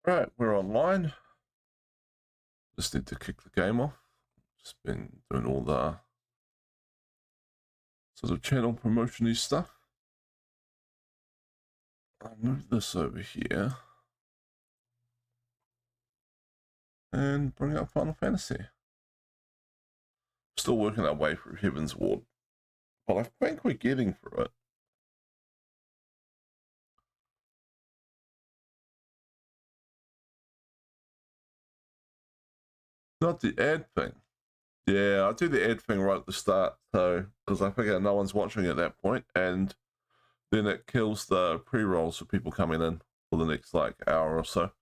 Right, we're online. Just need to kick the game off. Just been doing all the sort of channel promotion-y stuff. I'll move this over here and bring up Final Fantasy. Still working our way through Heavenswards, but I think we're getting through it. Not the ad thing. Yeah, I do the ad thing right at the start, so because I figure no one's watching at that point, and then it kills the pre-rolls for people coming in for the next like hour or so.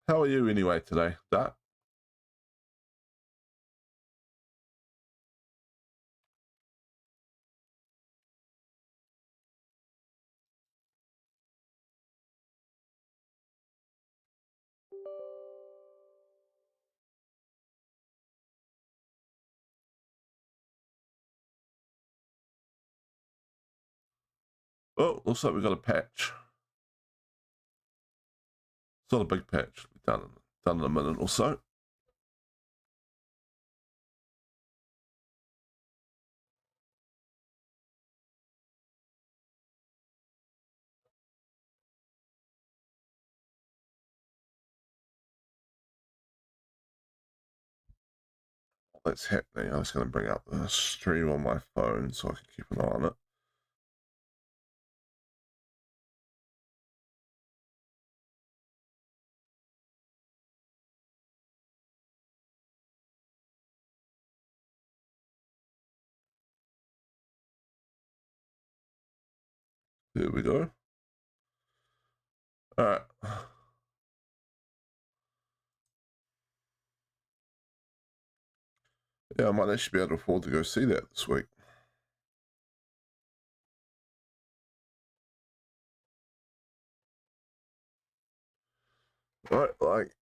How are you anyway today, Dart? Oh, looks like we got a patch. It's not a big patch. We've done in a minute or so. That's happening. I was going to bring up the stream on my phone so I can keep an eye on it. There we go. All right. Yeah, I might actually be able to afford to go see that this week. Right, like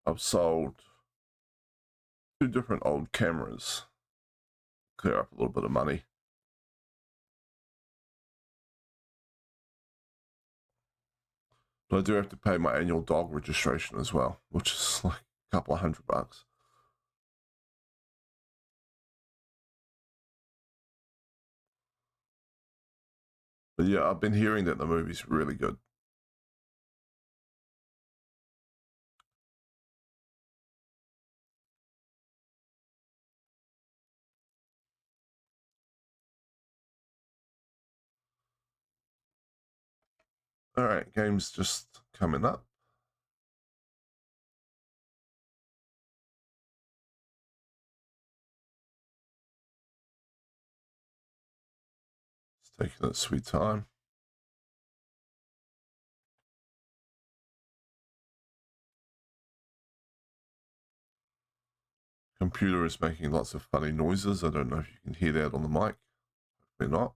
I've sold 2 different old cameras, clear up a little bit of money. But I do have to pay my annual dog registration as well, which is like a couple of $100. But yeah, I've been hearing that the movie's really good. All right, game's just coming up. It's taking its sweet time. Computer is making lots of funny noises. I don't know if you can hear that on the mic. Hopefully not.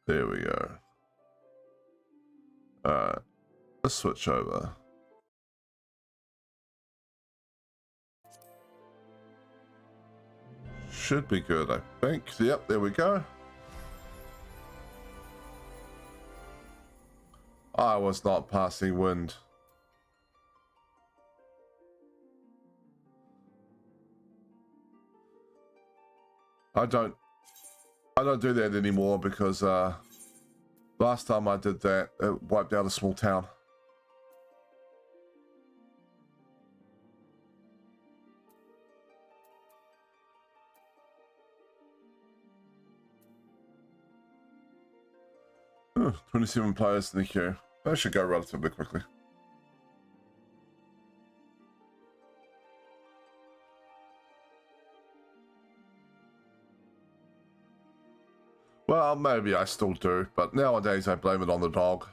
There we go. Alright, let's switch over. Should be good, I think. Yep, there we go. I was not passing wind. I don't do that anymore because last time I did that, it wiped out a small town. Oh, 27 players in the queue. That should go relatively quickly. Well, maybe I still do, but nowadays I blame it on the dog.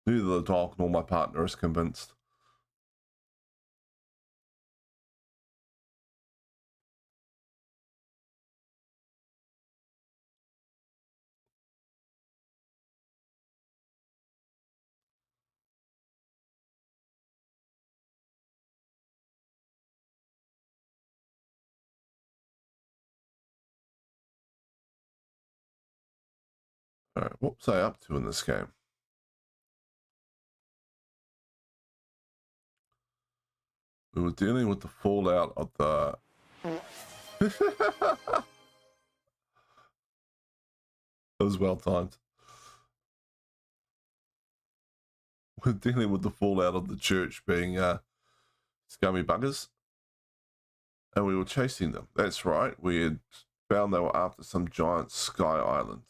Neither the dog nor my partner is convinced. Alright, what was I up to in this game? We were dealing with the fallout of the... It was well timed. We're dealing with the fallout of the church being scummy buggers. And we were chasing them. That's right. We had found they were after some giant sky island.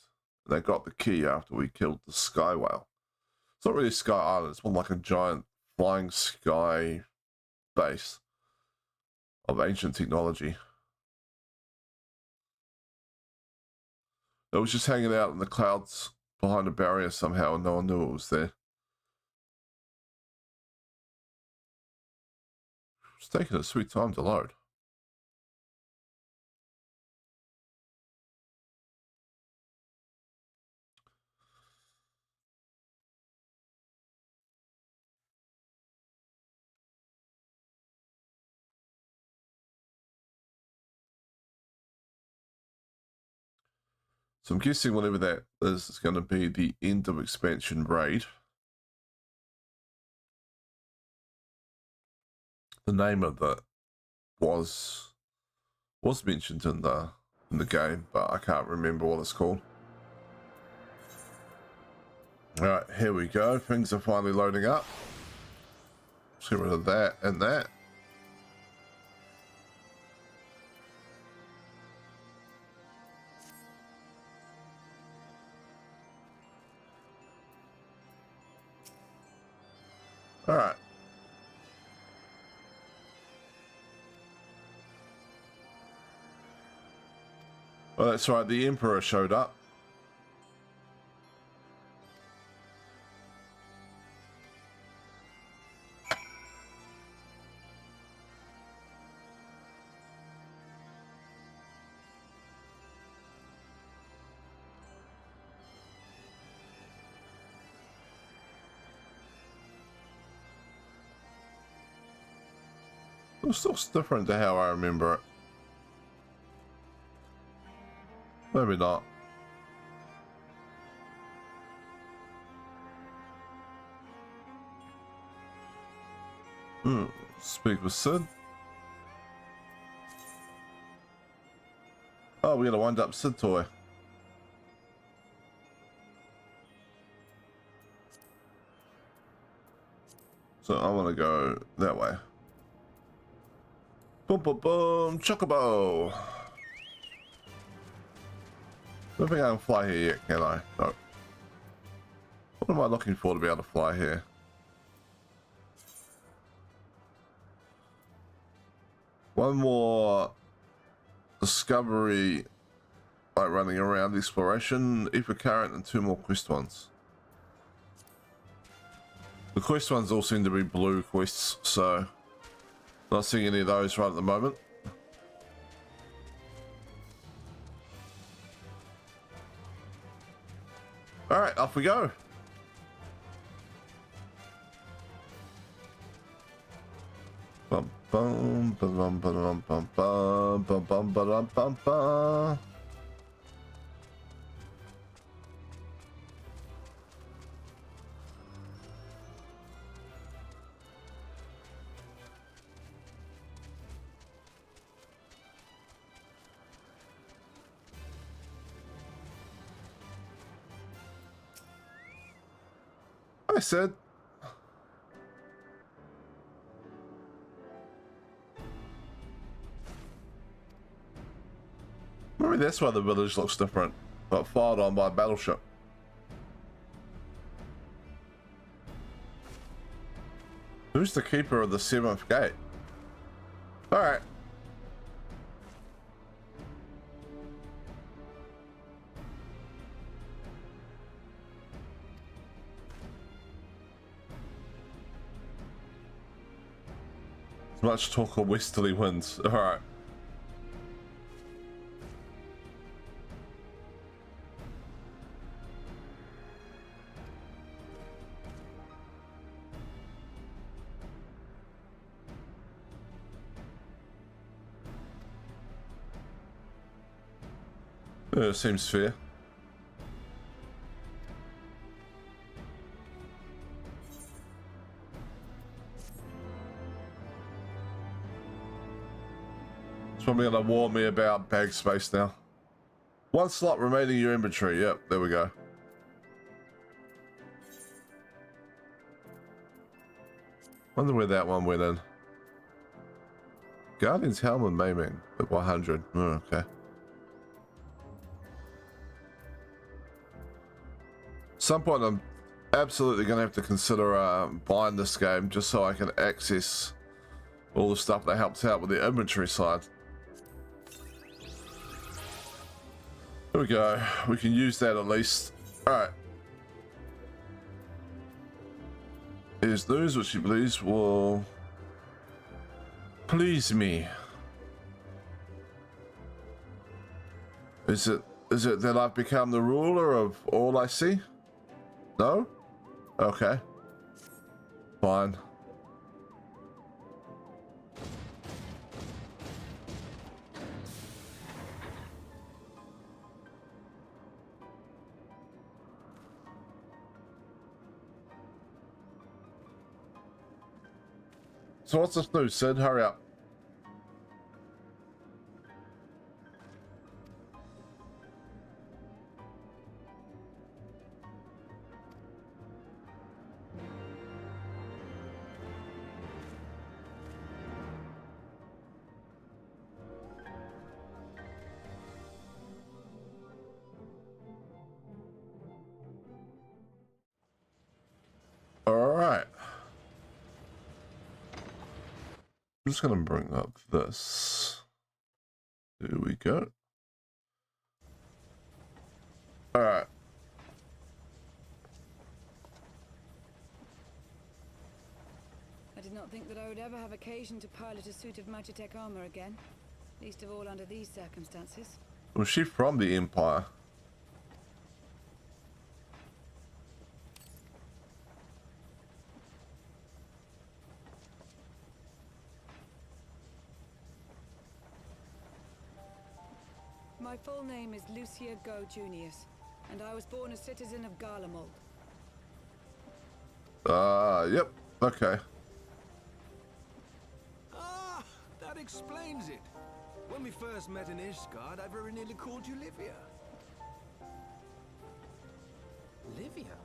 They got the key after we killed the sky whale. It's not really a sky island. It's more like a giant flying sky base of ancient technology. It was just hanging out in the clouds behind a barrier somehow, and no one knew it was there. It's taking a sweet time to load. So I'm guessing whatever that is going to be the end of expansion raid. The name of that was mentioned in the game, but I can't remember what it's called. All right, here we go. Things are finally loading up. Let's get rid of that and that. All right. Well, that's right. The Emperor showed up. It was still different to how I remember it. Maybe not. Speak with Sid. Oh, we got a wind up Sid toy. So I want to go that way. Boom, boom, boom, chocobo. I don't think I can fly here yet, can I? No. What am I looking for to be able to fly here? One more discovery, like running around exploration, ether current, and 2 more quest ones. The quest ones all seem to be blue quests, so not seeing any of those right at the moment. All right, off we go. Bum bum bum bum bum bum bum bum bum bum bum. I said. Maybe that's why the village looks different. Got fired on by a battleship. Who's the keeper of the 7th gate? Alright. Much talk of westerly winds. Alright. Seems fair. probably gonna warn me about bag space now. One slot remaining in your inventory. Yep, there we go. Wonder where that one went in. Guardian's helmet maiming at 100. Oh, okay. Some point I'm absolutely gonna have to consider buying this game just so I can access all the stuff that helps out with the inventory side. There we go. We can use that at least. Alright. Here's news which she believes will please me. Is it that I've become the ruler of all I see? No? Okay. Fine. So what's this news, Sid? Hurry up. All right. I'm just going to bring up this. There we go. All right. I did not think that I would ever have occasion to pilot a suit of Magitech armor again, least of all under these circumstances. Was she from the Empire? My full name is Lucia Go Junius, and I was born a citizen of Garlemald. Yep. Okay. Ah, that explains it. When we first met in Ishgard, I very nearly called you Livia. Livia?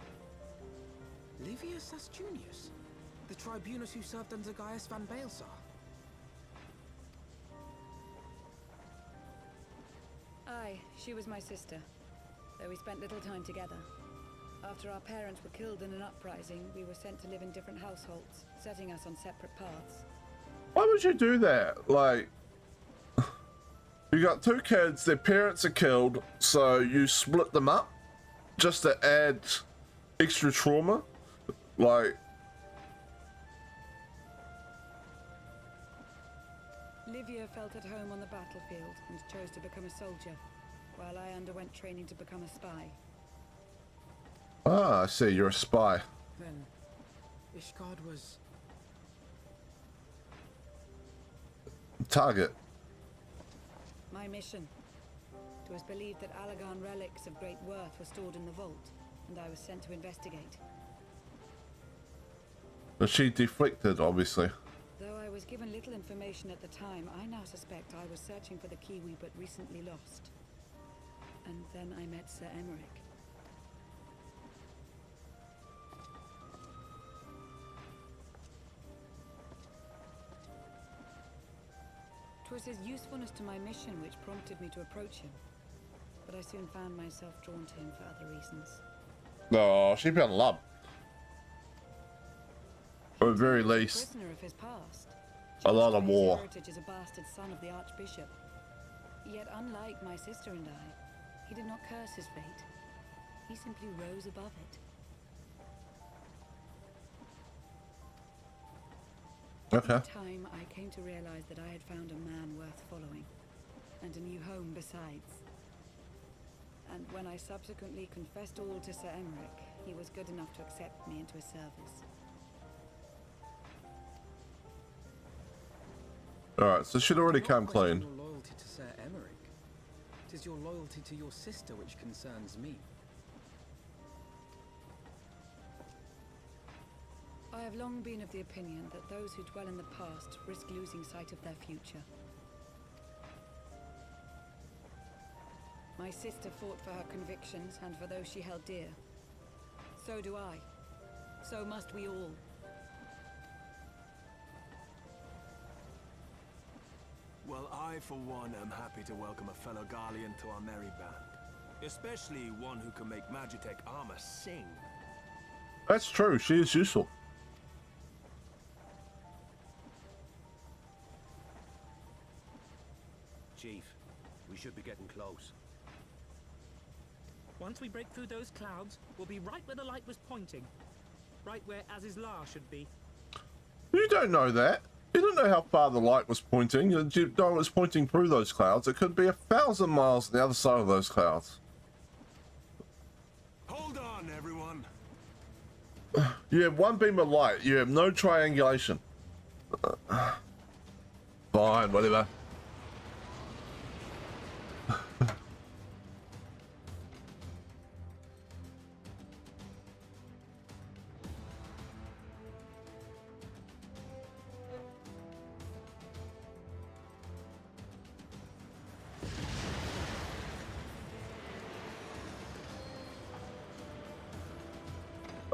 Livia Sastunius? The tribunus who served under Gaius van Baelsar? Aye, she was my sister, though we spent little time together. After our parents were killed in an uprising, we were sent to live in different households, setting us on separate paths. Why would you do that? Like, you got two kids, their parents are killed, so you split them up just to add extra trauma? Like... Livia felt at home on the battlefield and chose to become a soldier, while I underwent training to become a spy. Ah, I see, you're a spy. Then, Ishgard was... Target. My mission. It was believed that Allagan relics of great worth were stored in the vault, and I was sent to investigate. But she deflected, obviously. Though I was given little information at the time, I now suspect I was searching for the Kiwi but recently lost. And then I met Sir Emmerich. 'Twas his usefulness to my mission which prompted me to approach him, but I soon found myself drawn to him for other reasons. No, she fell in love. Or at the very least, Prisoner of his past. a lot of war. His heritage as a bastard son of the Archbishop. Yet unlike my sister and I, he did not curse his fate. He simply rose above it. Okay. In time, I came to realize that I had found a man worth following, and a new home besides. And when I subsequently confessed all to Sir Emmerich, he was good enough to accept me into his service. Alright, so she'd already come clean. Your loyalty to Sir Emmerich. It is your loyalty to your sister which concerns me. I have long been of the opinion that those who dwell in the past risk losing sight of their future. My sister fought for her convictions and for those she held dear. So do I. So must we all. Well, I, for one, am happy to welcome a fellow Garlean to our merry band. Especially one who can make Magitech armor sing. That's true. She is useful. Chief, we should be getting close. Once we break through those clouds, we'll be right where the light was pointing. Right where Azizlar should be. You don't know that. You don't know how far the light was pointing. You don't know it was pointing through those clouds. It could be 1,000 miles on the other side of those clouds. Hold on, everyone. You have one beam of light. You have no triangulation. Fine, whatever.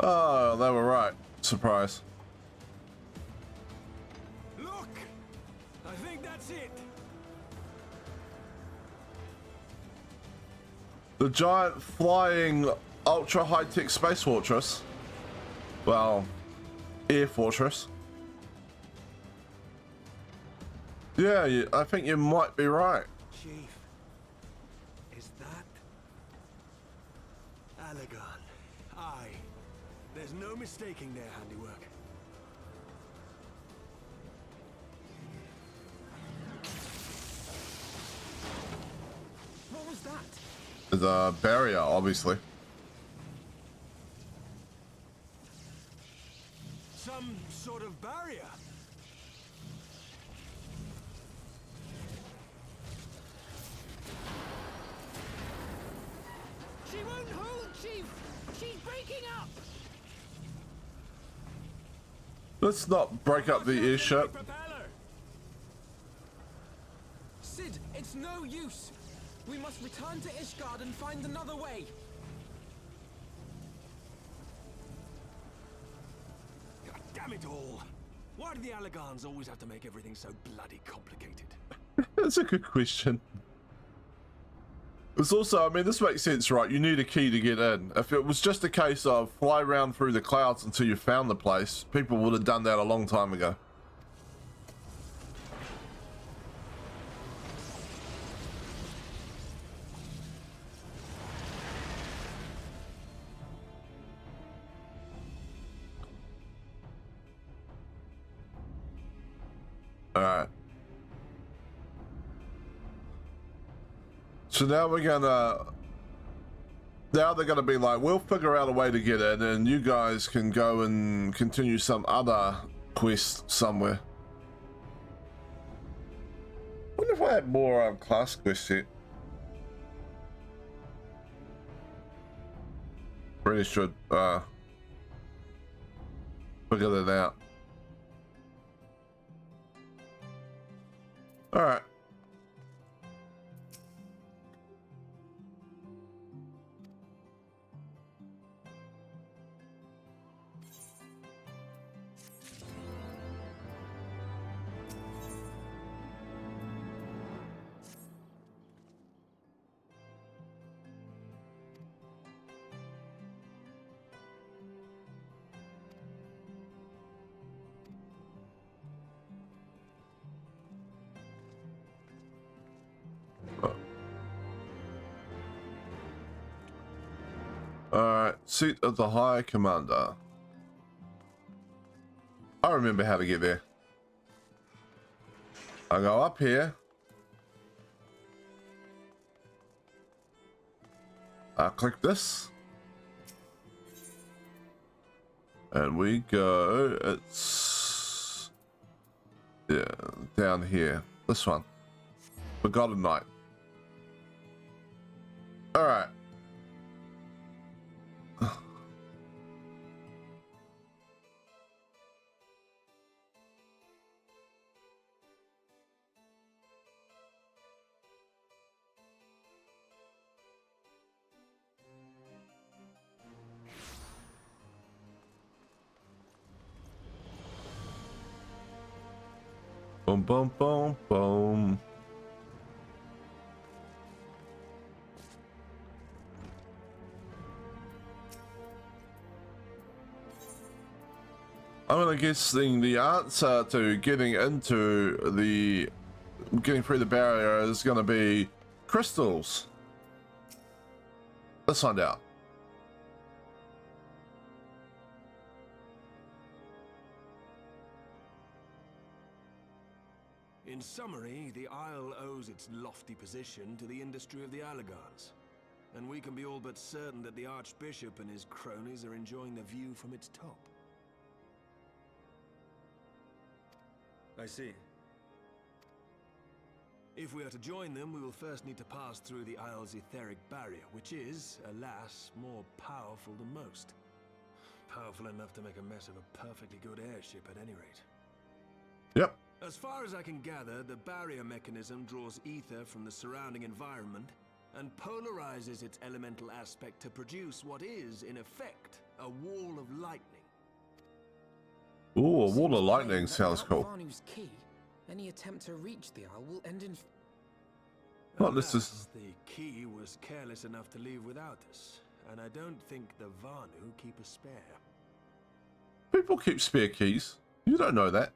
Oh, they were right. Surprise. Look! I think that's it. The giant flying ultra high-tech space fortress. Well, air fortress. Yeah, I think you might be right. Chief, is that Allegan? Aye. There's no mistaking their handiwork. What was that? The barrier, obviously. Some sort of barrier. She won't hold, Chief! She's breaking up! Let's not break up the airship. Sid, it's no use! We must return to Ishgard and find another way! God damn it all! Why do the Allegans always have to make everything so bloody complicated? That's a good question. It's also, I mean, this makes sense, right? You need a key to get in. If it was just a case of fly around through the clouds until you found the place, people would have done that a long time ago. Alright. So now we're gonna... Now they're gonna be like, we'll figure out a way to get in and you guys can go and continue some other quest somewhere. Wonder if I had more class quests yet. Really should figure that out. Alright. Alright, seat of the High Commander. I remember how to get there. I go up here. I click this. And we go, it's... yeah, down here. This one. Forgotten Night. Alright. Boom, boom, boom, boom. I'm gonna guessing the answer to getting through the barrier is gonna be crystals. Let's find out. In summary, the Isle owes its lofty position to the industry of the Allegons. And we can be all but certain that the Archbishop and his cronies are enjoying the view from its top. I see. If we are to join them, we will first need to pass through the Isle's etheric barrier, which is, alas, more powerful than most. Powerful enough to make a mess of a perfectly good airship at any rate. Yep. As far as I can gather, the barrier mechanism draws ether from the surrounding environment and polarizes its elemental aspect to produce what is, in effect, a wall of lightning. Ooh, a wall of Seems lightning plain that sounds without cool. Vanu's key, any attempt to reach the Isle will end in... Not this Alas, is- the key was careless enough to leave without us, and I don't think the Vanu keep a spare. People keep spare keys. You don't know that.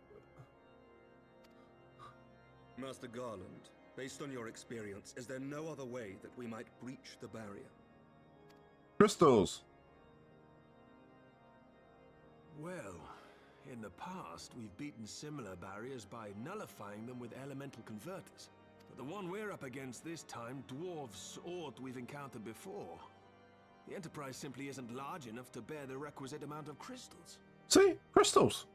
Master Garland, based on your experience, is there no other way that we might breach the barrier? Crystals. Well, in the past, we've beaten similar barriers by nullifying them with elemental converters. But the one we're up against this time dwarfs aught we've encountered before. The Enterprise simply isn't large enough to bear the requisite amount of crystals. See? Crystals.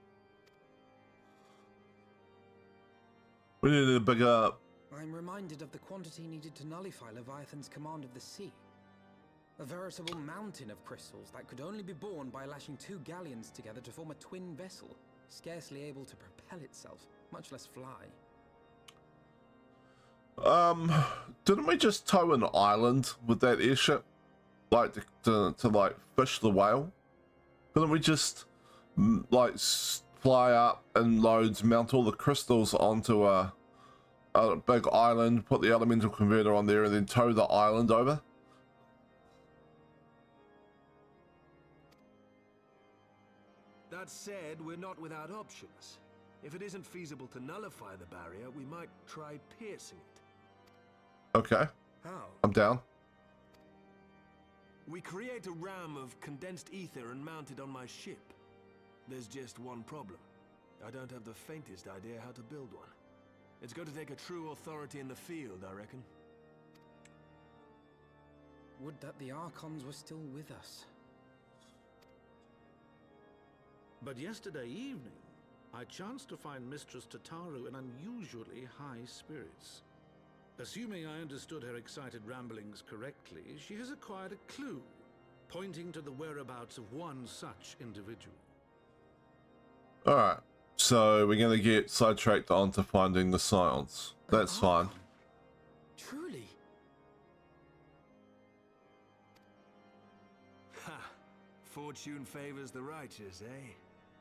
We need a bigger... I'm reminded of the quantity needed to nullify Leviathan's command of the sea. A veritable mountain of crystals that could only be borne by lashing two galleons together to form a twin vessel, scarcely able to propel itself, much less fly. Didn't we just tow an island with that airship? Like, to like, fish the whale? Couldn't we just, like, fly up in loads, mount all the crystals onto a big island, put the elemental converter on there, and then tow the island over? That said, we're not without options. If it isn't feasible to nullify the barrier, we might try piercing it. Okay, How? I'm down. We create a ram of condensed ether and mount it on my ship. There's just one problem. I don't have the faintest idea how to build one. It's going to take a true authority in the field, I reckon. Would that the Archons were still with us. But yesterday evening, I chanced to find Mistress Tataru in unusually high spirits. Assuming I understood her excited ramblings correctly, she has acquired a clue, pointing to the whereabouts of one such individual. Alright, so we're gonna get sidetracked onto finding the science. That's fine. Truly. Ha! Fortune favors the righteous, eh?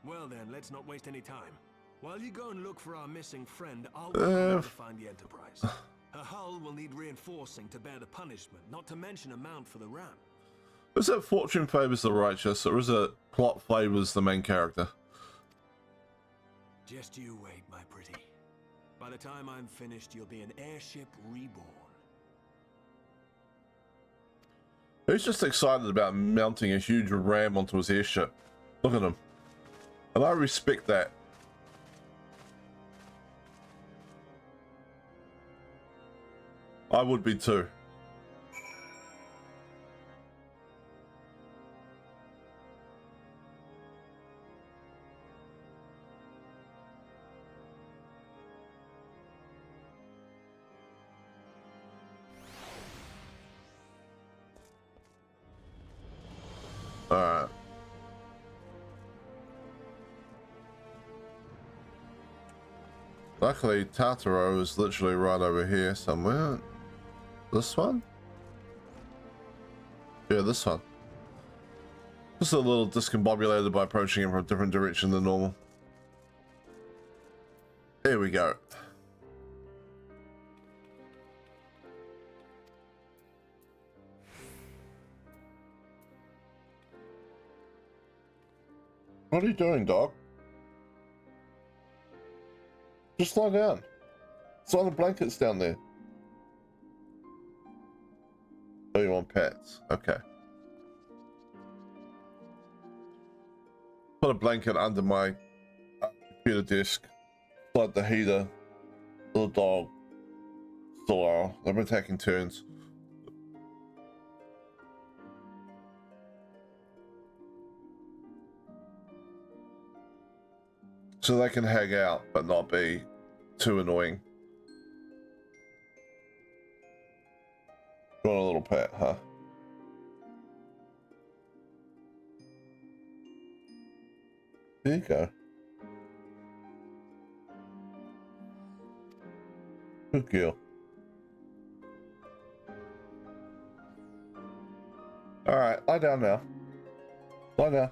Well then, let's not waste any time. While you go and look for our missing friend, I'll work to find the Enterprise. Her hull will need reinforcing to bear the punishment, not to mention a mount for the ram. Is it fortune favors the righteous, or is it plot favors the main character? Just you wait, my pretty. By the time I'm finished, you'll be an airship reborn. He's just excited about mounting a huge ram onto his airship. Look at him. And I respect that. I would be too. Alright. Luckily, Tartaro is literally right over here somewhere. This one? Yeah, this one. Just a little discombobulated by approaching him from a different direction than normal. There we go. What are you doing, dog? Just lie down. It's on the blankets down there. Oh, you want pets? Okay. Put a blanket under my computer desk. Slide the heater. Little dog. Still they've been taking turns. So they can hang out, but not be too annoying. You want a little pet, huh? There you go. Good girl. Alright, lie down now. Lie down.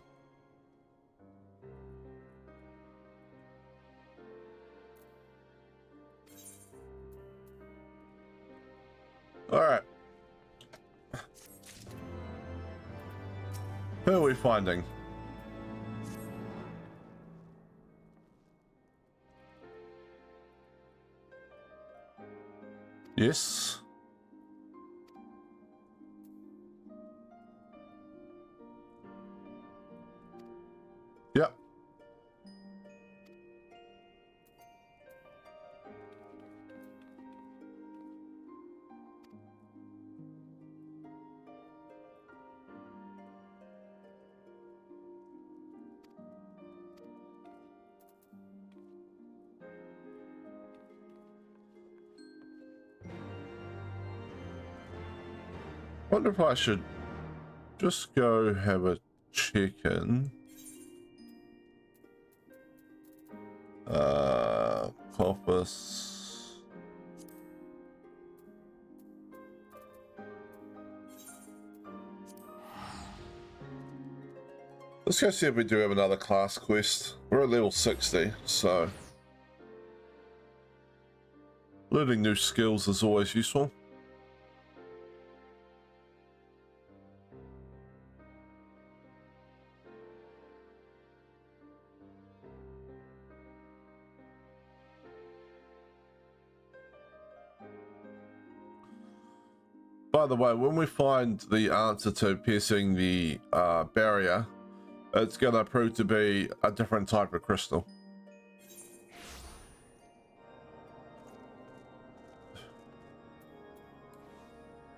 Alright. Who are we finding? Yes. Yep. Wonder if I should just go have a chicken. Office. Let's go see if we do have another class quest. We're at level 60, so learning new skills is always useful. By the way, when we find the answer to piercing the barrier, it's going to prove to be a different type of crystal.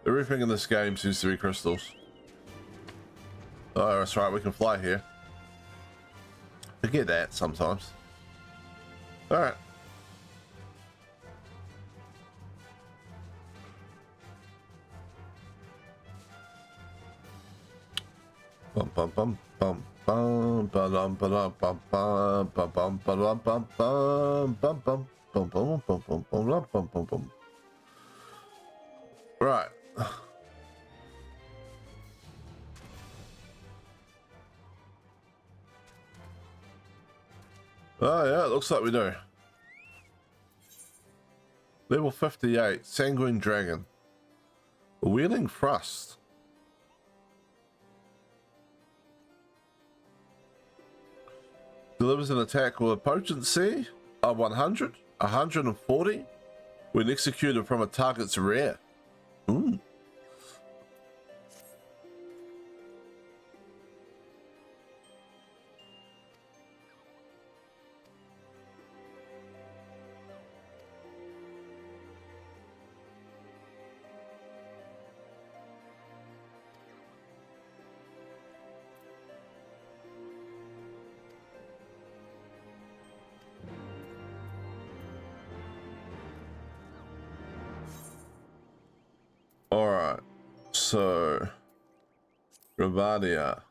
Everything in this game seems to be crystals. Oh, that's right, we can fly here. Forget that sometimes. Alright. Bum bum bum bum bum ba-dum ba-dum bum bum bum bum ba-dum bum bum bum bum bum bum bum bum bum bum bum bum. Right. Oh yeah, it looks like we do. Level 58, Sanguine Dragon. Wheeling Thrust. Delivers an attack with a potency of 100, 140 when executed from a target's rear. Ooh. Alright, so Ravadia.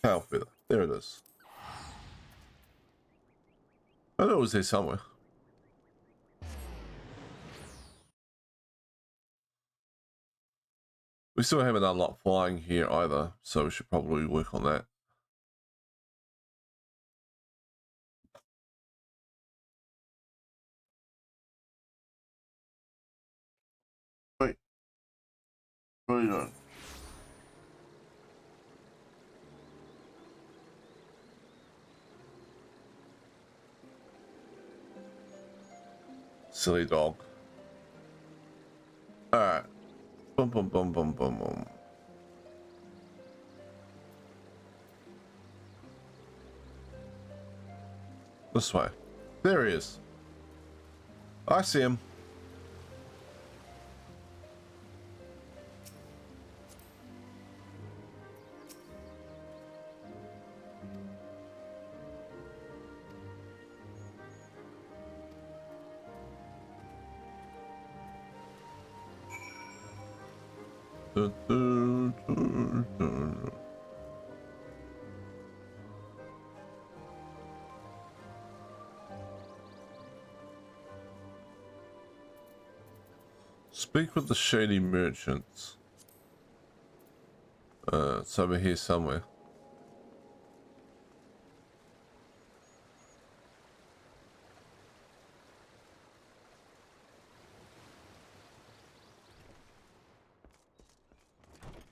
Tail feather, there it is. I know it was there somewhere. We still haven't unlocked flying here either, so we should probably work on that. Wait. What are you doing? Silly dog. Alright. Boom, boom, boom, boom, boom, boom. This way. There he is. I see him. Speak with the shady merchants. It's over here somewhere.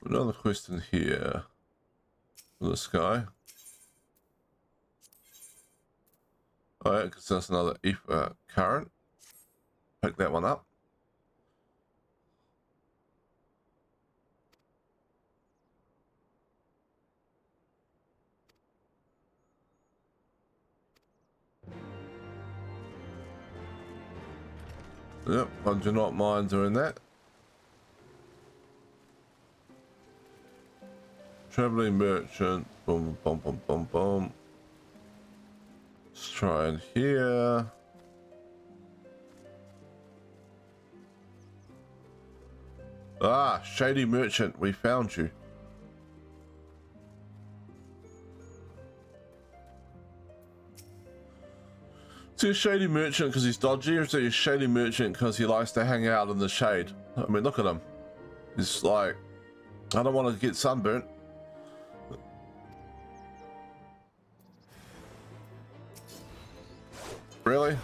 Another question here. This guy. Oh yeah, because that's another current. Pick that one up. Yep, I do not mind doing that. Traveling merchant. Boom, boom, boom, boom, boom. Let's try in here. Ah, shady merchant, we found you. Is he a shady merchant because he's dodgy, or is he a shady merchant because he likes to hang out in the shade? I mean, look at him. He's like, I don't want to get sunburnt. Really?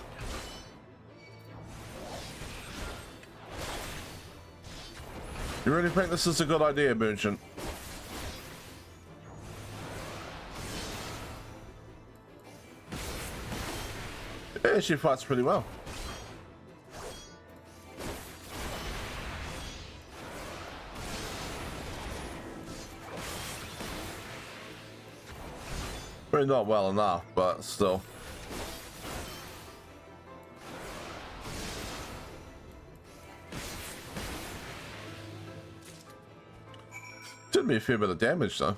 You really think this is a good idea, merchant? Yeah, she fights pretty well. Maybe not well enough, but still. Did me a fair bit of damage though.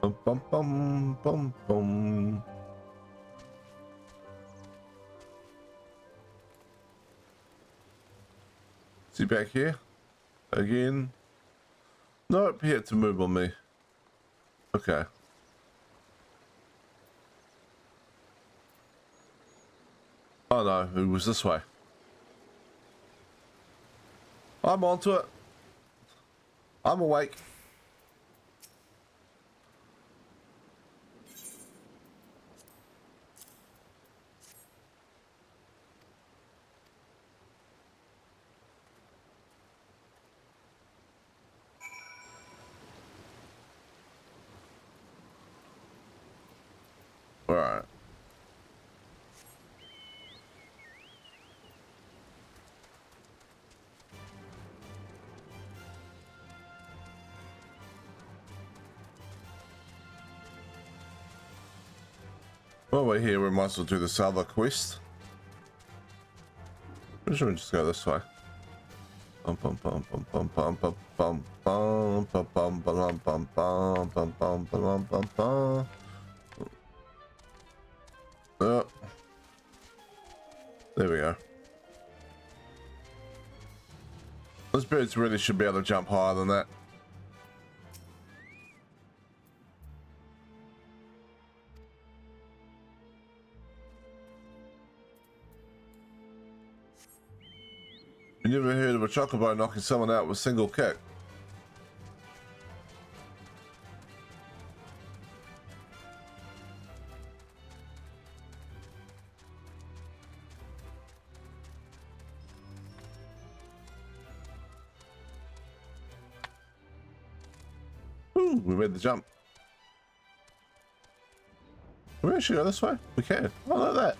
Bum bum bum bum bum. Is he back here? Again? Nope, he had to move on me. Okay. Oh no, it was this way. I'm onto it. I'm awake. All right. While we're here, we might as well do this other quest. Pretty sure we just go this way. Bum bum bum bum bum bum bum bum bum bum bum bum bum bum bum bum bum bum bum. There we go. Those birds really should be able to jump higher than that. You never heard of a chocobo knocking someone out with a single kick? Ooh, we made the jump. Can we actually go this way? We can. Oh, look at that.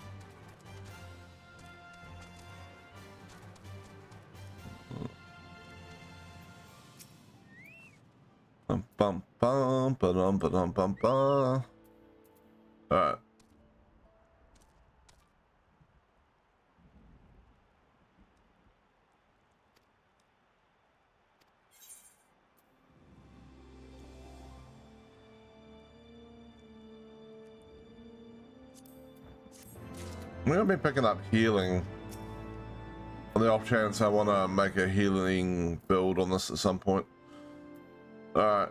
Bum bum bum ba-dum ba-dum bum bum. Alright. I'm gonna be picking up healing on the off chance I want to make a healing build on this at some point. Alright.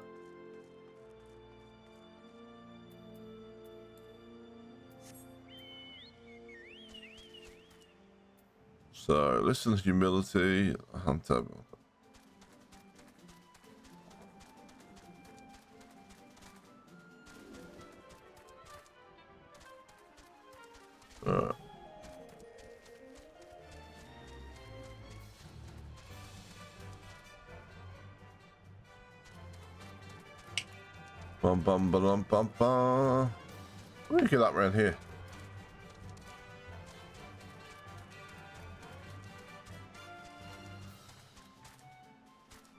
So, listen to humility, hunter. Alright. Bum bum bum bum bum. Where do you get up around here?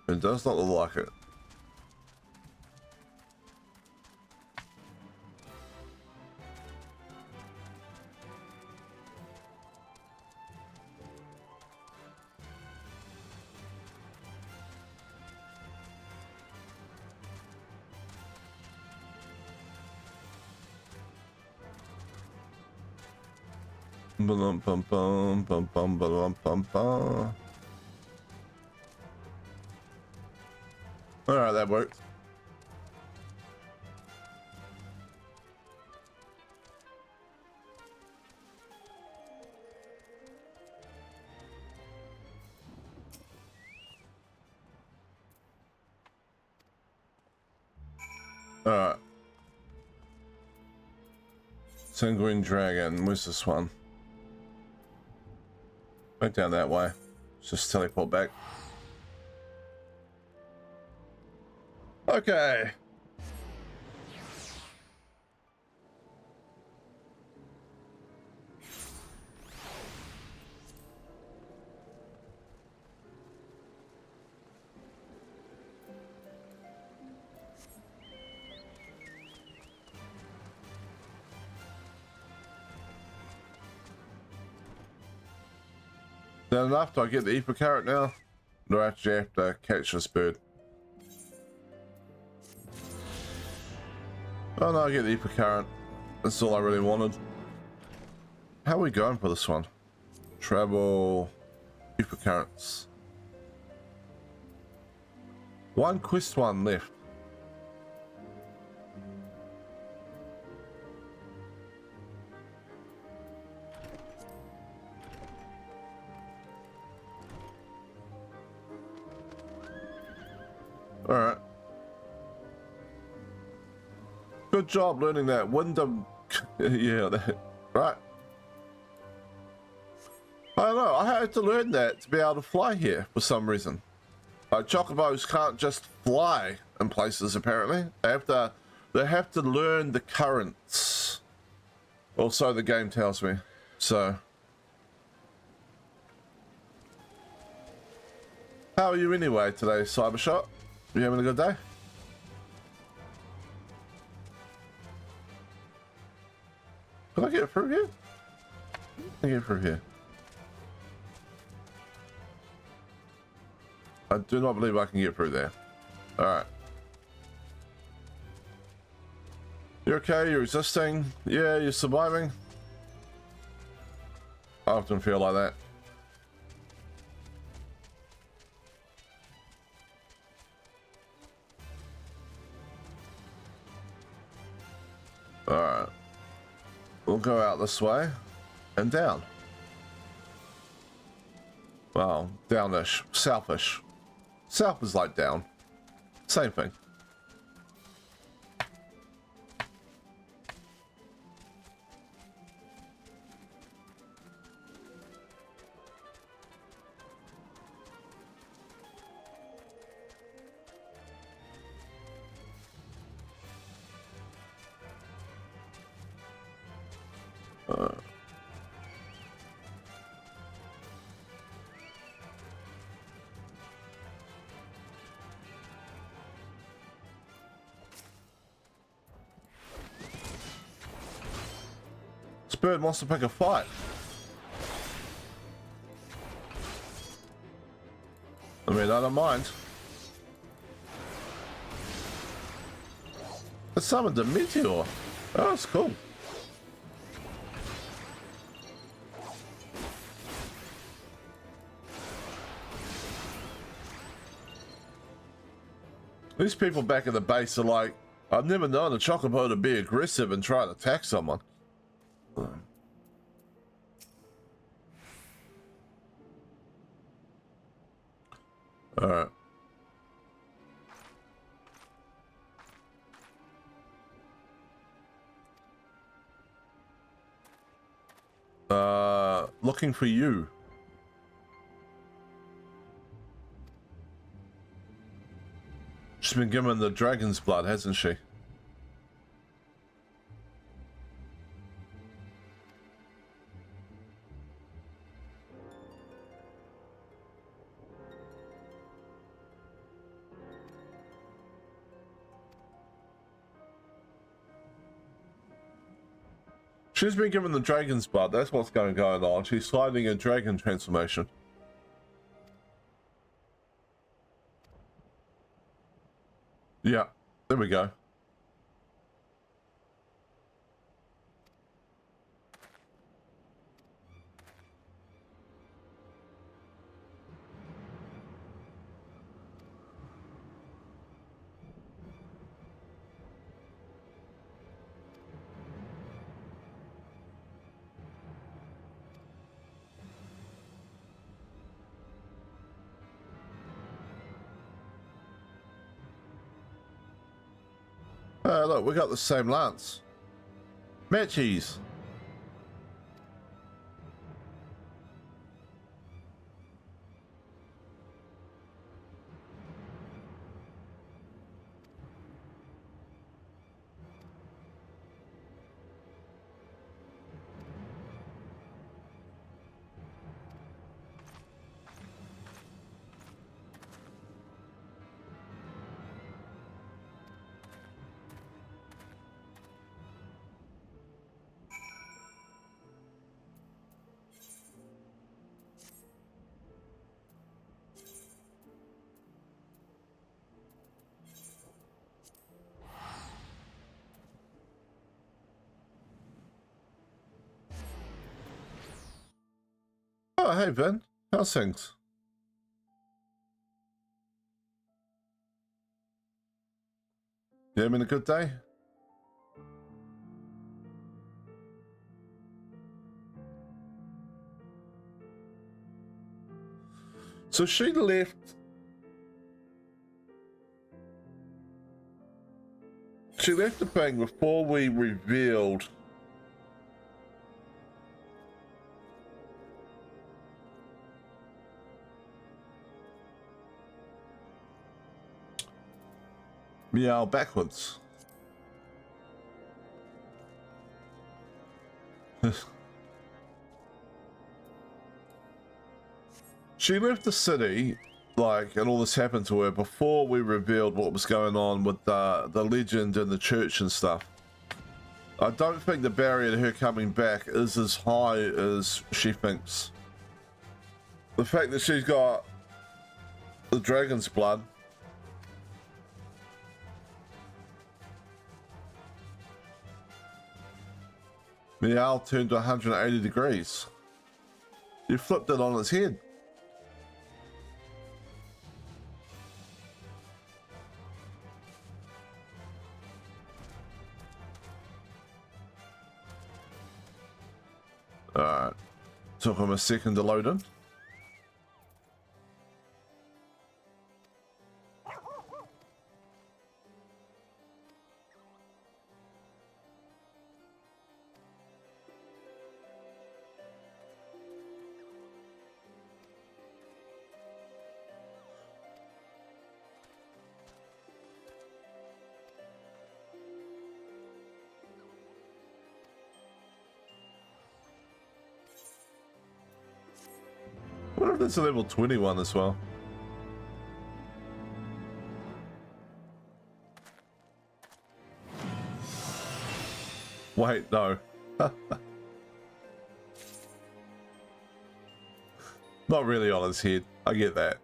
It does not look like it. Bum bum bum bum bum bum bum bum. All right, that worked. All right. Sanguine Dragon. Where's this one? Right down that way. Just teleport back. Okay. Is that enough? Do I get the Ether Carrot now? Do I actually have to catch this bird? Oh no, I get the Ether Carrot. That's all I really wanted. How are we going for this one? Travel... Ether Carrots. One quest one left. Alright. Good job learning that. Wyndham. Yeah, that. Right. I don't know. I had to learn that to be able to fly here for some reason. Like, chocobos can't just fly in places, apparently. They have to learn the currents. Or so the game tells me. So. How are you anyway today, Cybershot? You having a good day? Can I get through here? Can I get through here? I do not believe I can get through there. Alright. You're okay? You're resisting? Yeah, you're surviving? I often feel like that. Alright. We'll go out this way and down. Well, downish, southish. South is like down. Same thing. Spirit wants to pick a fight. I mean, I don't mind. It summoned a meteor. Oh, that's cool. These people back at the base are like, I've never known a chocobo to be aggressive and try to attack someone. Alright. Looking for you. She's been given the dragon's blood, hasn't she? She's been given the dragon's blood. That's what's going on. She's fighting a dragon transformation. Yeah, there we go. Look, we got the same lance. Matchies. Oh, hey, Ben. How's things? You having a good day? So she left. She left the bank before we revealed. Meow backwards. She left the city, like, and all this happened to her before we revealed what was going on with the legend and the church and stuff. I don't think the barrier to her coming back is as high as she thinks. The fact that she's got the dragon's blood. Meow turned to 180 degrees. You flipped it on its head. Alright. Took him a second to load in. wonder if there's a level 21 as well. Wait, no. Not really on his head. I get that.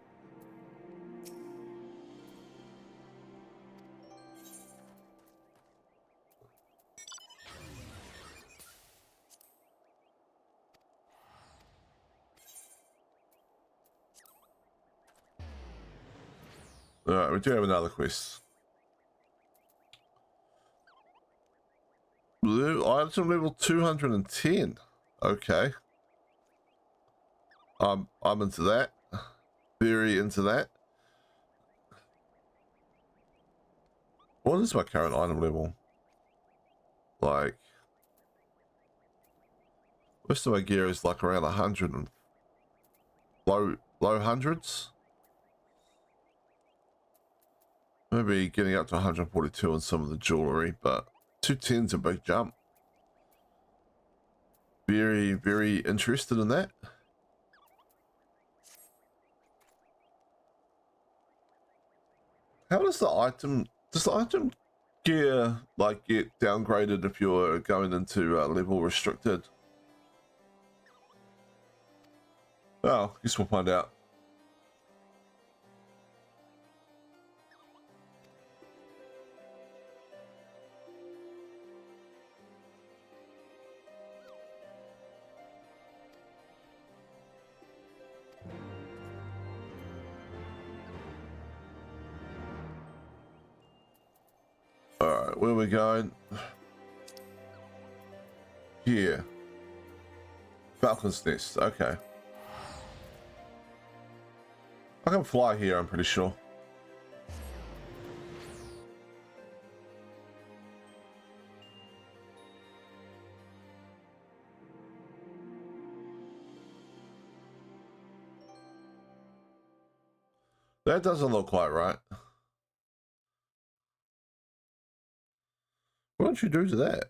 Alright, we do have another quest. Blue item level 210. Okay. I'm into that. Very into that. What is my current item level? Like, most of my gear is like around 100 and low hundreds. Maybe getting up to 142 on some of the jewelry, but 210's a big jump. Very, very interested in that. How does the item gear like get downgraded if you're going into level restricted? Oh, guess we'll find out. Alright, where are we going? Here. Falcon's Nest, okay. I can fly here, I'm pretty sure. That doesn't look quite right. What did you do to that?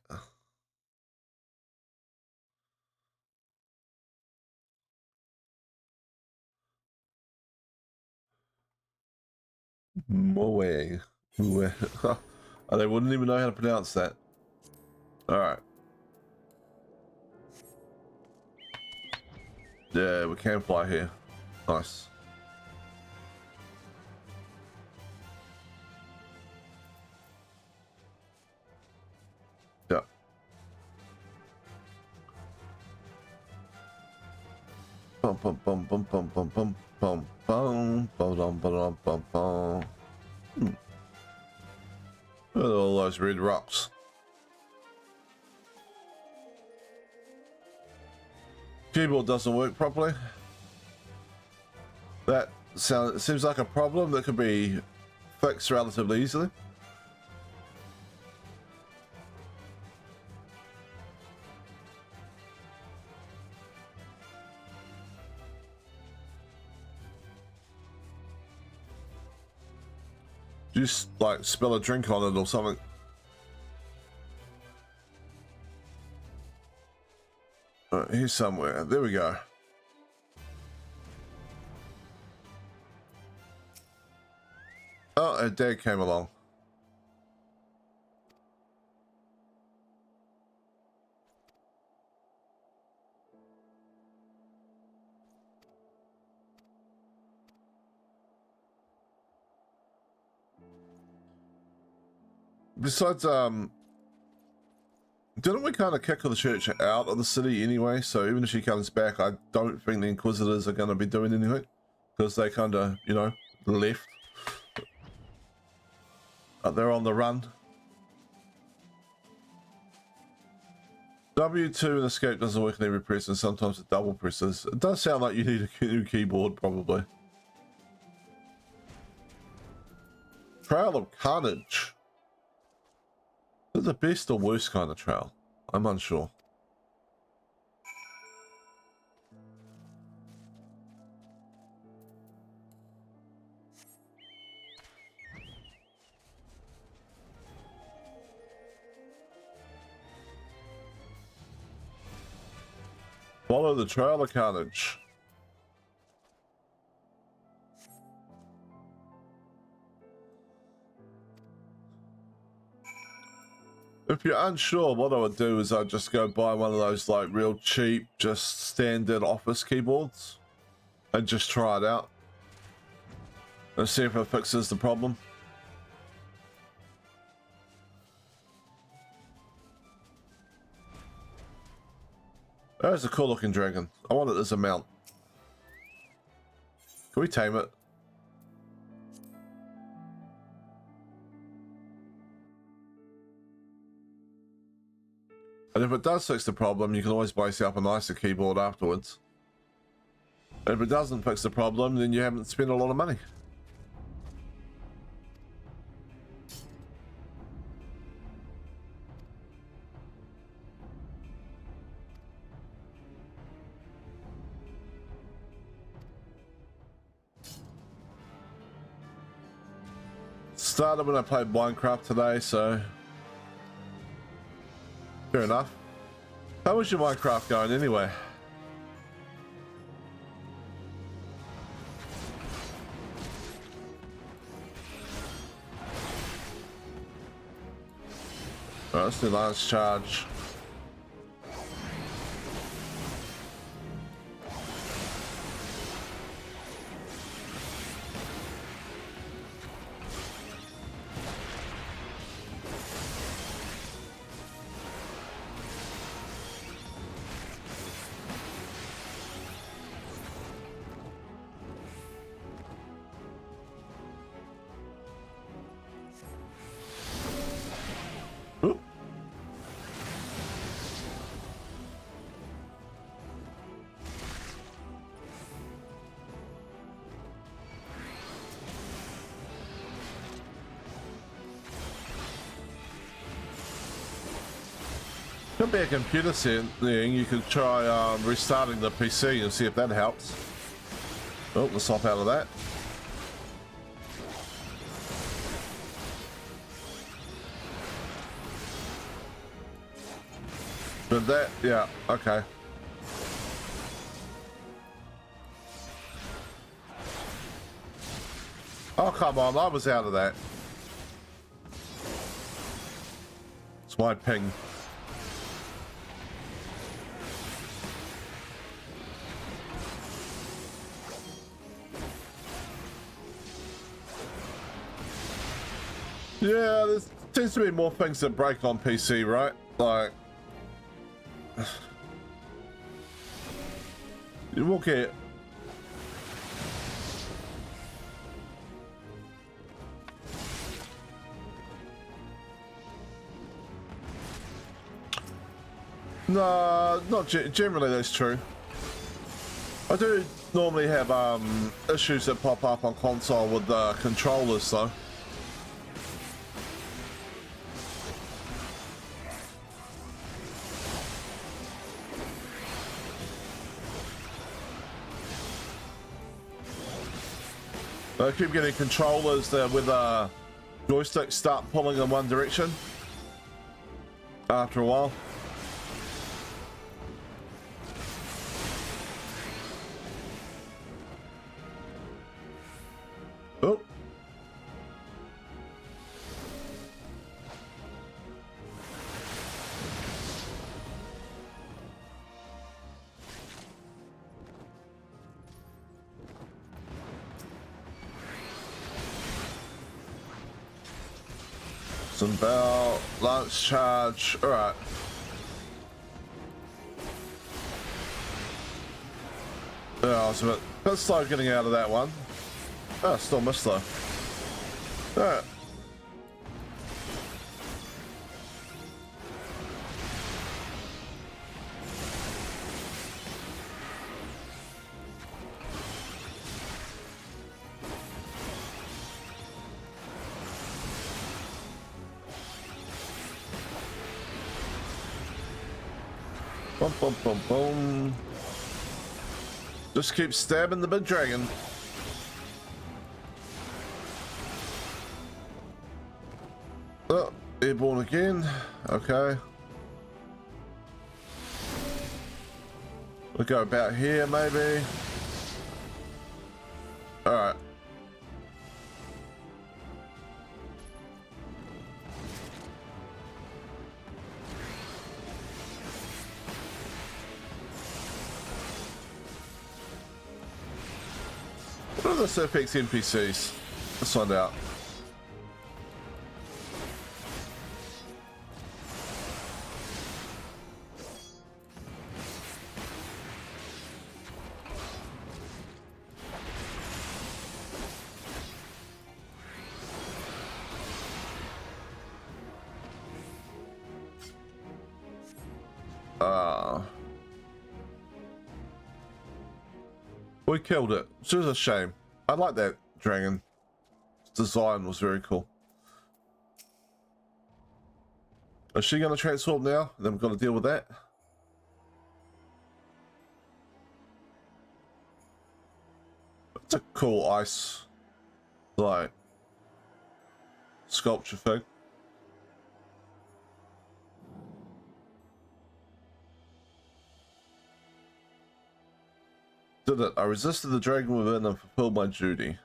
Moe. Oh, they wouldn't even know how to pronounce that. Alright. Yeah, we can fly here. Nice. Yeah. Bum bum bum bum bum bum bum bum bum bum bum bum bum. Look at all those red rocks. Keyboard doesn't work properly. That seems like a problem that could be fixed relatively easily. Just like spill a drink on it or something. Alright, here's somewhere. There we go. Oh, her dad came along. Besides, didn't we kind of kick the church out of the city anyway? So even if she comes back, I don't think the Inquisitors are going to be doing anything. Because they kind of, you know, left. They're on the run. W2 and escape doesn't work in every press, and sometimes it double presses. It does sound like you need a new keyboard, probably. Trail of Carnage. Is it the best or worst kind of trail? I'm unsure. Follow the Trail of Carnage. If you're unsure, what I would do is I'd just go buy one of those like real cheap, just standard office keyboards and just try it out and see if it fixes the problem. There's a cool looking dragon. I want it as a mount. Can we tame it? And if it does fix the problem, you can always buy yourself a nicer keyboard afterwards. And if it doesn't fix the problem, then you haven't spent a lot of money. Started when I played Minecraft today, so fair enough. How was your Minecraft going anyway? Alright, let's do lance charge. Could be a computer thing. You could try restarting the PC and see if that helps. Oh, let's hop out of that. But that, yeah, okay. Oh, come on, I was out of that. It's my ping. Yeah, there seems to be more things that break on PC, right? Like, you will get. No, not generally. That's true. I do normally have issues that pop up on console with the controllers, though. I keep getting controllers that with a joystick start pulling in one direction after a while. Oh. Some bell, lance charge, alright. Yeah, I was a bit slow getting out of that one. Oh, still missed though. Alright. Boom, boom, boom, boom. Just keep stabbing the big dragon. Oh, airborne again. Okay. We'll go about here, maybe. All right. What are the affects NPCs? Let's find out. We killed it. It's just a shame. I like that dragon. Its design was very cool. Is she going to transform now? Then we've got to deal with that. It's a cool ice, like, sculpture thing. Did it. I resisted the dragon within and fulfilled my duty.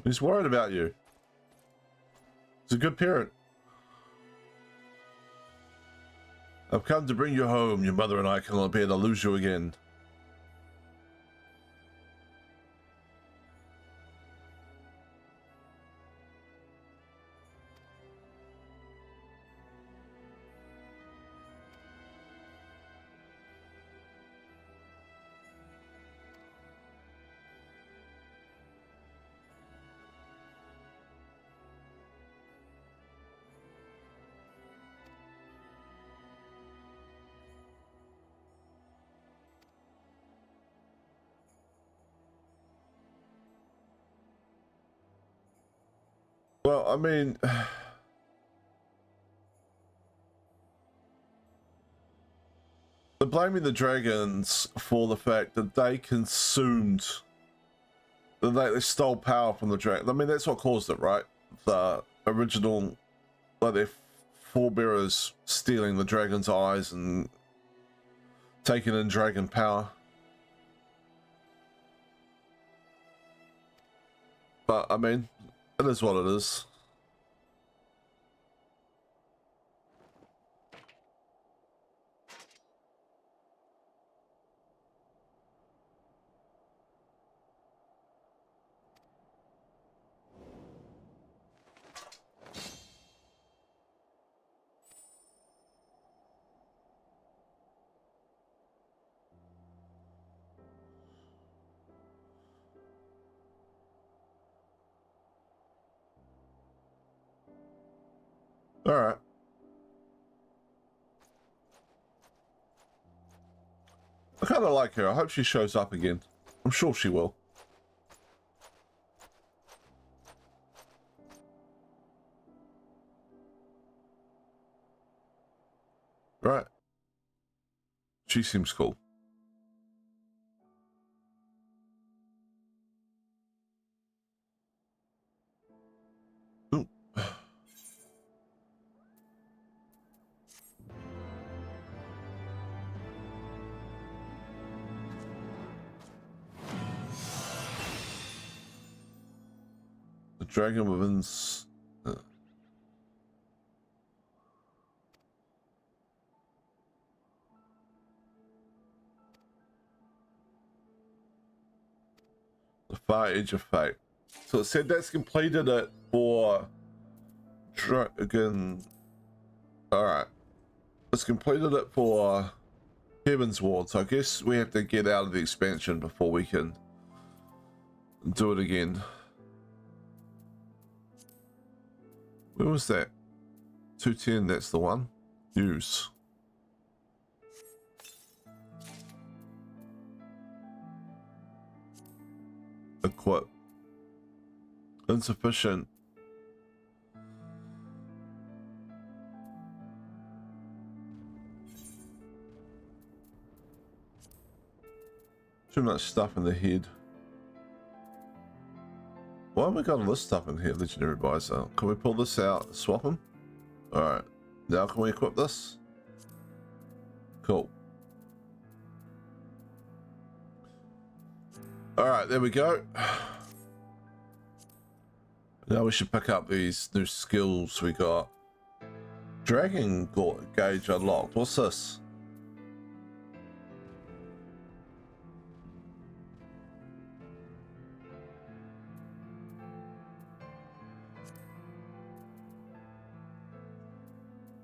He's worried about you. He's a good parent. I've come to bring you home. Your mother and I cannot bear to lose you again. Well, I mean, they're blaming the dragons for the fact that they consumed, that they stole power from the dragon. I mean, that's what caused it, right? The original, like their forebearers stealing the dragon's eyes and taking in dragon power. But, I mean, it is what it is. All right. I kind of like her. I hope she shows up again. I'm sure she will. Right. She seems cool. Ooh. The dragon within. The far edge of fate. So it said that's completed it for dragon. All right. It's completed it for Heavenswards. So I guess we have to get out of the expansion before we can do it again. Where was that? 210, that's the one. Use. Equip. Insufficient. Too much stuff in the head. Why have we got all this stuff in here? Legendary Visor. Can we pull this out? Swap them? Alright. Now can we equip this? Cool. All right, there we go. Now we should pick up these new skills we got. Dragon gauge unlocked. What's this?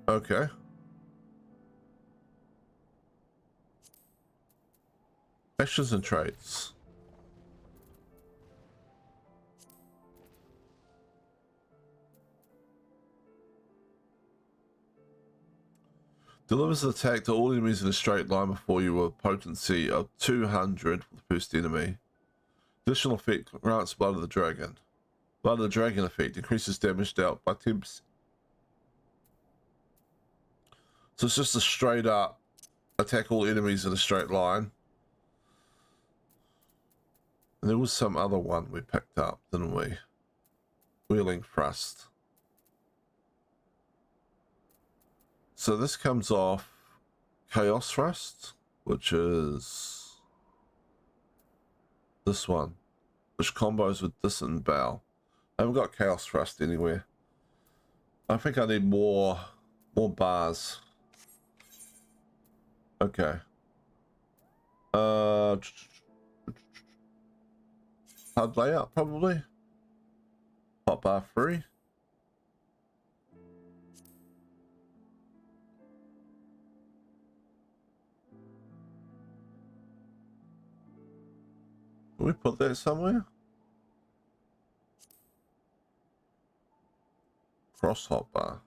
Okay. Actions and traits. Delivers an attack to all enemies in a straight line before you with a potency of 200 for the first enemy. Additional effect grants Blood of the Dragon. Blood of the Dragon effect increases damage dealt by 10%. So it's just a straight up attack all enemies in a straight line. And there was some other one we picked up, didn't we? Wheeling Thrust. So this comes off Chaos Thrust, which is this one, which combos with Disembowel. I haven't got Chaos Thrust anywhere. I think I need more bars. Okay. Hard layout probably. Hotbar 3. Can we put that somewhere? Cross hotbar.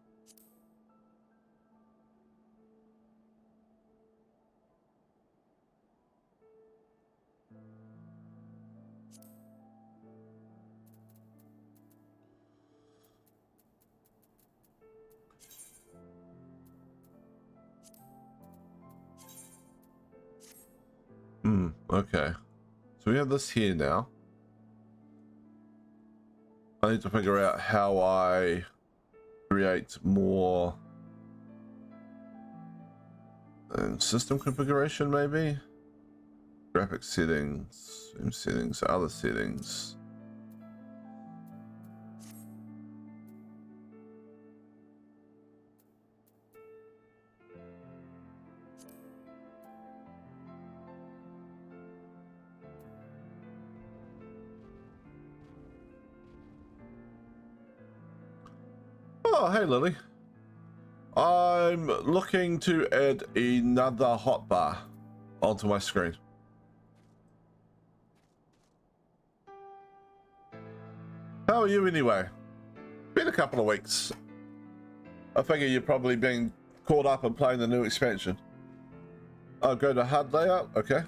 Okay. So we have this here now. I need to figure out how I create more system configuration, maybe? Graphic settings, zoom settings, other settings. Oh, hey Lily. I'm looking to add another hotbar onto my screen. How are you anyway? Been a couple of weeks. I figure you've probably been caught up in playing the new expansion. I'll go to HUD layout, okay.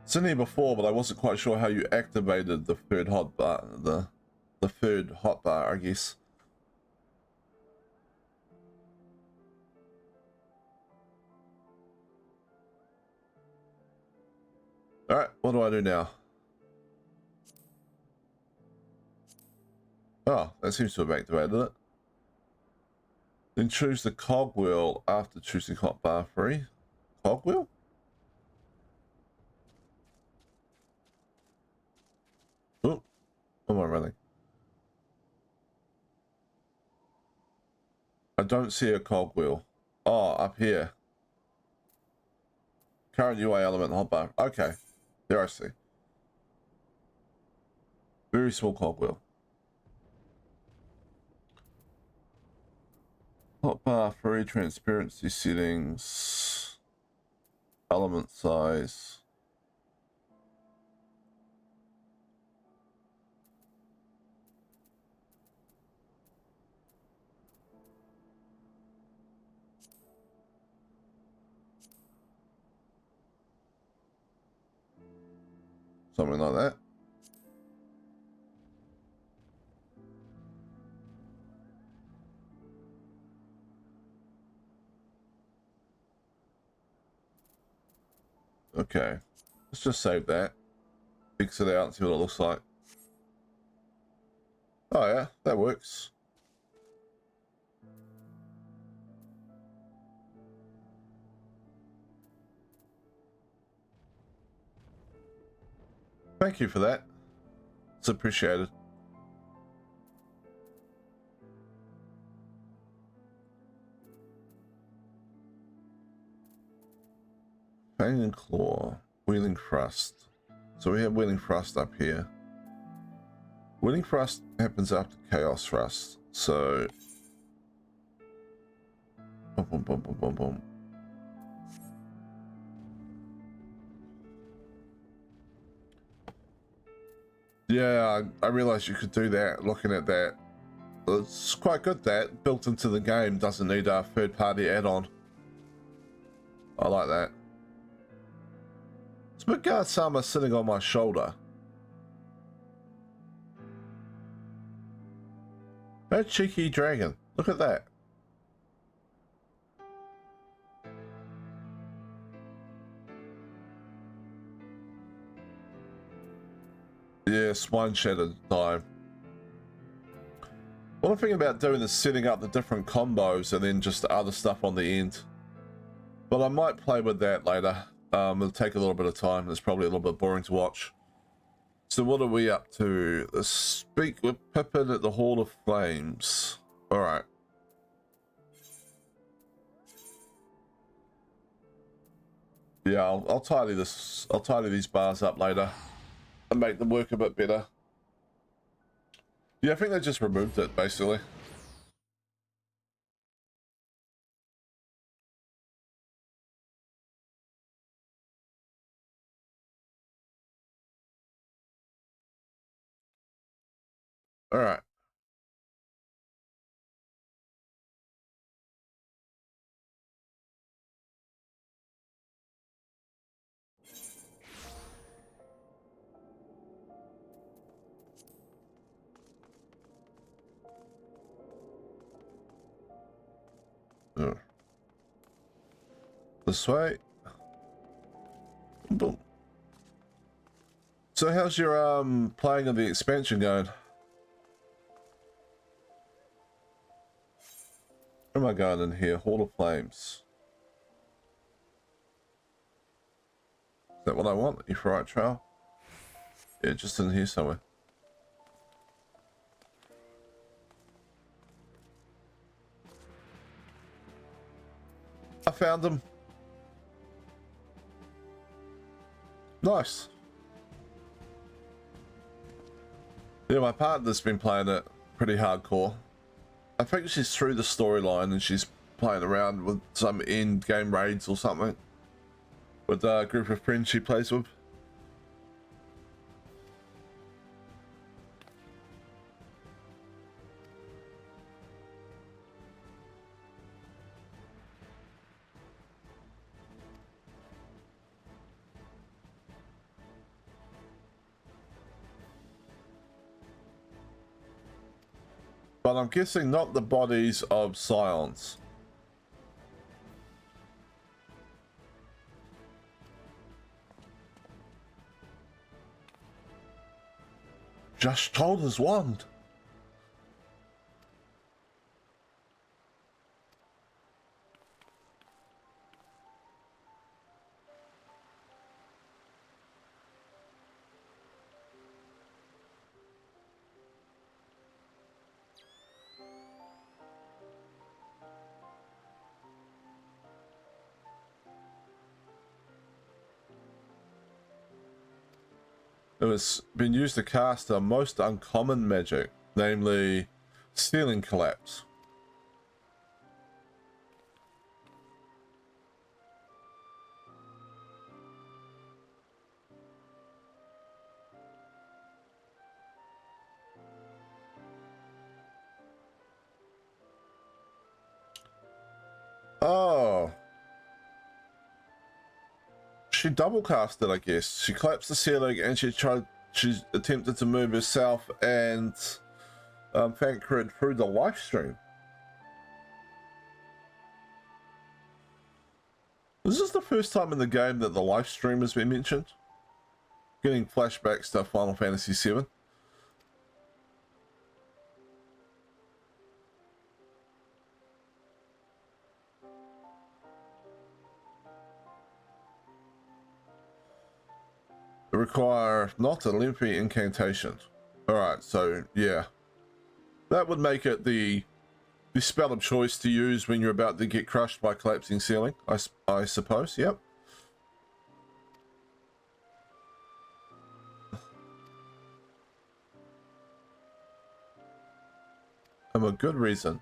It's in here before, but I wasn't quite sure how you activated the third hotbar, the third hotbar, I guess. Alright, what do I do now? Oh, that seems to have activated it. Then choose the cogwheel after choosing hotbar 3. Cogwheel? Oh, what am I running? I don't see a cogwheel. Oh, up here. Current UI element hotbar. Okay, there I see. Very small cogwheel. Hotbar 3 transparency settings. Element size. Something like that. Okay, let's just save that. Fix it out and see what it looks like. Oh yeah, that works. Thank you for that. It's appreciated. Fang and Claw. Wheeling Thrust. So we have Wheeling Thrust up here. Wheeling Thrust happens after Chaos Thrust. So... Boom, boom, boom, boom, boom, boom. Yeah, I realized you could do that looking at that. It's quite good that built into the game, doesn't need a third-party add-on. I like that. It's Midgard-sama sitting on my shoulder. That cheeky dragon. Look at that. Yeah, Swine Shattered time. What I'm thinking about doing is setting up the different combos and then just other stuff on the end. But I might play with that later. It'll take a little bit of time. It's probably a little bit boring to watch. So what are we up to? Let's speak with Pippin at the Hall of Flames. Alright. Yeah, I'll tidy this. I'll tidy these bars up later and make them work a bit better. Yeah, I think they just removed it, basically. All right. This way. Boom. So how's your playing of the expansion going? Where am I going in here? Hall of Flames. Is that what I want? Euphorite Trail? Yeah, just in here somewhere. I found them. Nice. Yeah, my partner's been playing it pretty hardcore. I think she's through the storyline and she's playing around with some in-game raids or something. With a group of friends she plays with. But I'm guessing not the bodies of Scions. Just told his wand. It was been used to cast a most uncommon magic, namely ceiling collapse. Oh. She double cast it, I guess. She collapsed the ceiling and she attempted to move herself and Thancred through the live stream. This is the first time in the game that the live stream has been mentioned. Getting flashbacks to Final Fantasy VII. require not a lengthy incantation. Alright, so yeah. That would make it the spell of choice to use when you're about to get crushed by collapsing ceiling, I suppose, yep. And a good reason.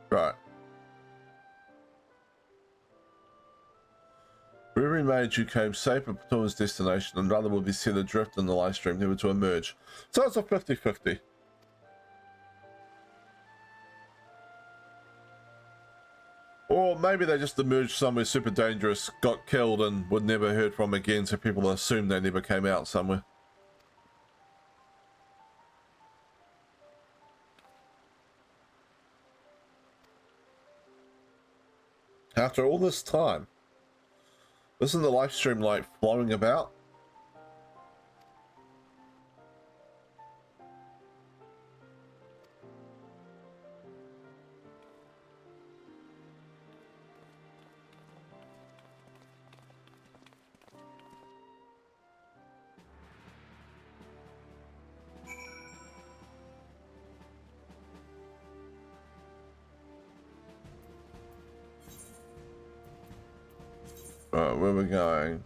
Right. Wherever he made you came safe to his destination and rather will be set adrift in the live stream, never to emerge. So it's a 50-50. Or maybe they just emerged somewhere super dangerous, got killed and were never heard from again, so people assume they never came out somewhere. After all this time, isn't the live stream like flowing about? Right, where are we going?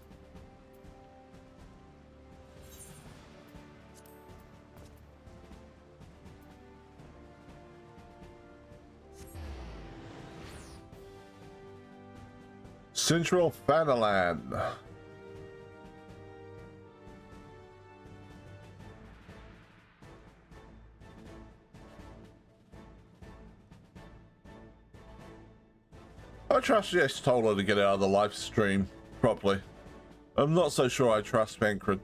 Central Fanaland. I trust Yes told her to get out of the live stream properly. I'm not so sure I trust Pancred.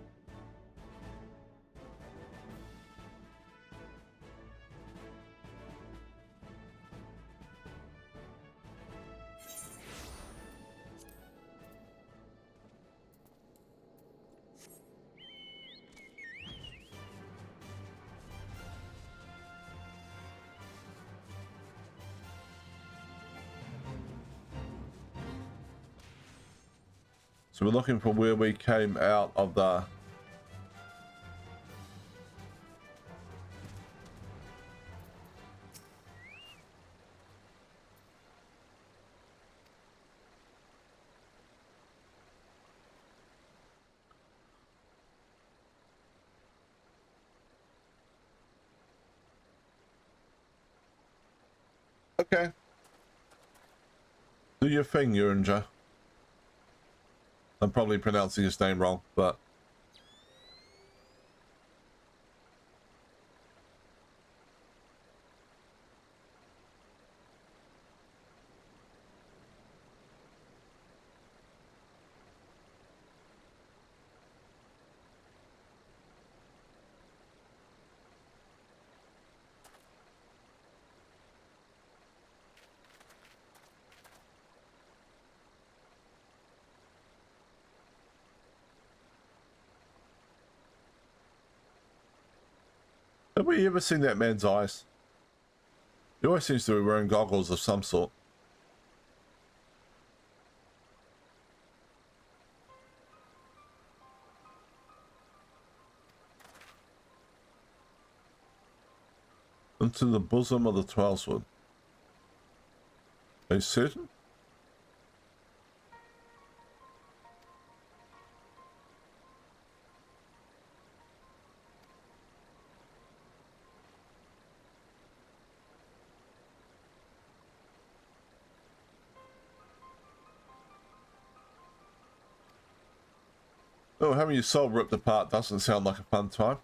So we're looking for where we came out of the... Okay. Do your thing, Uringer. I'm probably pronouncing his name wrong, but... Have we ever seen that man's eyes? He always seems to be wearing goggles of some sort. Into the bosom of the Twelswood. Are you certain? Oh, having your soul ripped apart doesn't sound like a fun time.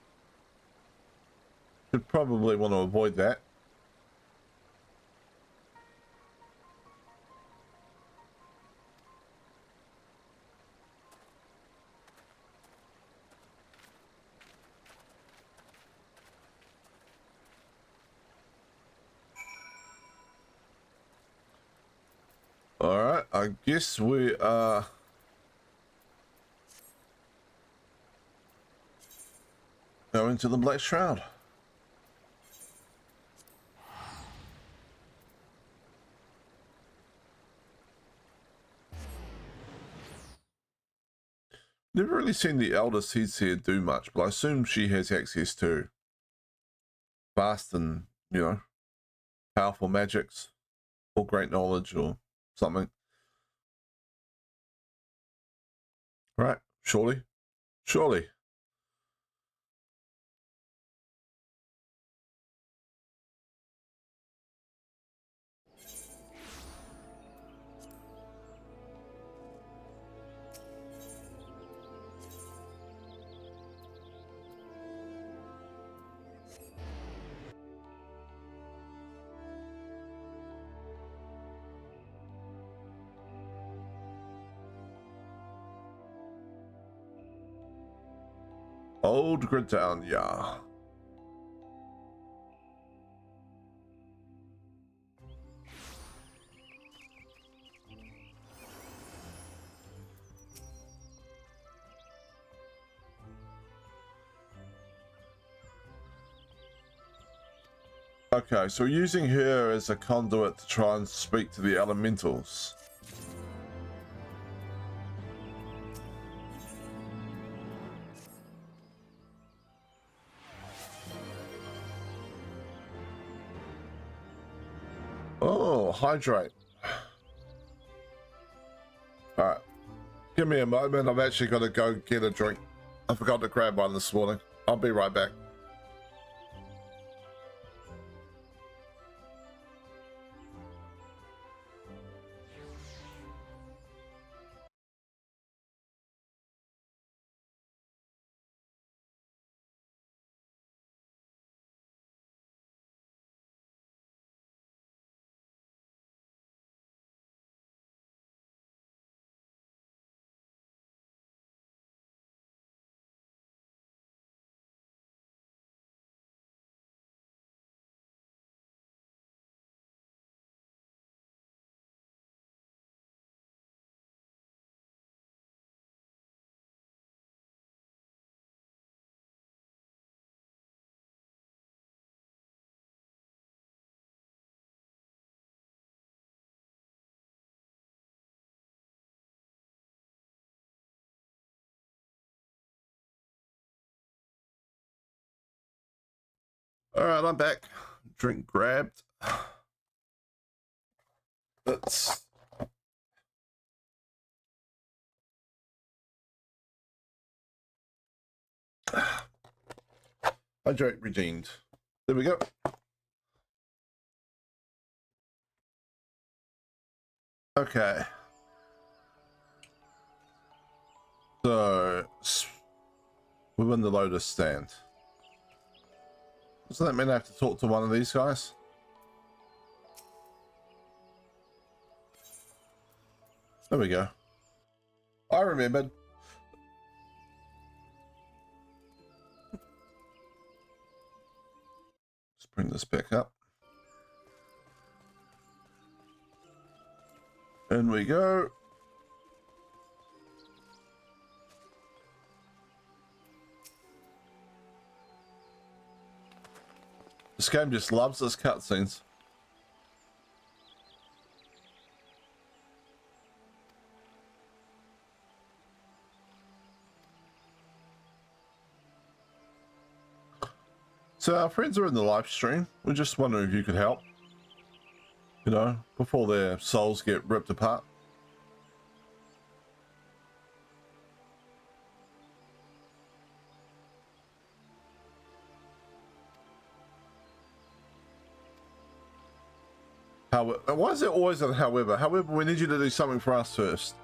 Should probably want to avoid that. Alright, I guess we are... going to the Black Shroud. Never really seen the Elder Seeds here do much, but I assume she has access to vast and, you know, powerful magics or great knowledge or something. Right, surely. Surely. Old Gridtown, yeah. Okay, so we're using her as a conduit to try and speak to the elementals. Oh, hydrate. Alright. Give me a moment. I've actually got to go get a drink. I forgot to grab one this morning. I'll be right back. Alright, I'm back. Drink grabbed. Let's... Hydrate redeemed. There we go. Okay. So, we're in the Lotus stand. Does that mean I have to talk to one of these guys? There we go. I remembered. Let's bring this back up. In we go. This game just loves its cutscenes. So our friends are in the live stream. We're just wondering if you could help. You know, before their souls get ripped apart. Why is it always a however? However, we need you to do something for us first.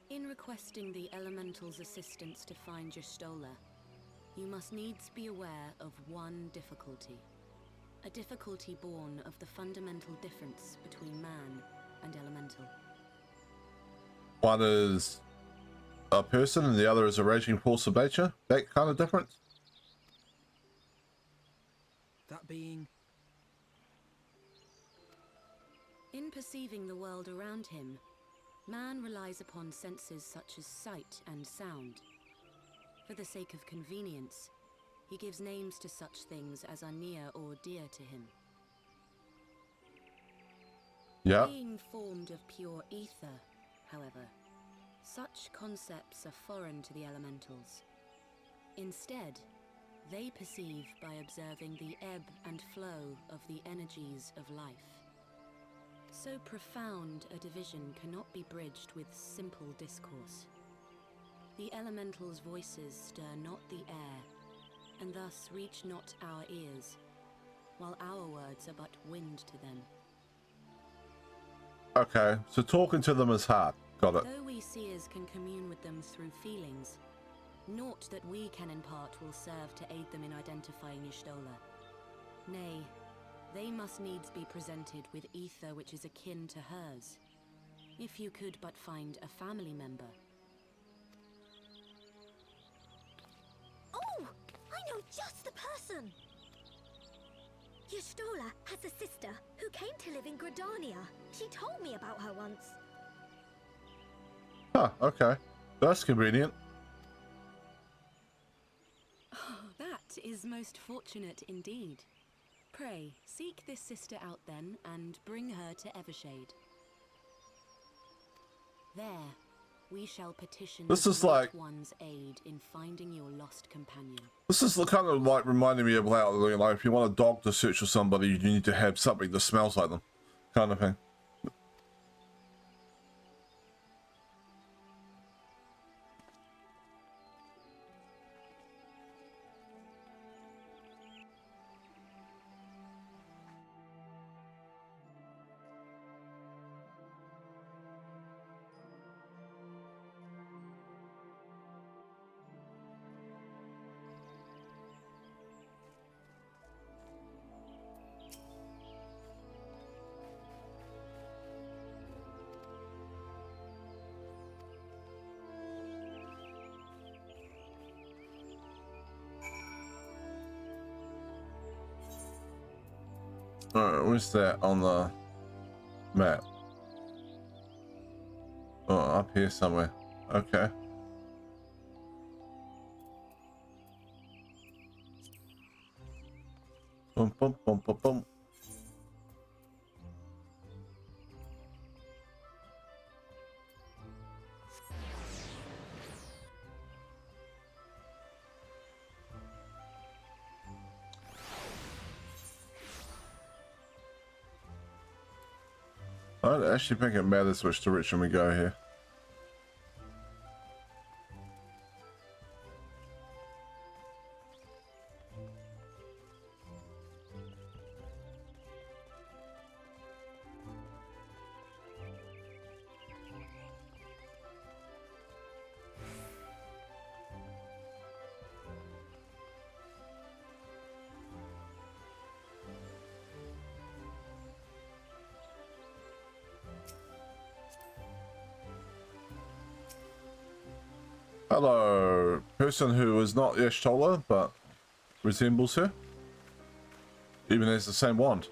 In requesting the Elemental's assistance to find your Stola, you must needs be aware of one difficulty. A difficulty born of the fundamental difference between man and Elemental. One is a person and the other is a raging force of nature? That kind of difference? That being... In perceiving the world around him, man relies upon senses such as sight and sound. For the sake of convenience, He gives names to such things as are near or dear to him. Yeah. Being formed of pure ether, however, such concepts are foreign to the elementals. Instead, they perceive by observing the ebb and flow of the energies of life. So profound a division cannot be bridged with simple discourse. The elementals' voices stir not the air, and thus reach not our ears, while our words are but wind to them. Okay, so talking to them is hard. Got it. Though we seers can commune with them through feelings, naught that we can impart will serve to aid them in identifying Y'shtola. Nay, they must needs be presented with ether which is akin to hers. If you could but find a family member. Oh! I know just the person! Y'shtola has a sister who came to live in Gridania. She told me about her once. Huh, okay. That's convenient. Oh, that is most fortunate indeed. Pray, seek this sister out then, and bring her to Evershade. There, we shall petition This the is Great like... One's aid in finding your lost companion. This is kind of like reminding me of how, you know, if you want a dog to search for somebody, you need to have something that smells like them. Kind of thing. Alright, where's that on the map? Oh, up here somewhere. Okay. Boom, boom, boom, boom, boom. I don't actually think it matters which direction we go here. Hello, person who is not Y'shtola, but resembles her. Even has the same wand.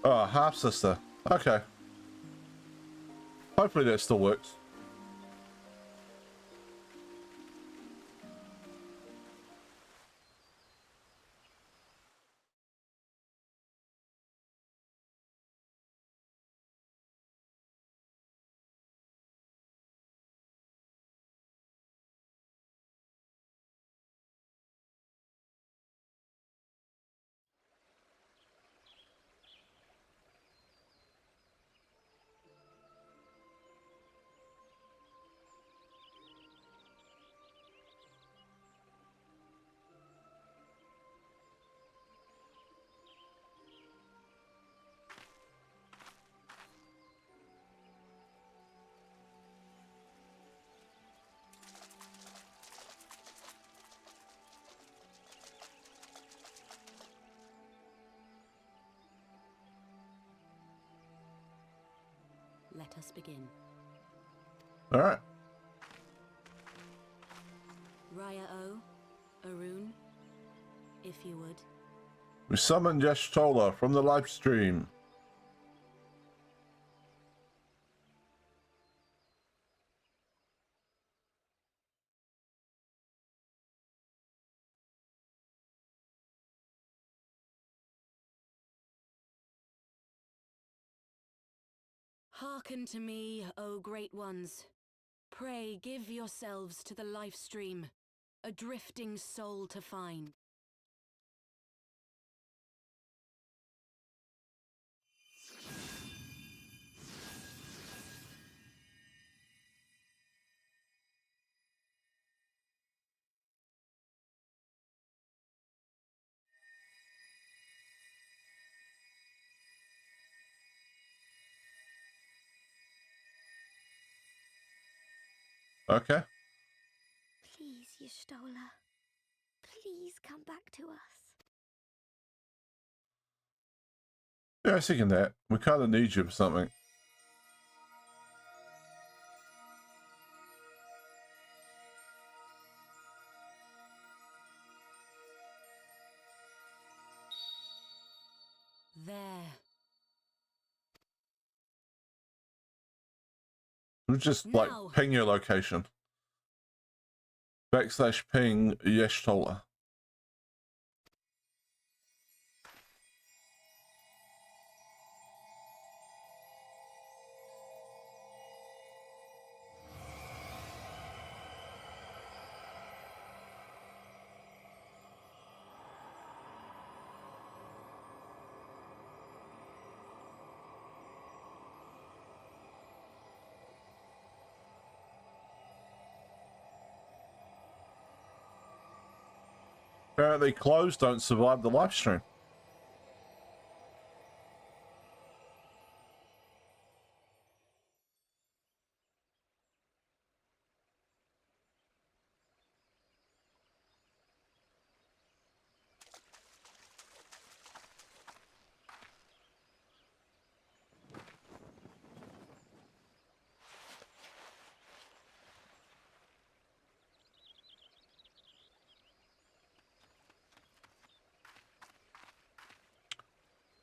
Oh, half sister. Okay. Hopefully that still works. let us begin. All right. Raya O, Arun, if you would. We summoned Yashtola from the live stream. Hearken to me, O great ones. Pray give yourselves to the life stream, a drifting soul to find. Okay. Please, Y'shtola. Please come back to us. Yeah, I was thinking that. We kind of need you for something. There. We'll just like Now. ping your location. /ping Yashtola. Apparently clothes don't survive the live stream.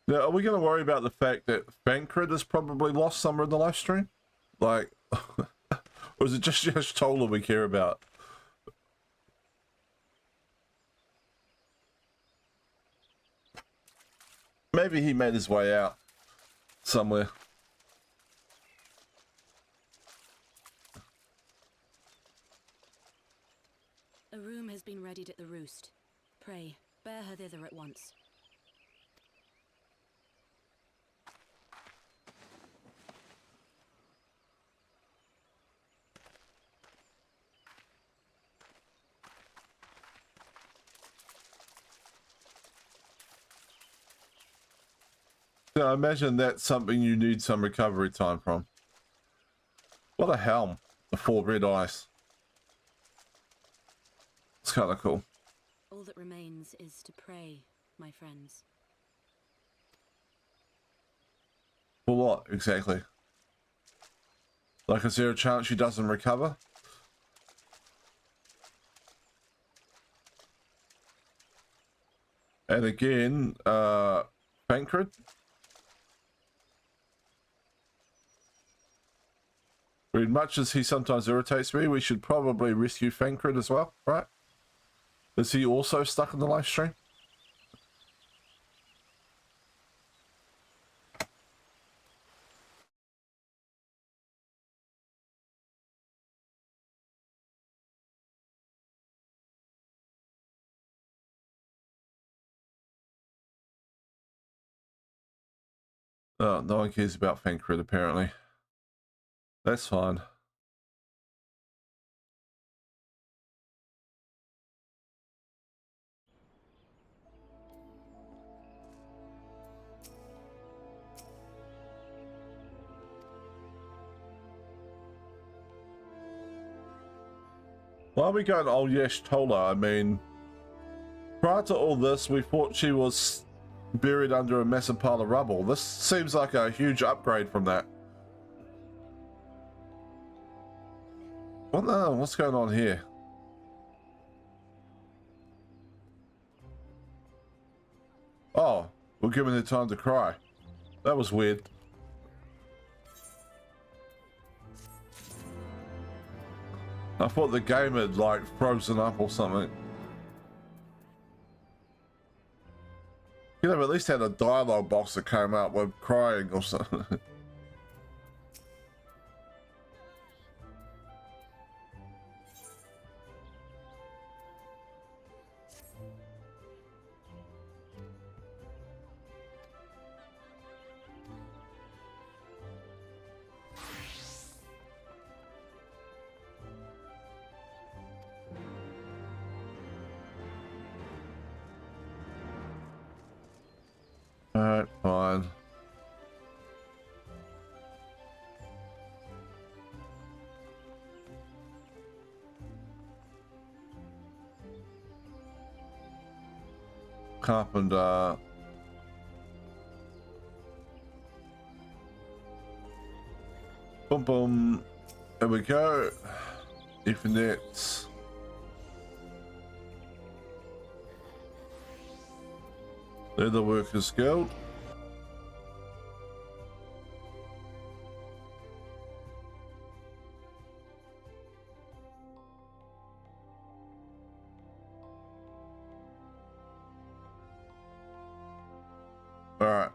Now, are we going to worry about the fact that Bankrid is probably lost somewhere in the live stream? Like, or is it just Yashtola we care about? Maybe he made his way out somewhere. A room has been readied at the roost. Pray, bear her thither at once. Yeah, I imagine that's something you need some recovery time from. What a helm. The 4 red eyes. It's kind of cool. All that remains is to pray, my friends. For what, exactly? Like, is there a chance she doesn't recover? And again, Bankrid? As much as he sometimes irritates me, we should probably rescue Bankrid as well, right? Is he also stuck in the live stream? Oh, no one cares about Bankrid apparently. That's fine. Why are we going old Yashtola? I mean, prior to all this, we thought she was buried under a massive pile of rubble. This seems like a huge upgrade from that. What the hell? What's going on here? Oh, we're giving it time to cry. That was weird. I thought the game had like frozen up or something. You know, at least had a dialogue box that came out with crying or something. Alright, fine. Carpenter. Boom, boom. There we go. Ethernet. Leather Workers Guild. All right.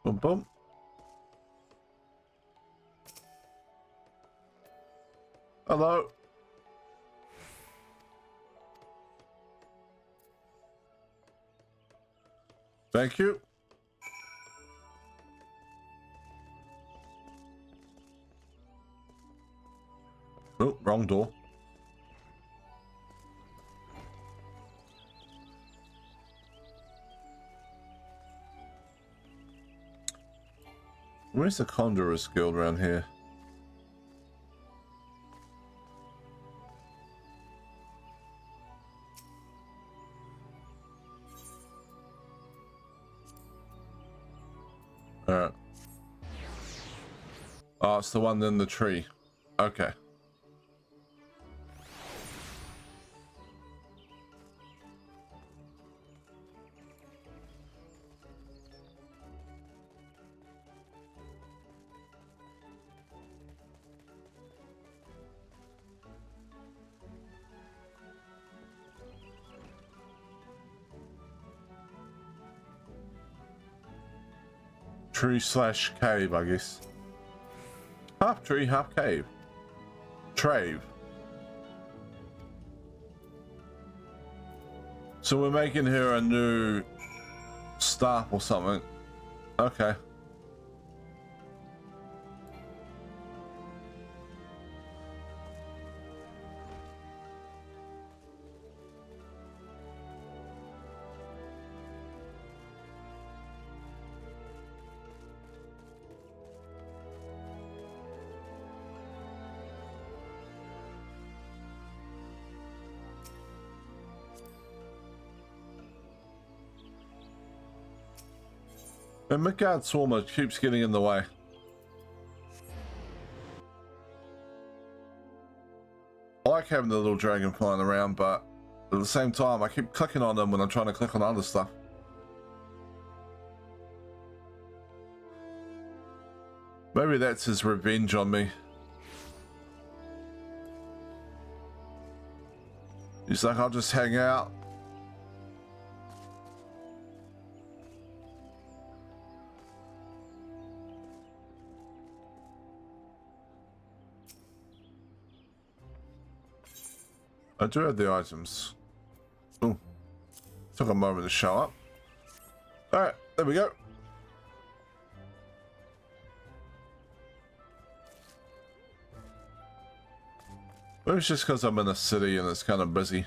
Boom, boom. Hello. Thank you. Oh, wrong door. Where's the Conjurer's Guild around here? Alright. Oh, it's the one in the tree. Okay. Tree slash cave, I guess. Half tree, half cave. Trave. So we're making her a new staff or something. Okay. And Midgard Swarmer keeps getting in the way. I like having the little dragon flying around, but at the same time, I keep clicking on them when I'm trying to click on other stuff. Maybe that's his revenge on me. He's like, I'll just hang out. I do have the items. Oh, took a moment to show up. All right, there we go. Maybe it's just because I'm in a city and it's kind of busy.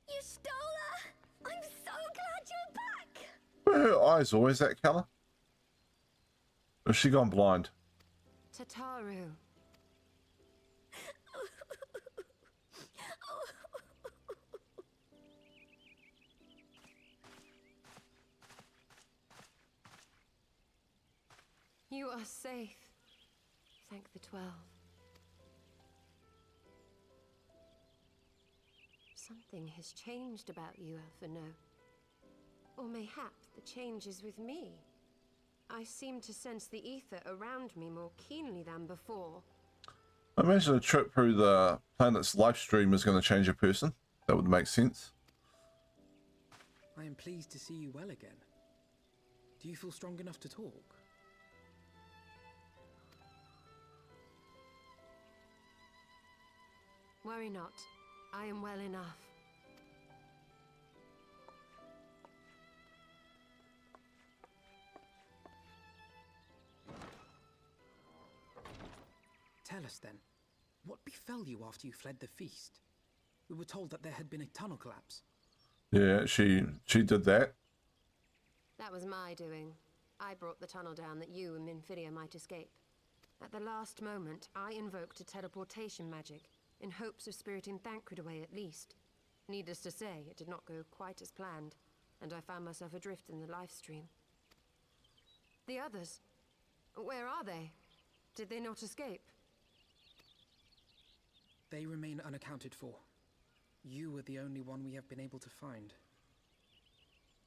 You stole her! I'm so glad you're back! Were her eyes always that color? Or has she gone blind? Tataru. You are safe. Thank the 12. Something has changed about you, Alphino. Or mayhap the change is with me. I seem to sense the ether around me more keenly than before. I imagine a trip through the planet's live stream is going to change a person. That would make sense. I am pleased to see you well again. Do you feel strong enough to talk? Worry not. I am well enough. Tell us then, what befell you after you fled the feast? We were told that there had been a tunnel collapse. Yeah, she did that. That was my doing. I brought the tunnel down that you and Minfidia might escape. At the last moment, I invoked a teleportation magic, in hopes of spiriting Thancred away at least. Needless to say, it did not go quite as planned, and I found myself adrift in the life stream. The others? Where are they? Did they not escape? They remain unaccounted for. You were the only one we have been able to find.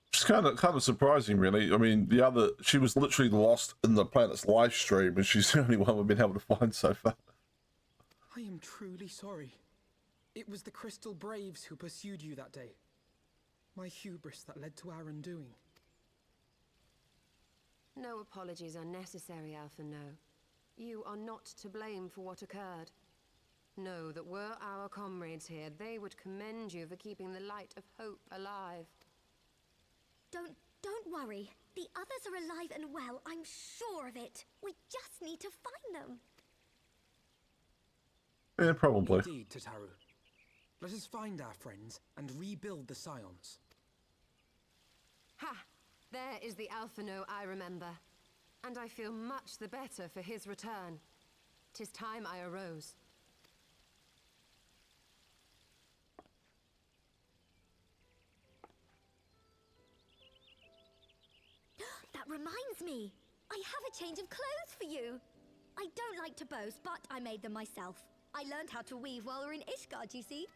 It's kind of surprising, really. I mean, she was literally lost in the planet's live stream, and she's the only one we've been able to find so far. I am truly sorry. It was the Crystal Braves who pursued you that day. My hubris that led to our undoing. No apologies are necessary, Alphino. You are not to blame for what occurred. Know that were our comrades here, they would commend you for keeping the light of hope alive. Don't worry. The others are alive and well, I'm sure of it. We just need to find them. Yeah, probably. Indeed, Tataru. Let us find our friends and rebuild the Scions. Ha! There is the Alphino I remember. And I feel much the better for his return. 'Tis time I arose. That reminds me. I have a change of clothes for you. I don't like to boast, but I made them myself. I learned how to weave while we were in Ishgard, you see.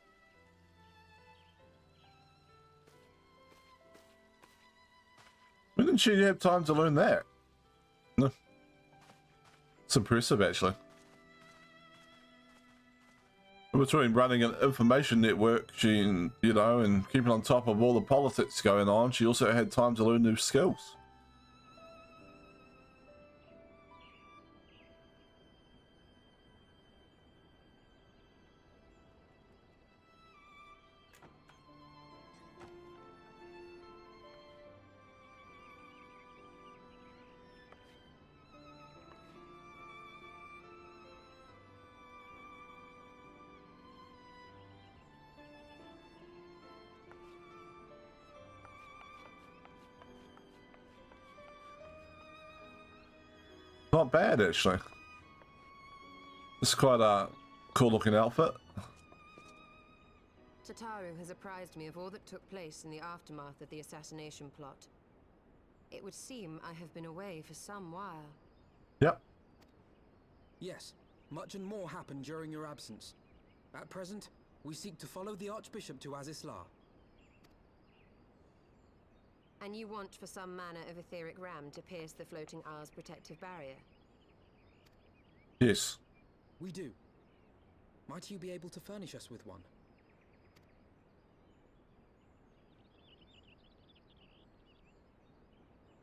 When didn't she have time to learn that? No. It's impressive, actually. Between running an information network, and keeping on top of all the politics going on, she also had time to learn new skills. Not bad, actually. It's quite a cool looking outfit. Tataru has apprised me of all that took place in the aftermath of the assassination plot. It would seem I have been away for some while. Yep. Yes, much and more happened during your absence. At present, we seek to follow the Archbishop to Azisla. And you want for some manner of etheric ram to pierce the floating isle's protective barrier? Yes. We do. Might you be able to furnish us with one?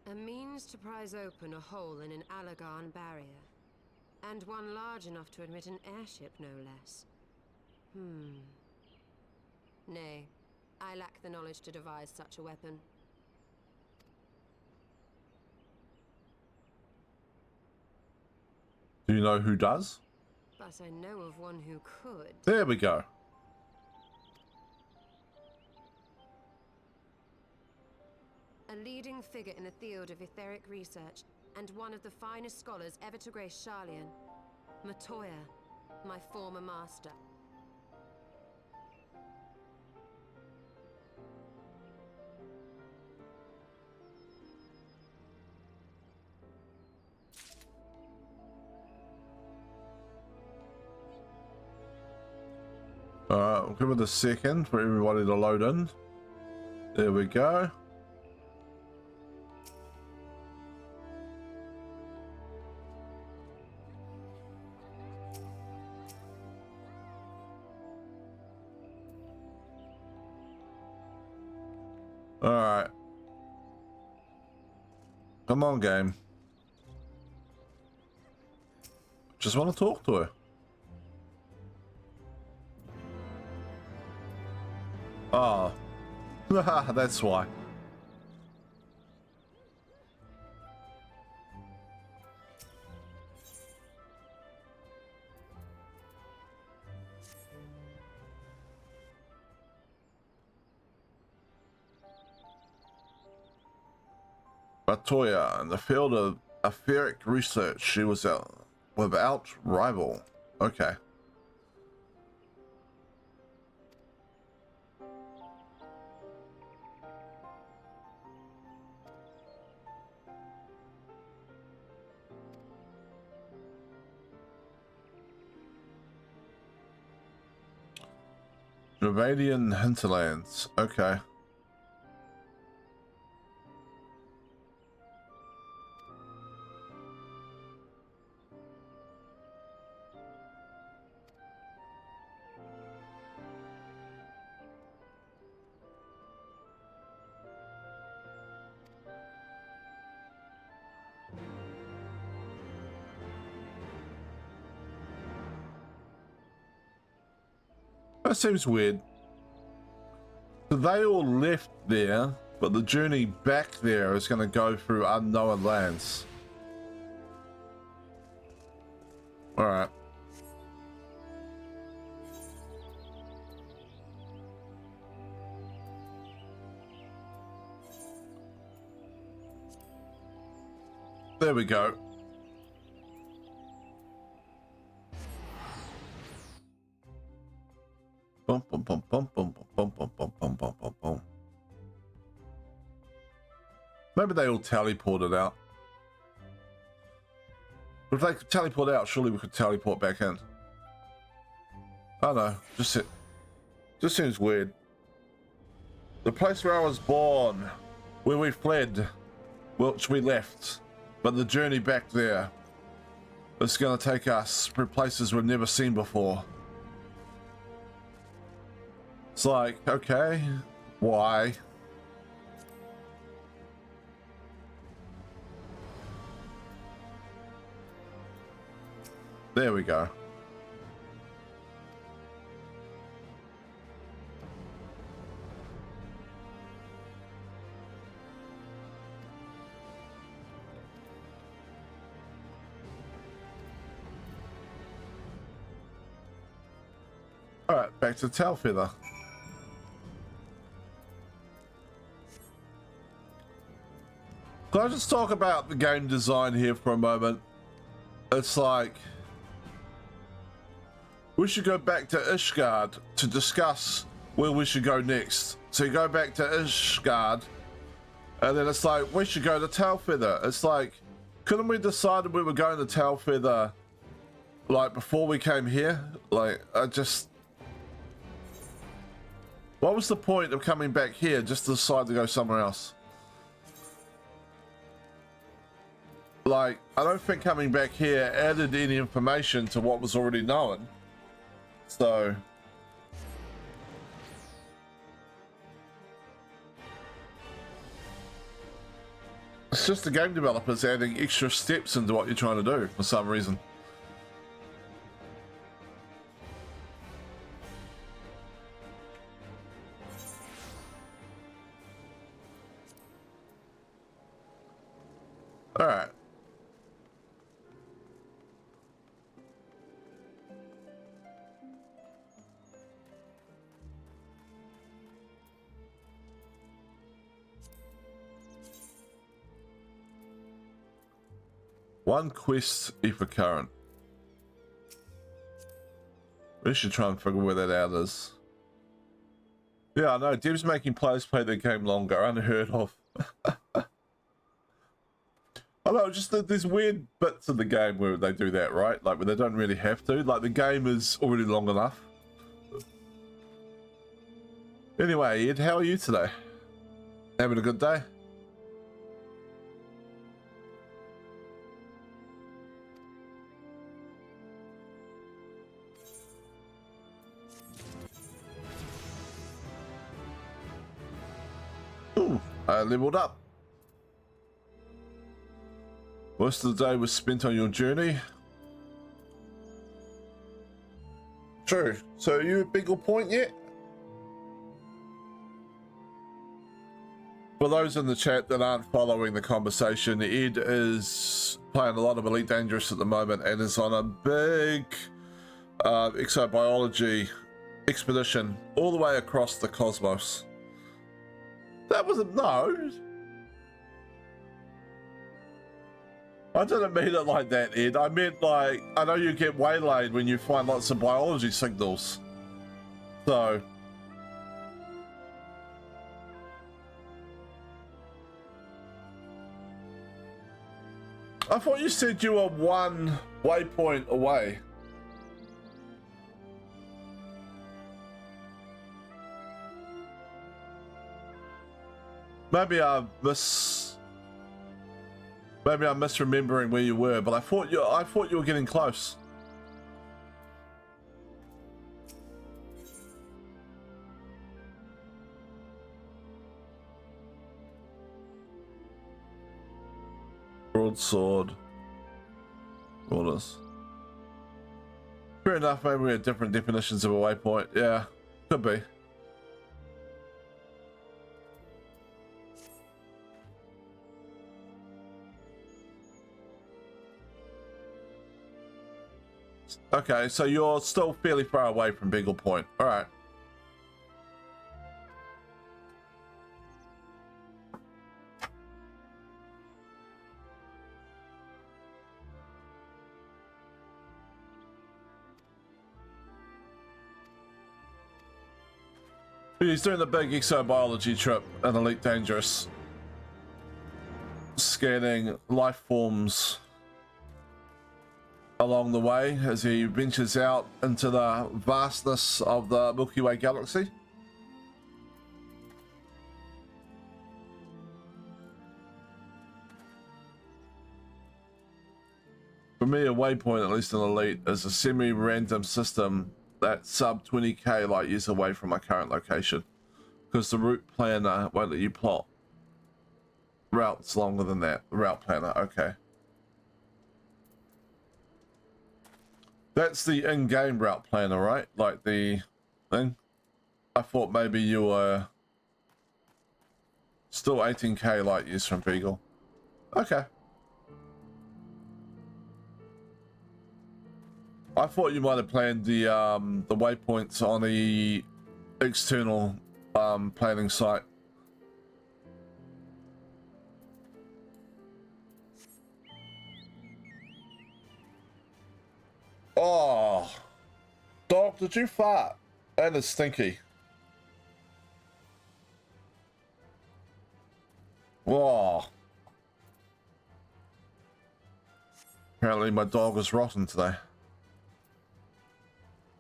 A means to prise open a hole in an Allagan barrier. And one large enough to admit an airship, no less. Nay, I lack the knowledge to devise such a weapon. Do you know who does? But I know of one who could. There we go. A leading figure in the field of etheric research, and one of the finest scholars ever to grace Sharlayan. Matoya, my former master. Alright, we'll give it a second for everybody to load in. There we go. Alright. Come on, game. Just want to talk to her. Oh. That's why. Matoya, in the field of etheric research, she was without rival. Okay. Dravadian hinterlands. Okay. That seems weird. So they all left there, but the journey back there is going to go through unknown lands. Alright. There we go. Bum, bum, bum, bum, bum, bum, bum, bum, bum, bum, bum, bum. Maybe they all teleported out. But if they could teleport out, surely we could teleport back in. I don't know. Just seems weird. The place where I was born, where we fled, which we left, but the journey back there is going to take us through places we've never seen before. It's like, okay, why? There we go. All right, back to Tailfeather. Can I just talk about the game design here for a moment? It's like we should go back to Ishgard to discuss where we should go next. So you go back to Ishgard, and then it's like we should go to Tailfeather. It's like, couldn't we decided we were going to Tailfeather like before we came here? Like, what was the point of coming back here just to decide to go somewhere else? Like, I don't think coming back here added any information to what was already known. So... It's just the game developers adding extra steps into what you're trying to do for some reason. All right. One quest ether current. We should try and figure where that out is. Yeah, I know. Dev's making players play their game longer. Unheard of. I know, just there's weird bits of the game where they do that, right? Like, where they don't really have to. Like, the game is already long enough. Anyway, Ed, how are you today? Having a good day? Ooh, I leveled up. Most of the day was spent on your journey. True. So are you at Beagle Point yet? For those in the chat that aren't following the conversation, Ed is playing a lot of Elite Dangerous at the moment and is on a big exobiology expedition all the way across the cosmos. That wasn't, no. I didn't mean it like that, Ed. I meant like, I know you get waylaid when you find lots of biology signals. So. I thought you said you were one waypoint away. Maybe I'm misremembering where you were, but I thought you were getting close. Broadsword. Orders. Fair enough, maybe we have different definitions of a waypoint. Yeah, could be. Okay, so you're still fairly far away from Beagle Point. All right. He's doing the big exobiology trip in Elite Dangerous. Scanning life forms along the way as he ventures out into the vastness of the Milky Way galaxy. For me, a waypoint, at least in Elite, is a semi-random system that's sub 20k light years away from my current location, because the route planner won't let you plot routes longer than that. The route planner, okay. That's the in-game route planner, right? Like the thing? I thought maybe you were still 18k light years from Beagle. Okay. I thought you might have planned the waypoints on the external planning site. Oh, dog, did you fart? That is stinky. Whoa. Apparently my dog is rotten today.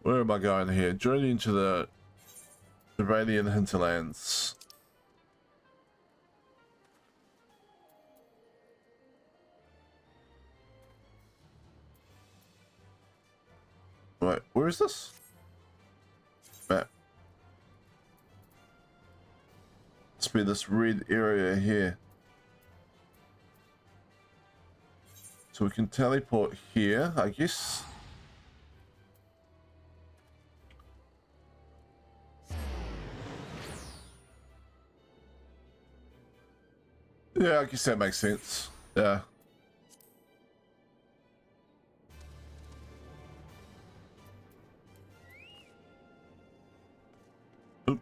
Where am I going here? Journey into the Iranian hinterlands. Right, where is this? Map. Must be this red area here. So we can teleport here, I guess. Yeah, I guess that makes sense. Yeah. Oop.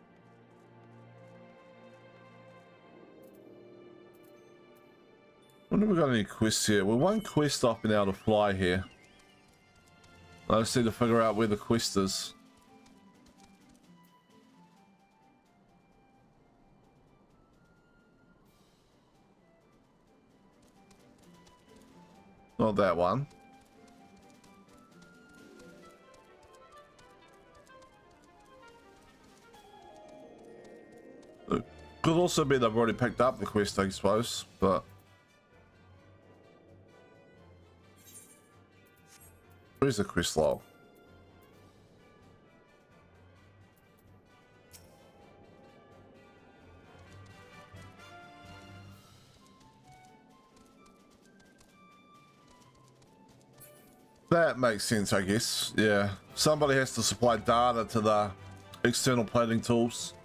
Wonder if we got any quests here. Well, one quest off being able to fly here. I just need to figure out where the quest is. Not that one. It could also be they've already picked up the quest, I suppose, but... Where's the quest log? That makes sense, I guess. Yeah. Somebody has to supply data to the external plating tools.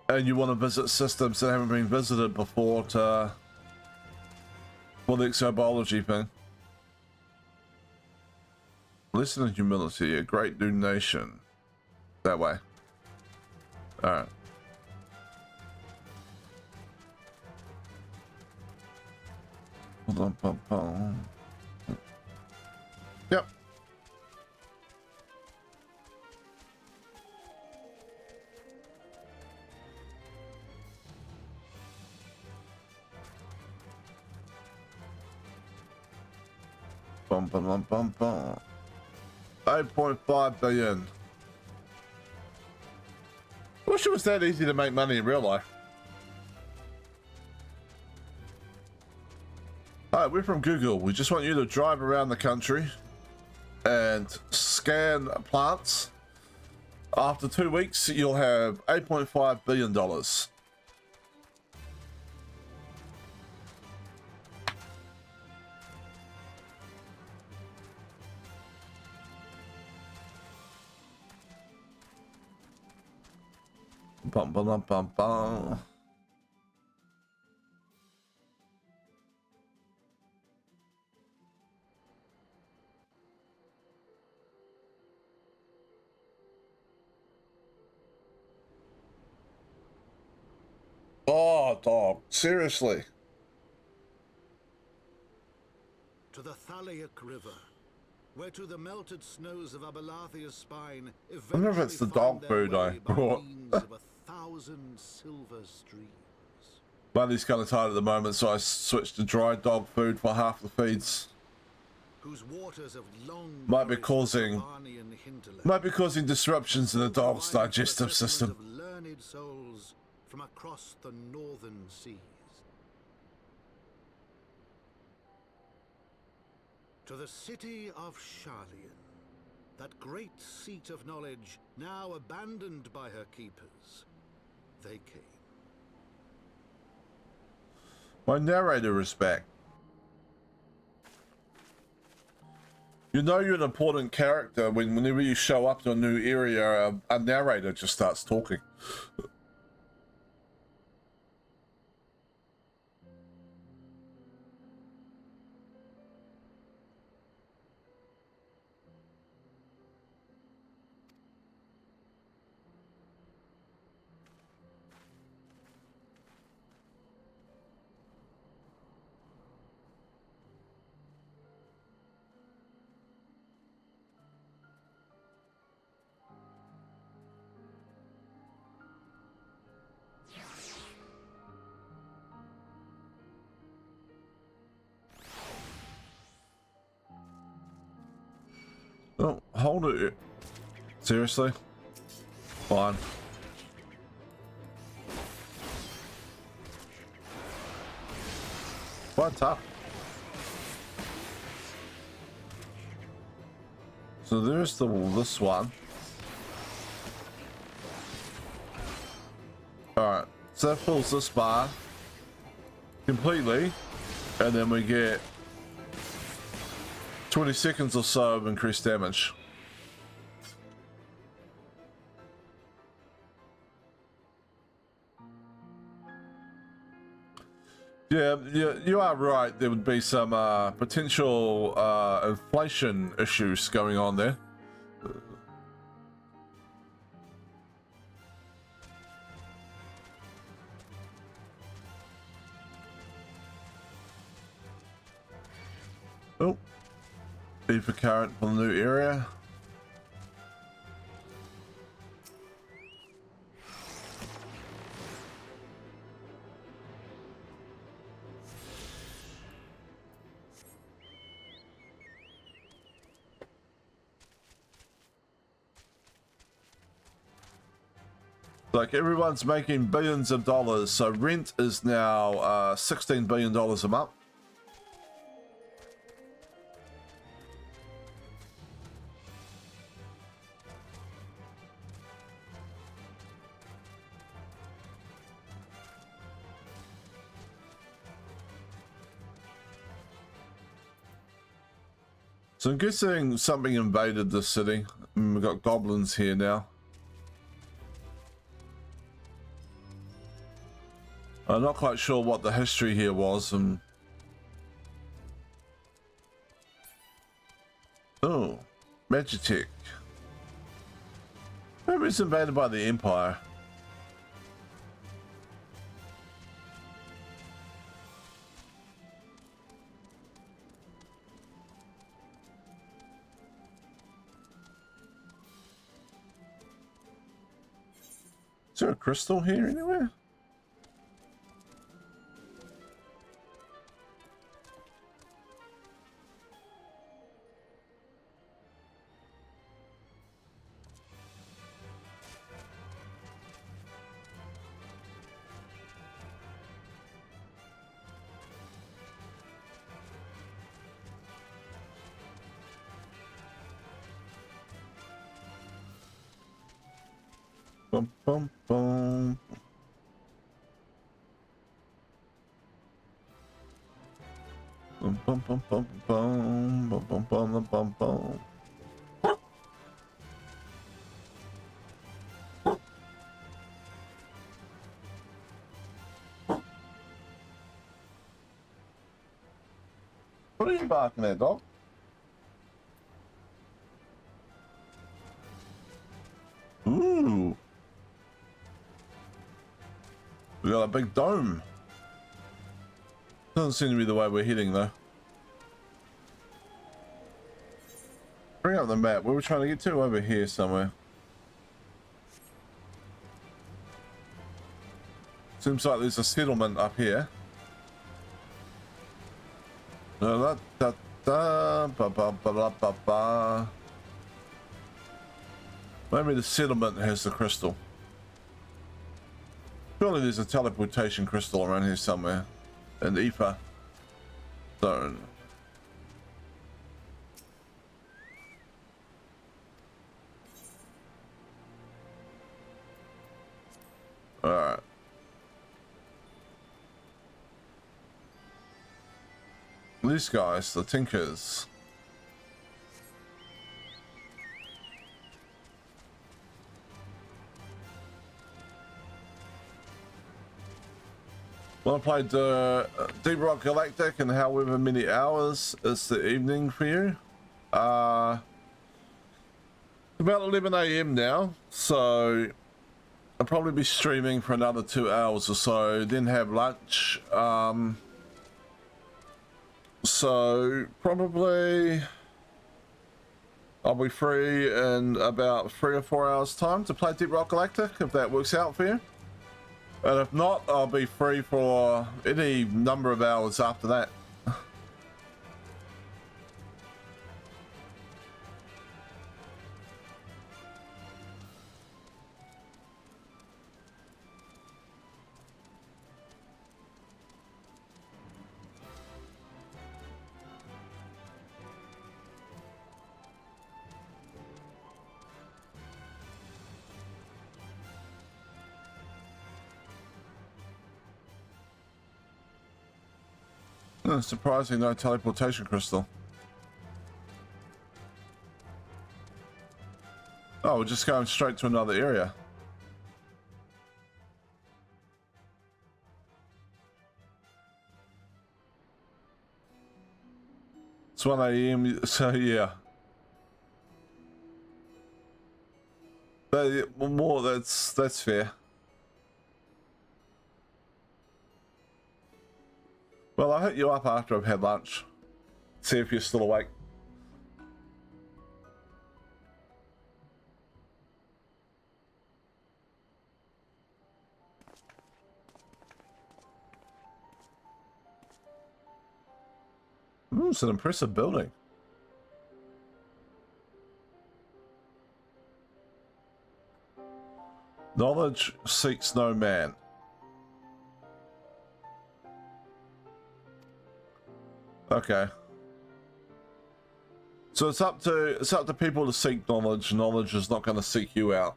And you want to visit systems that haven't been visited before for the exobiology thing. Lesson in humility, a great new nation. That way. Alright. Yep. Bum bum bum bum bum. 8.5 billion. I wish it was that easy to make money in real life. Hi, we're from Google. We just want you to drive around the country and scan plants. After 2 weeks, you'll have $8.5 billion. Bum, bum, bum, bum, bum. Oh, dog. Seriously. To the Thaliac River, where to the melted snows of Abelathia's spine I wonder if it's the dog food I brought. of 1,000 silver streams. Buddy's kind of tired at the moment, so I switched to dry dog food for half the feeds. Whose waters of long Might be causing disruptions in the dog's digestive system. Of learned souls from across the northern seas. To the city of Sharlayan, that great seat of knowledge now abandoned by her keepers, they came. My narrator is back. You know you're an important character whenever you show up to a new area, a narrator just starts talking. Oh, hold it. Seriously? Fine. Quite tough. So there's this one. Alright, so that fills this bar completely. And then we get 20 seconds or so of increased damage. Yeah, you are right. There would be some potential inflation issues going on there. Oh, ether current for the new area. Like everyone's making billions of dollars, so rent is now $16 billion a month. So I'm guessing something invaded the city. We've got goblins here now. I'm not quite sure what the history here was. Oh, Magitech. Maybe it's invaded by the Empire. Is there a crystal here anywhere? Bum, bum, bum. Bum, bum, bum, bum, bum, bum, bum, bum, bum, bum. What are you barking at, dog? Ooh. We got a big dome. Doesn't seem to be the way we're heading though. Bring up the map. Where we're trying to get to? Over here somewhere. Seems like there's a settlement up here. Da, da, da, ba, ba, ba, ba, ba, ba. Maybe the settlement has the crystal. Surely there's a teleportation crystal around here somewhere. An ether zone. Alright. These guys, the Tinkers. Well, I played Deep Rock Galactic and however many hours it's the evening for you. About 11 AM now, so I'll probably be streaming for another 2 hours or so, then have lunch. So probably I'll be free in about 3 or 4 hours time to play Deep Rock Galactic, if that works out for you. And if not, I'll be free for any number of hours after that. Surprising, no teleportation crystal. Oh, we're just going straight to another area. It's 1 AM, so yeah. But more, that's fair. Well, I'll hit you up after I've had lunch. See if you're still awake. Ooh, it's an impressive building. Knowledge seeks no man. Okay. So it's up to people to seek knowledge. Knowledge is not going to seek you out.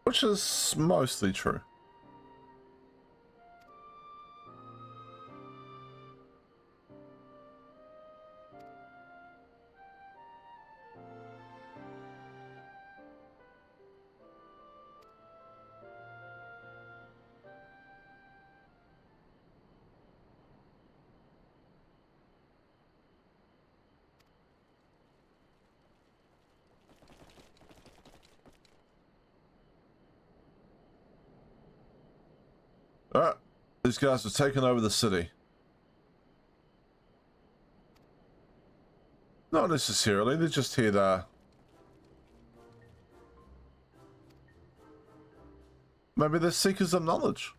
Which is mostly true. Alright, these guys have taken over the city. Not necessarily, they're just here to... Maybe they're seekers of knowledge.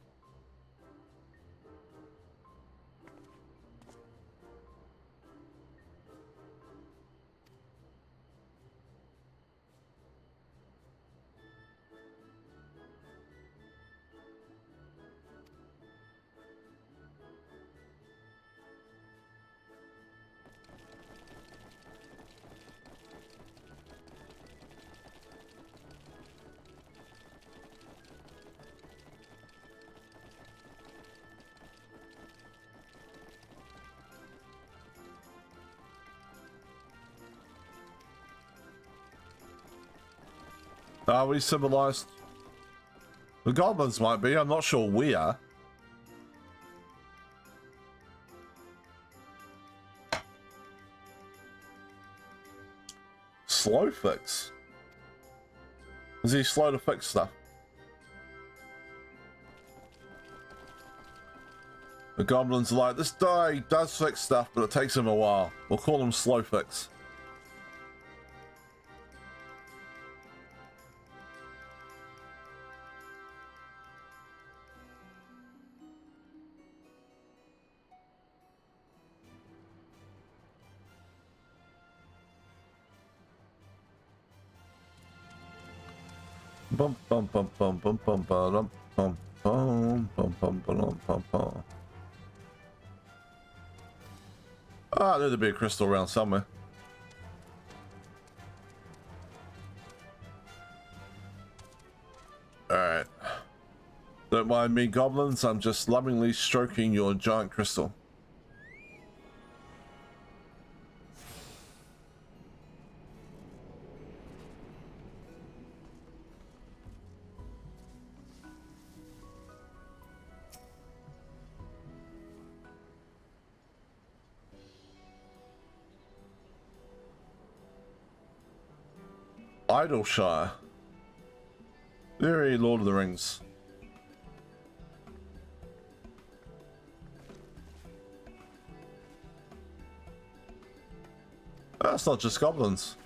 Are we civilized? The goblins might be, I'm not sure we are. Slow fix? Is he slow to fix stuff? The goblins are like, this guy does fix stuff, but it takes him a while. We'll call him slow fix. Bum bum bum bum bum bum bum bum bum bum bum bum bum bum. Ah, there'd be a crystal around somewhere. Alright. Don't mind me, goblins, I'm just lovingly stroking your giant crystal. Idleshire. Very Lord of the Rings. That's not just goblins.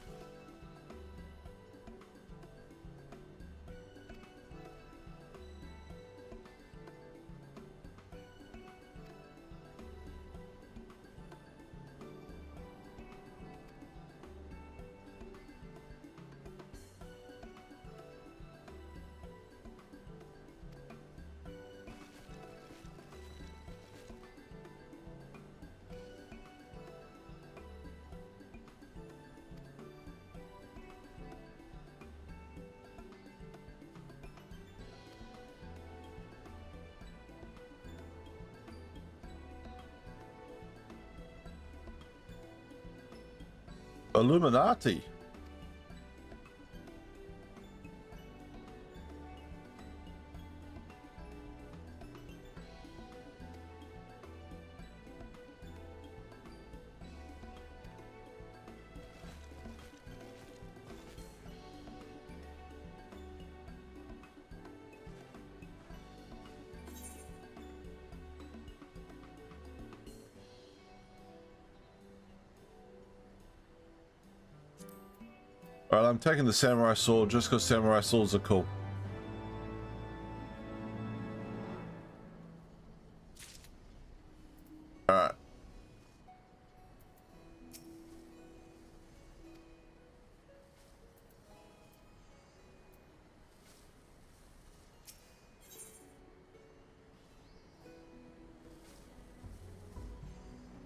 Illuminati. Alright, I'm taking the samurai sword just because samurai swords are cool. Alright.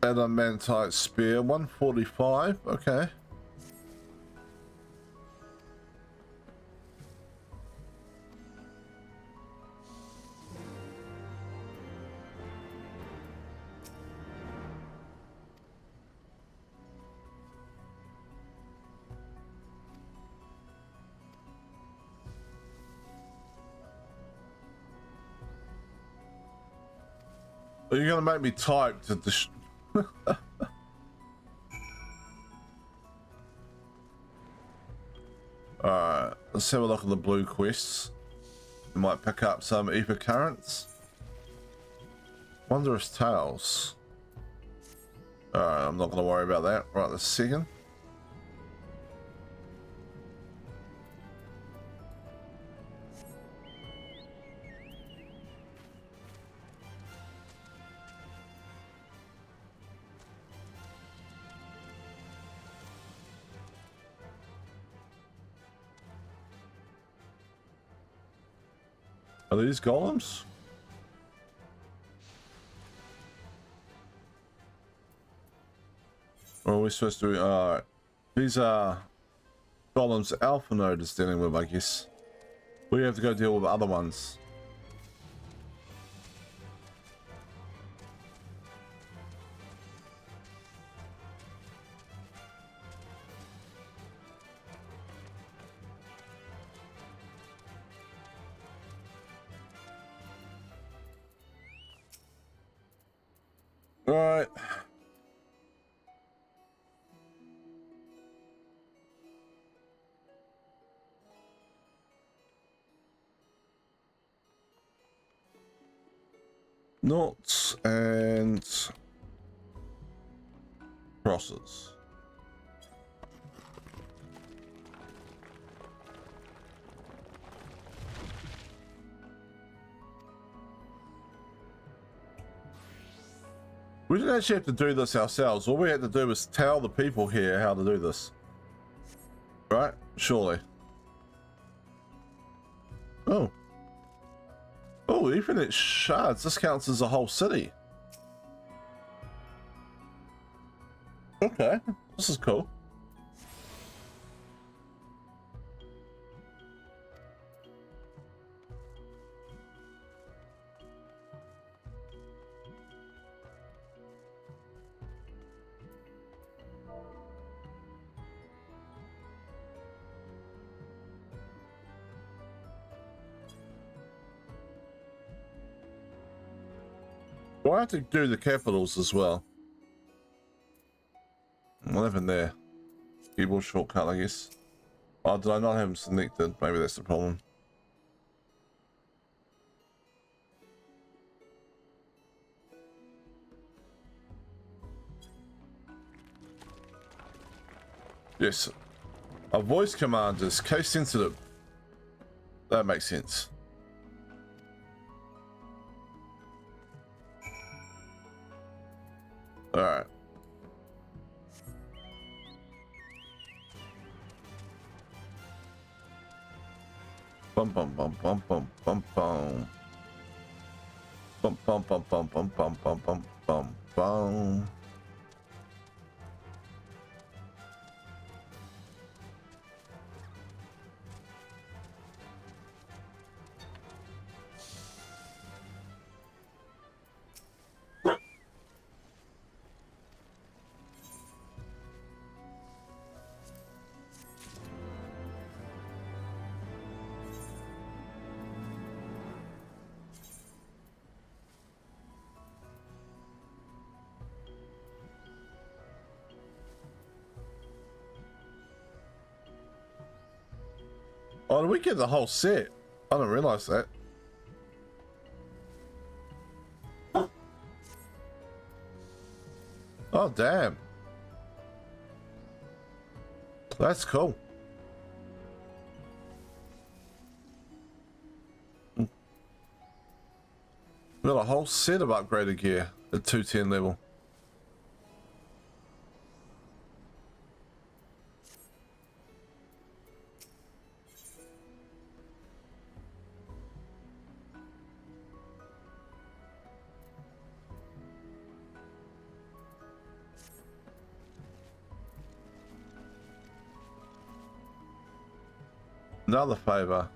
Adamantite spear, 145, okay. Are you gonna make me type to the Alright, let's have a look at the blue quests. We might pick up some ether currents. Wondrous tales. Alright, I'm not gonna worry about that right this second. Are these golems? Or are we supposed to... these are golems Alpha Node is dealing with, I guess. We have to go deal with other ones. Alright. Knots and crosses. We didn't actually have to do this ourselves. All we had to do was tell the people here how to do this. Right? Surely. Oh. Oh, infinite shards. This counts as a whole city. Okay. This is cool. Do I have to do the capitals as well? Nothing there. Keyboard shortcut, I guess. Oh, did I not have them selected? Maybe that's the problem. Yes. A voice command is case sensitive. That makes sense. Alright. Bum bum bum bum bum bum bum. Bum bum bum bum bum bum bum bum bum bum. Oh, did we get the whole set? I didn't realize that. Oh, damn. That's cool. We got a whole set of upgraded gear at 210 level. Another favor.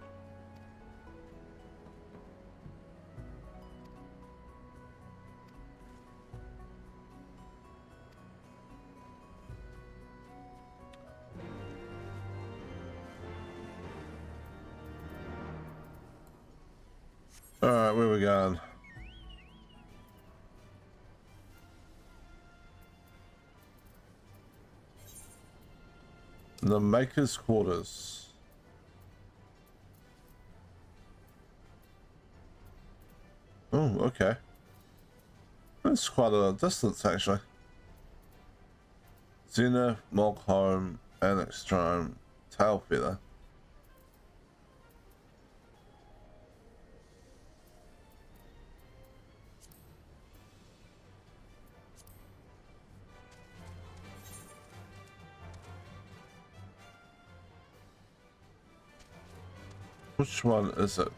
Alright, where we going? The Maker's Quarters. Oh, okay. That's quite a distance, actually. Zenith, Moghome, Annextrome, Tailfeather. Which one is it?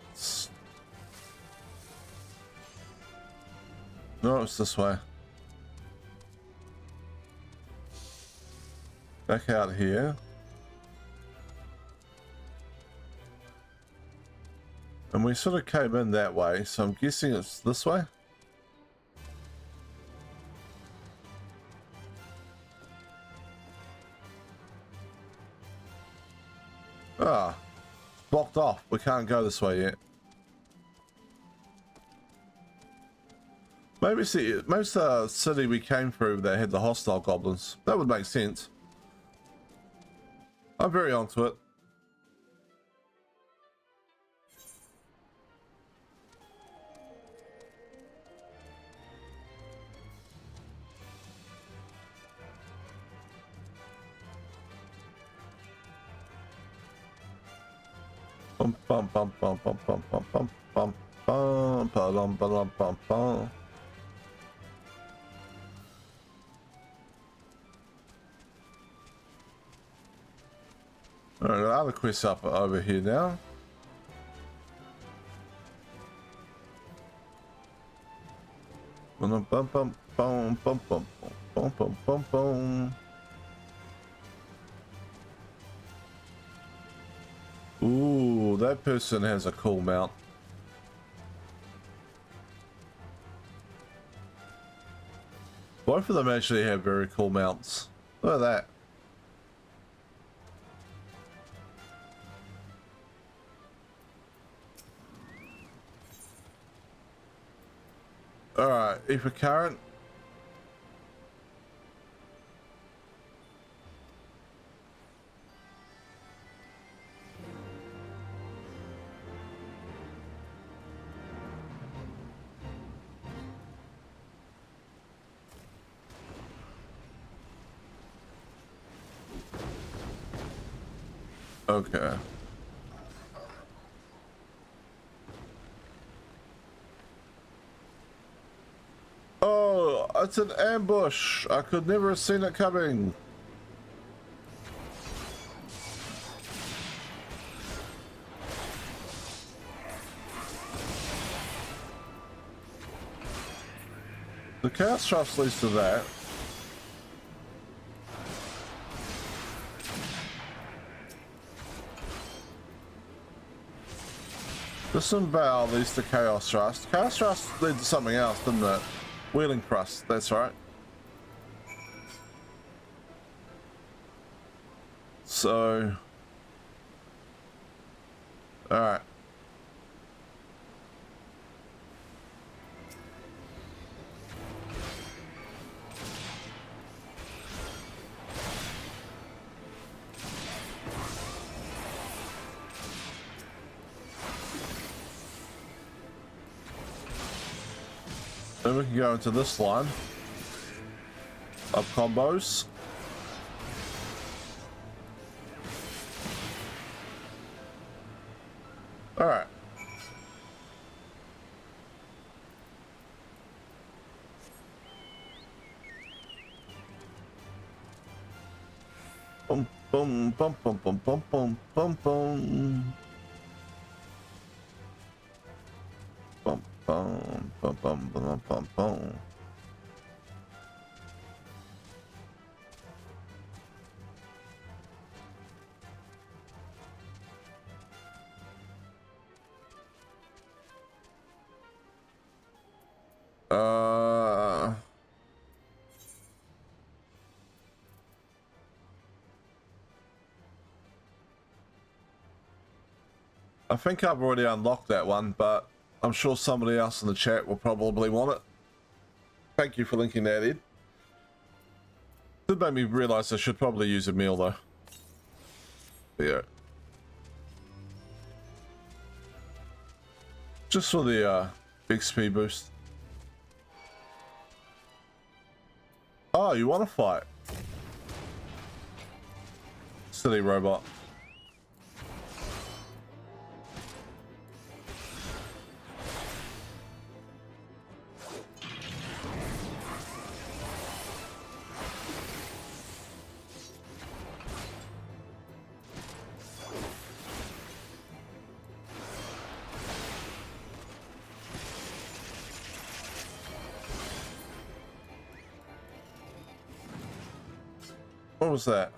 No, it's this way. Back out here. And we sort of came in that way, so I'm guessing it's this way. Ah, blocked off. We can't go this way yet. Maybe see, most city we came through that had the hostile goblins. That would make sense. I'm very onto it. Bum bum bum bum bum bum bum bum bum bum bum bum bum bum. Alright, the other quests up over here now. Bum bum bum bum bum bum bum bum bum bum. Ooh, that person has a cool mount. Both of them actually have very cool mounts. Look at that. Alright, Ether Current. Okay. Oh, it's an ambush. I could never have seen it coming. The Chaos Trust leads to that. Disembowel leads to Chaos Trust. Chaos Trust led to something else, didn't it? Wheeling Thrust, that's right. So... Alright. Then we can go into this line of combos. All right. Boom, boom, bum, bum, bum, bum, bum, bum, bum. Bum, bum, bum, bum, bum, bum, bum. I think I've already unlocked that one, but I'm sure somebody else in the chat will probably want it. Thank you for linking that in. Did make me realize I should probably use a meal though. Yeah. Just for the XP boost. Oh, you want to fight? Silly robot. What was that?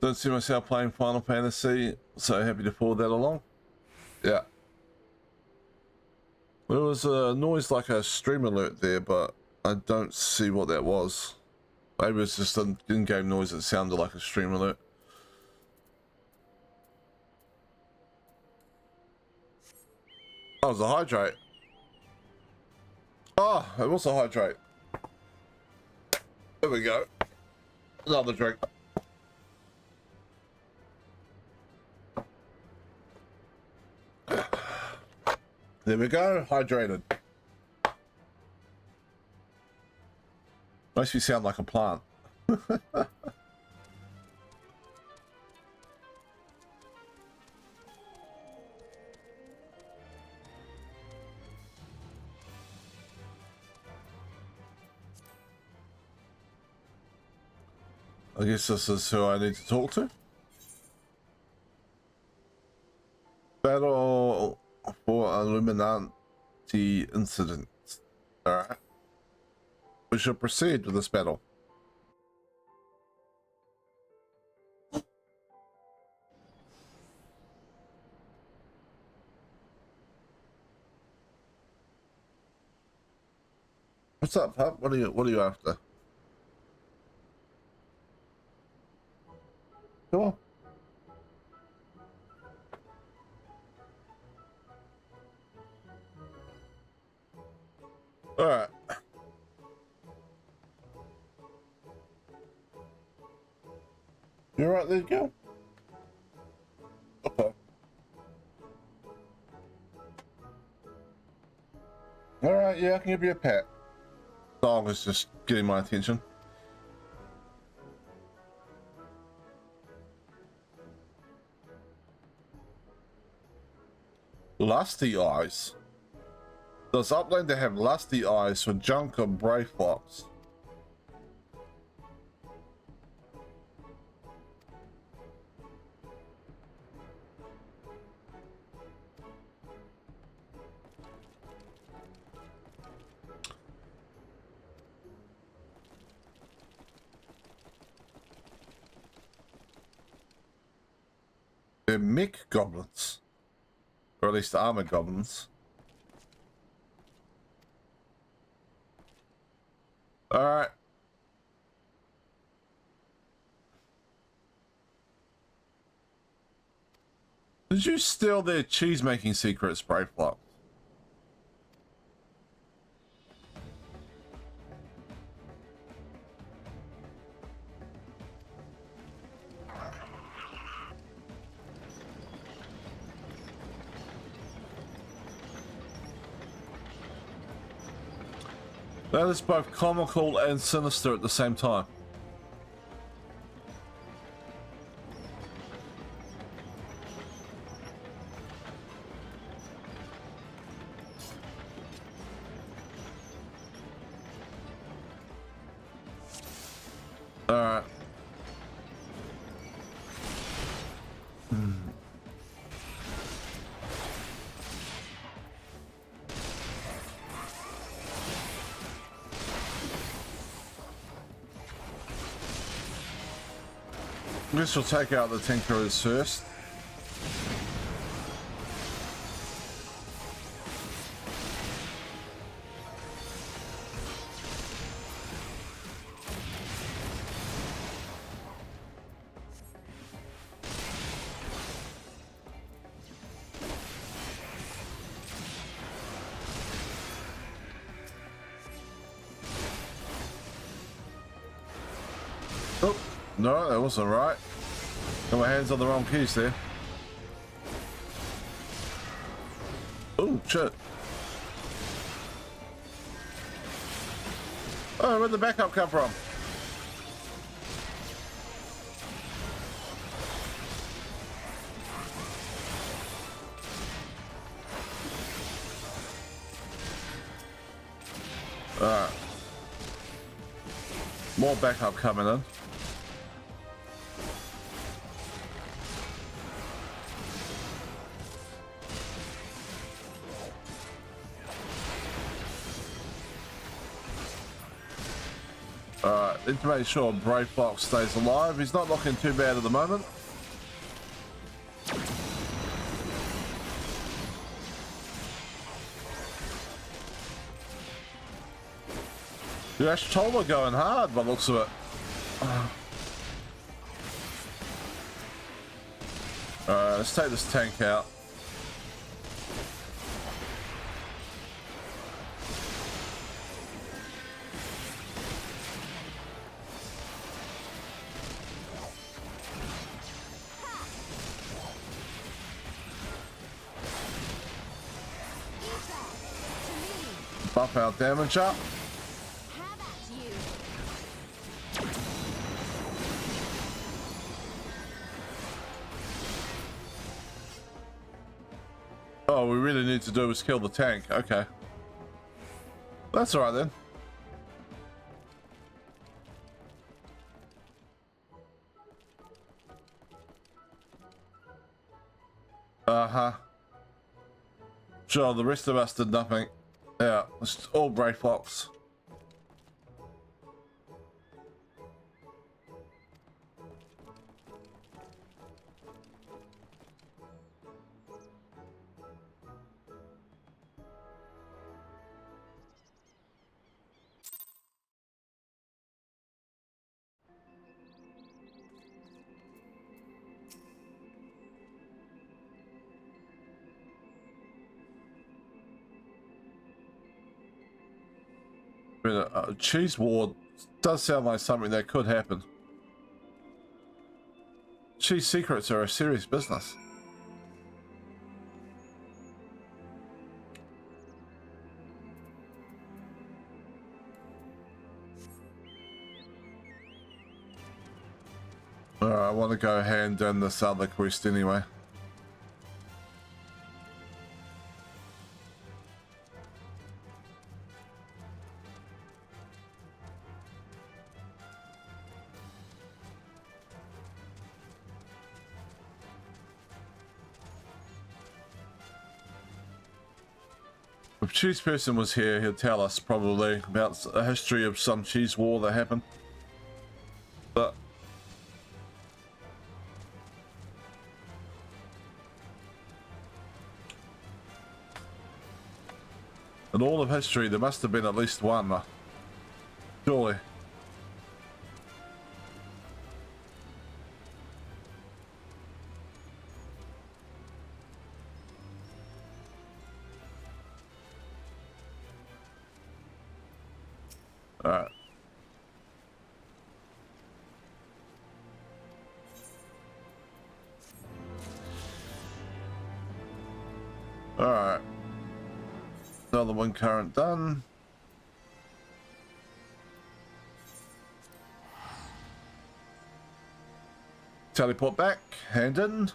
Don't see myself playing Final Fantasy, so happy to forward that along. Yeah. There was a noise like a stream alert there, but I don't see what that was. Maybe it's just an in-game noise that sounded like a stream alert. Oh, it was a hydrate. Oh, it was a hydrate. There we go. Another drink. There we go, hydrated. Makes me sound like a plant. I guess this is who I need to talk to. Battle for Illuminati incident. Alright. We shall proceed with this battle. What's up, pup? What are you after? Come on. Alright. You alright there, girl? Okay. Alright, yeah, I can give you a pet. Dog is just getting my attention. Lusty eyes. Does Uplander have lusty eyes for junk or brave fox? They're mech goblins. Or at least armored goblins. Alright. Did you steal their cheese making secrets, Brave Fox? That is both comical and sinister at the same time. Alright. I guess we'll take out the Tinkerers first. Oh, no, that wasn't right. Got my hands on the wrong keys there. Oh, shit. Oh, where'd the backup come from? Alright. More backup coming in. Alright, need to make sure Brave Fox stays alive. He's not looking too bad at the moment. The Ashtola going hard by the looks of it. Alright, let's take this tank out. Buff our damage up. Oh, we really need to do is kill the tank. Okay. That's alright then. Uh-huh. Sure, the rest of us did nothing. Yeah, it's all Brave Fox. I mean, a cheese war does sound like something that could happen. Cheese secrets are a serious business. Alright, I want to go hand in this other quest anyway. If Cheese Person was here, he'd tell us probably about a history of some cheese war that happened. But in all of history, there must have been at least one. Surely. Alright. Alright. Another one current done. Teleport back, hand in.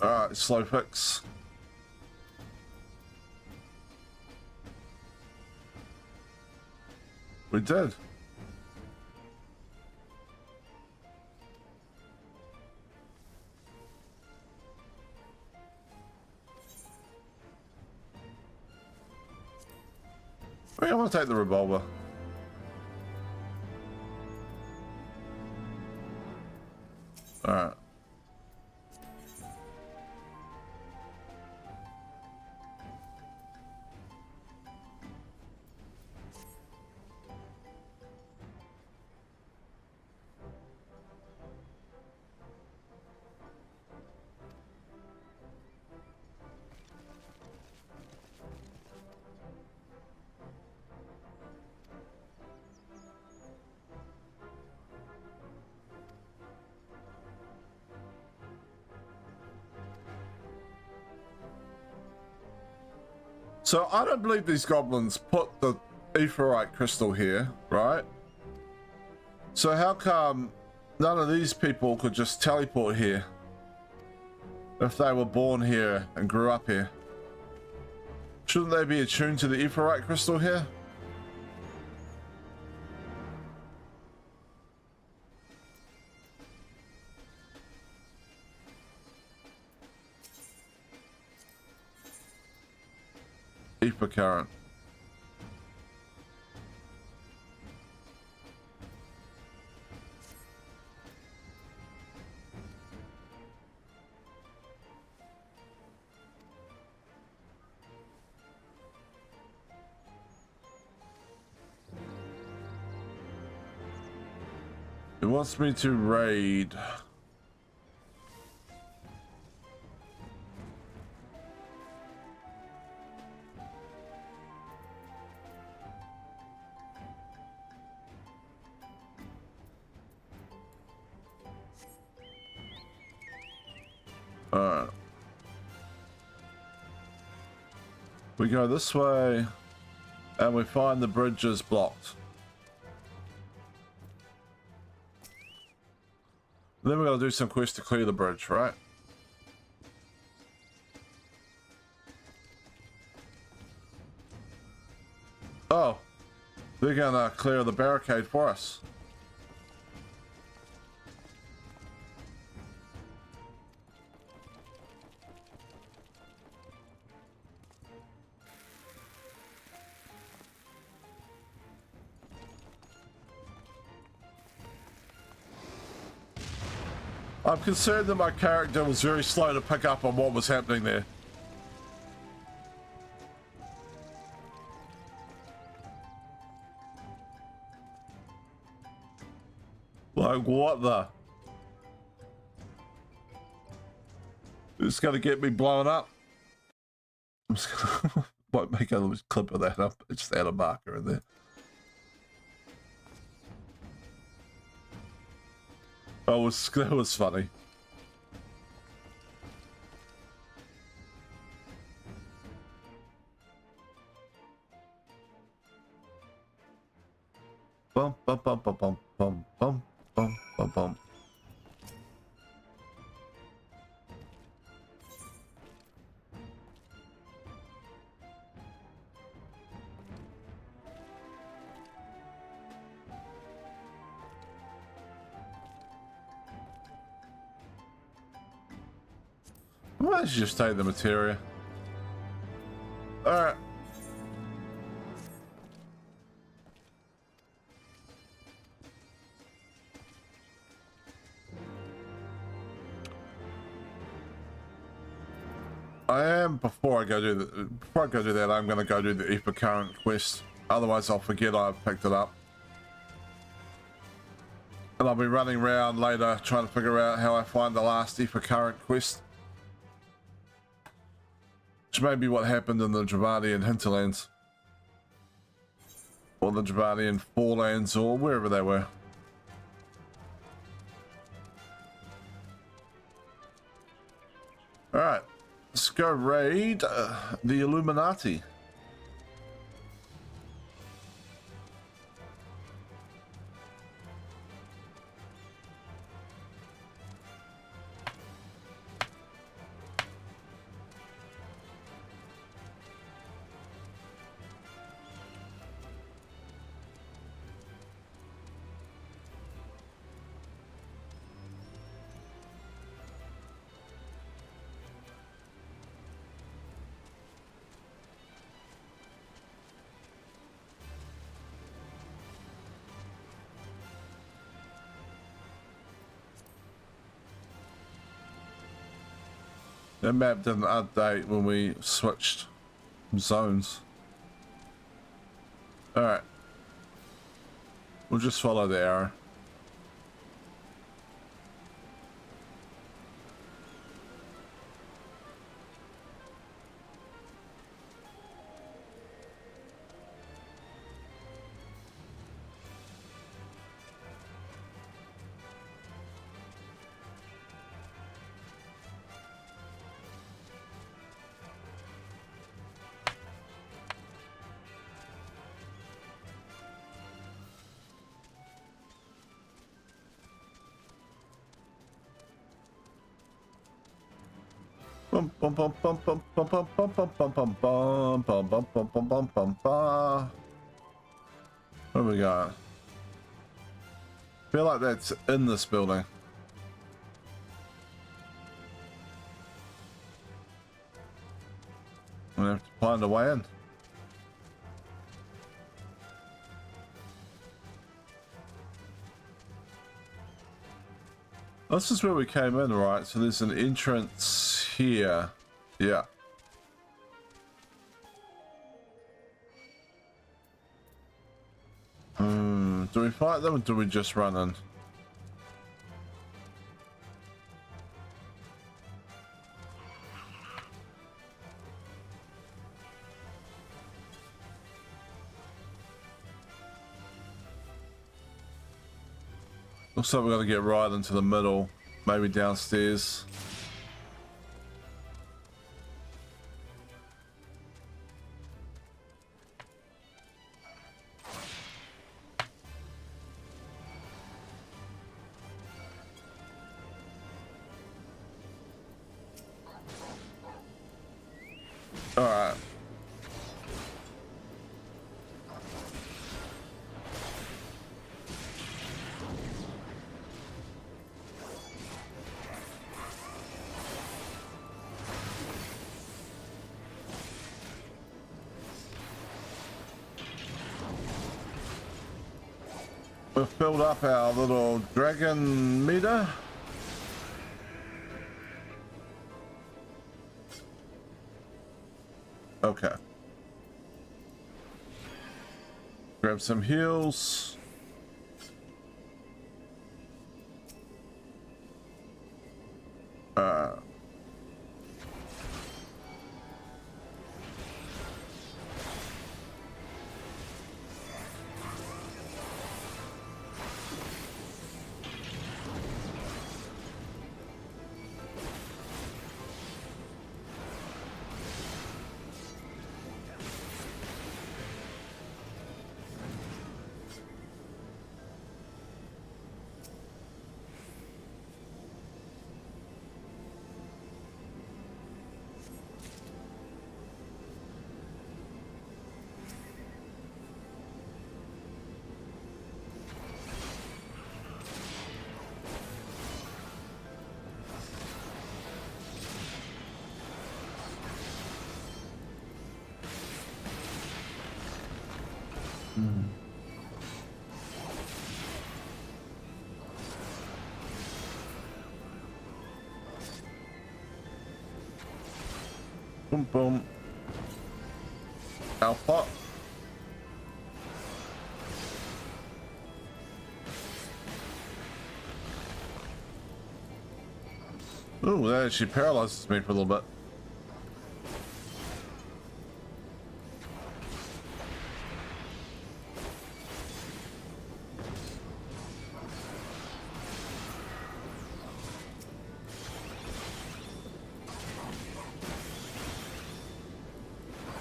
Alright, slow fix. We did. I want to take the revolver. Alright. So I don't believe these goblins put the aetheryte crystal here, right? So how come none of these people could just teleport here if they were born here and grew up here? Shouldn't they be attuned to the aetheryte crystal here? Ether current. It wants me to raid. Alright. We go this way and we find the bridge is blocked. Then we're gonna do some quests to clear the bridge, right? Oh, they're gonna clear the barricade for us. I'm concerned that my character was very slow to pick up on what was happening there. Like, what the? It's gonna get me blown up. I'm just gonna might make a little clip of that up. Just add a marker in there. Oh, that was funny. Bum bum bum bum bum bum bum bum bum bum. Why don't you just take the materia? Alright. Before I go do that, I'm gonna go do the Ether Current quest. Otherwise I'll forget I've picked it up. And I'll be running around later trying to figure out how I find the last Aoife current quest. Which may be what happened in the Dravanian hinterlands. Or the Dravanian forelands, or wherever they were. Alright, let's go raid the Illuminati. The map didn't update when we switched zones. Alright. We'll just follow the arrow. Bum bum bum bum bum bum bum bum bum bum bum bum bum bum bum bum bum bum bum. What do we got? Feel like that's in this building. I'm gonna have to find a way in. This is where we came in, right? So there's an entrance here. Yeah. Do we fight them or do we just run in? Looks like we're gonna get right into the middle, maybe downstairs. All right. We've filled up our little dragon meter. Okay. Grab some heals. Boom, boom. Alpha. Ooh, that actually paralyzes me for a little bit.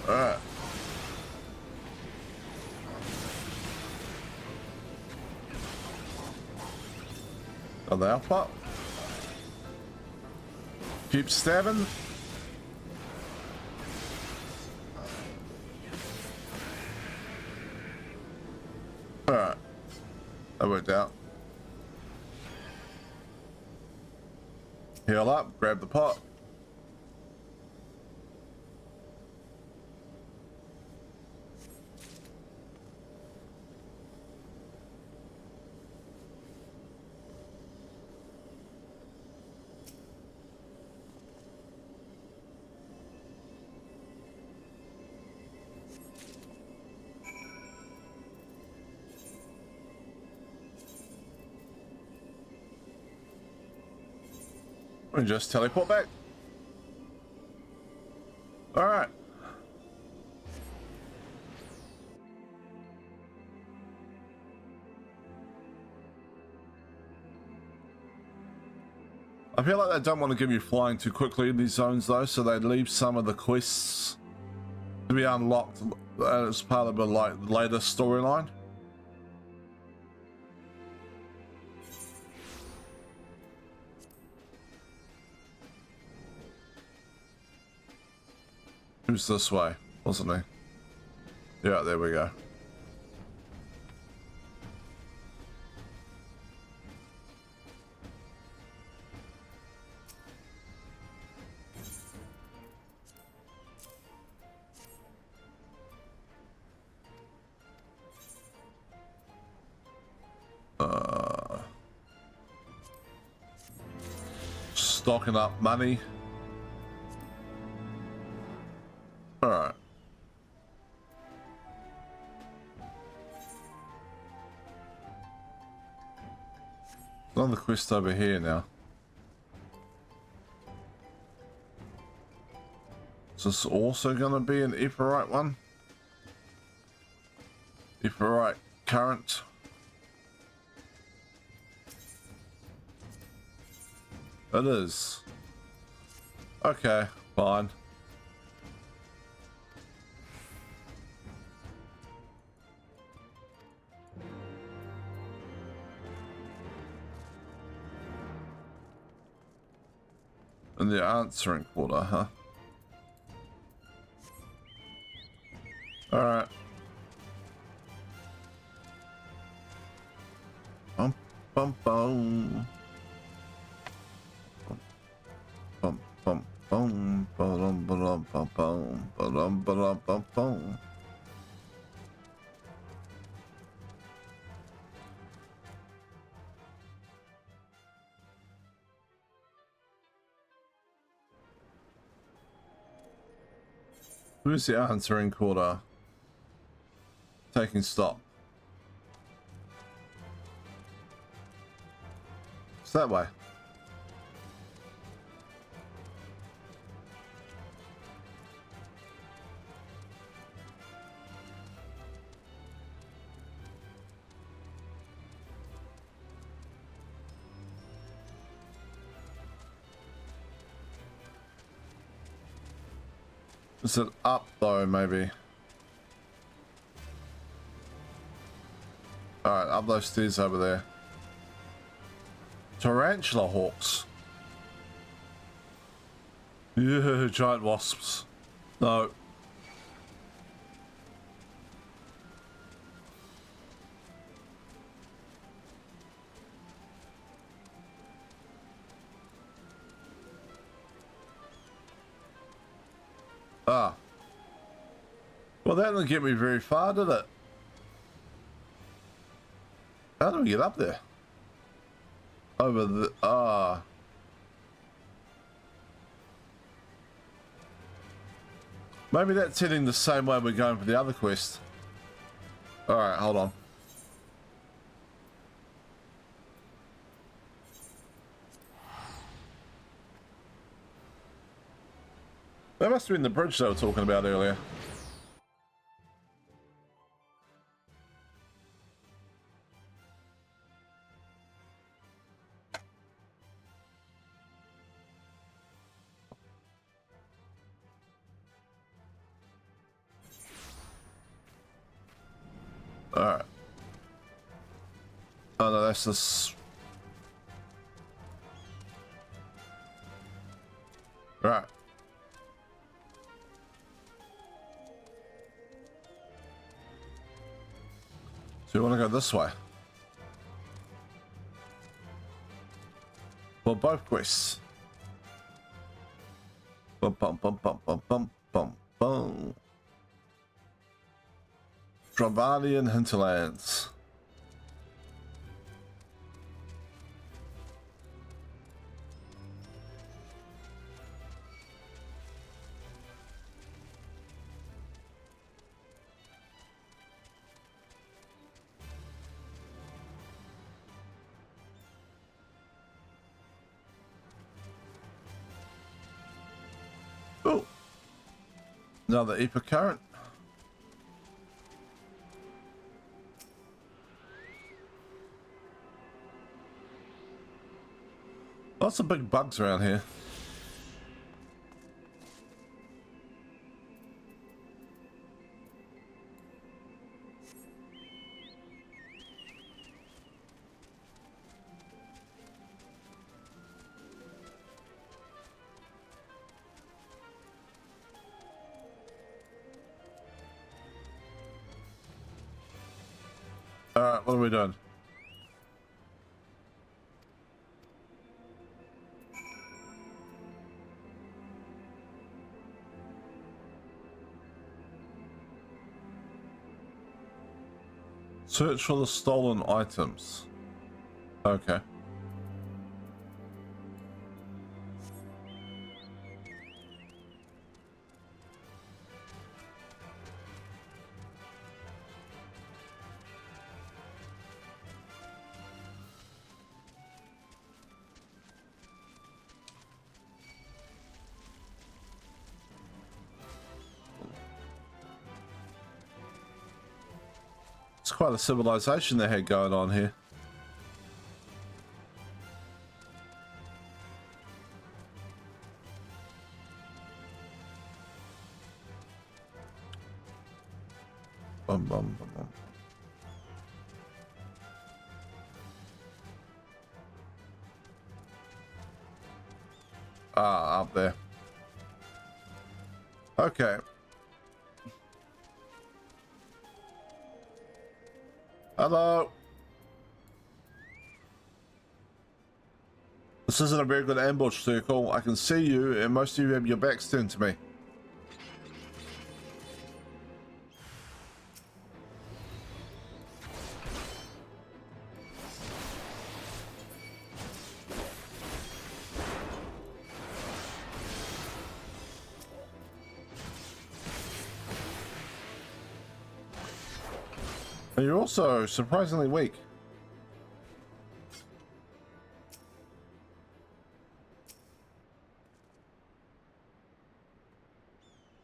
Alright. Got the health pot. Keep stabbing. Alright. That worked out. Heal up, grab the pot. And just teleport back. All right. I feel like they don't want to give you flying too quickly in these zones though, so they leave some of the quests to be unlocked as part of a later storyline. Who's this way, wasn't he? Yeah, there we go. Stocking up money. All right. Another quest over here now. Is this also going to be an Ephrite one? Ephrite current. It is. Okay, fine. And the answering quarter, huh? Alright. Bum bum bum. Bum bum bum bum bum bum bum bum bum bum. Who's the answering quarter? Taking stock. It's that way. Is it up though, maybe? Alright, up those stairs over there. Tarantula hawks. Yeah, giant wasps. No. Ah. Well, that didn't get me very far, did it? How do we get up there? Over the... Ah. Maybe that's heading the same way we're going for the other quest. Alright, hold on. That must have been the bridge they were talking about earlier. Alright. Oh no, that's this. Right. So you want to go this way? For both quests. Bum bum bum bum bum bum bum bum. Dravalian hinterlands. Oh, another epic current. Lots of big bugs around here. Alright, what are we doing? Search for the stolen items. Okay. It's quite a civilization they had going on here. Bum, bum, bum, bum. Ah, up there. Okay. Hello. This isn't a very good ambush circle. I can see you, and most of you have your backs turned to me. And you're also surprisingly weak.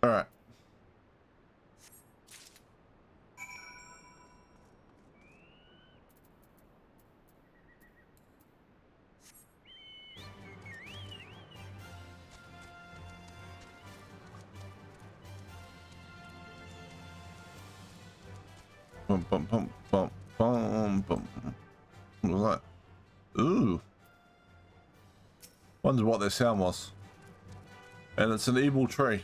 All right. Bum, bum, bum, bum, bum, bum. What was that? Ooh. Wonder what that sound was. And it's an evil tree.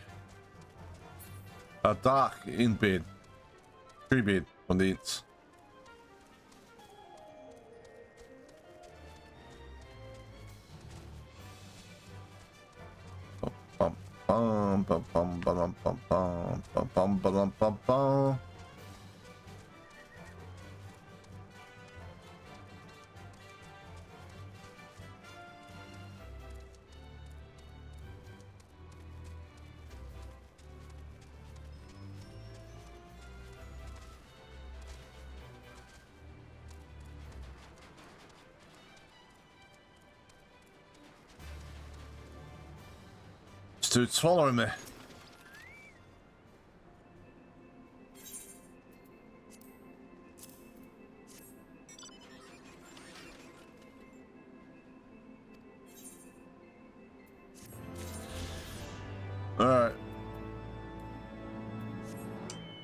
A dark end bed. Tree bed on the ends. Bum, bum, bum, bum, bum, bum, bum, bum, bum, bum, bum, bum. Dude, swallowing me.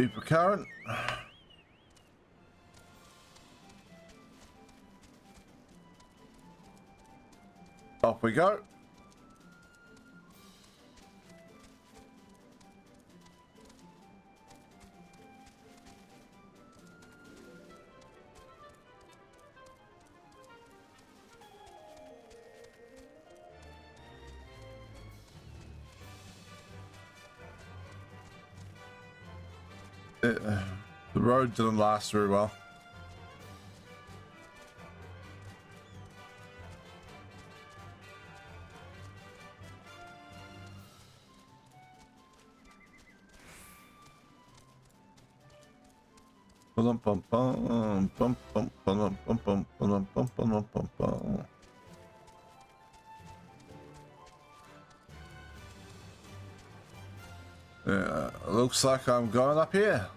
Ether current. Off we go. The road didn't last very well. Yeah, looks like I'm going up here.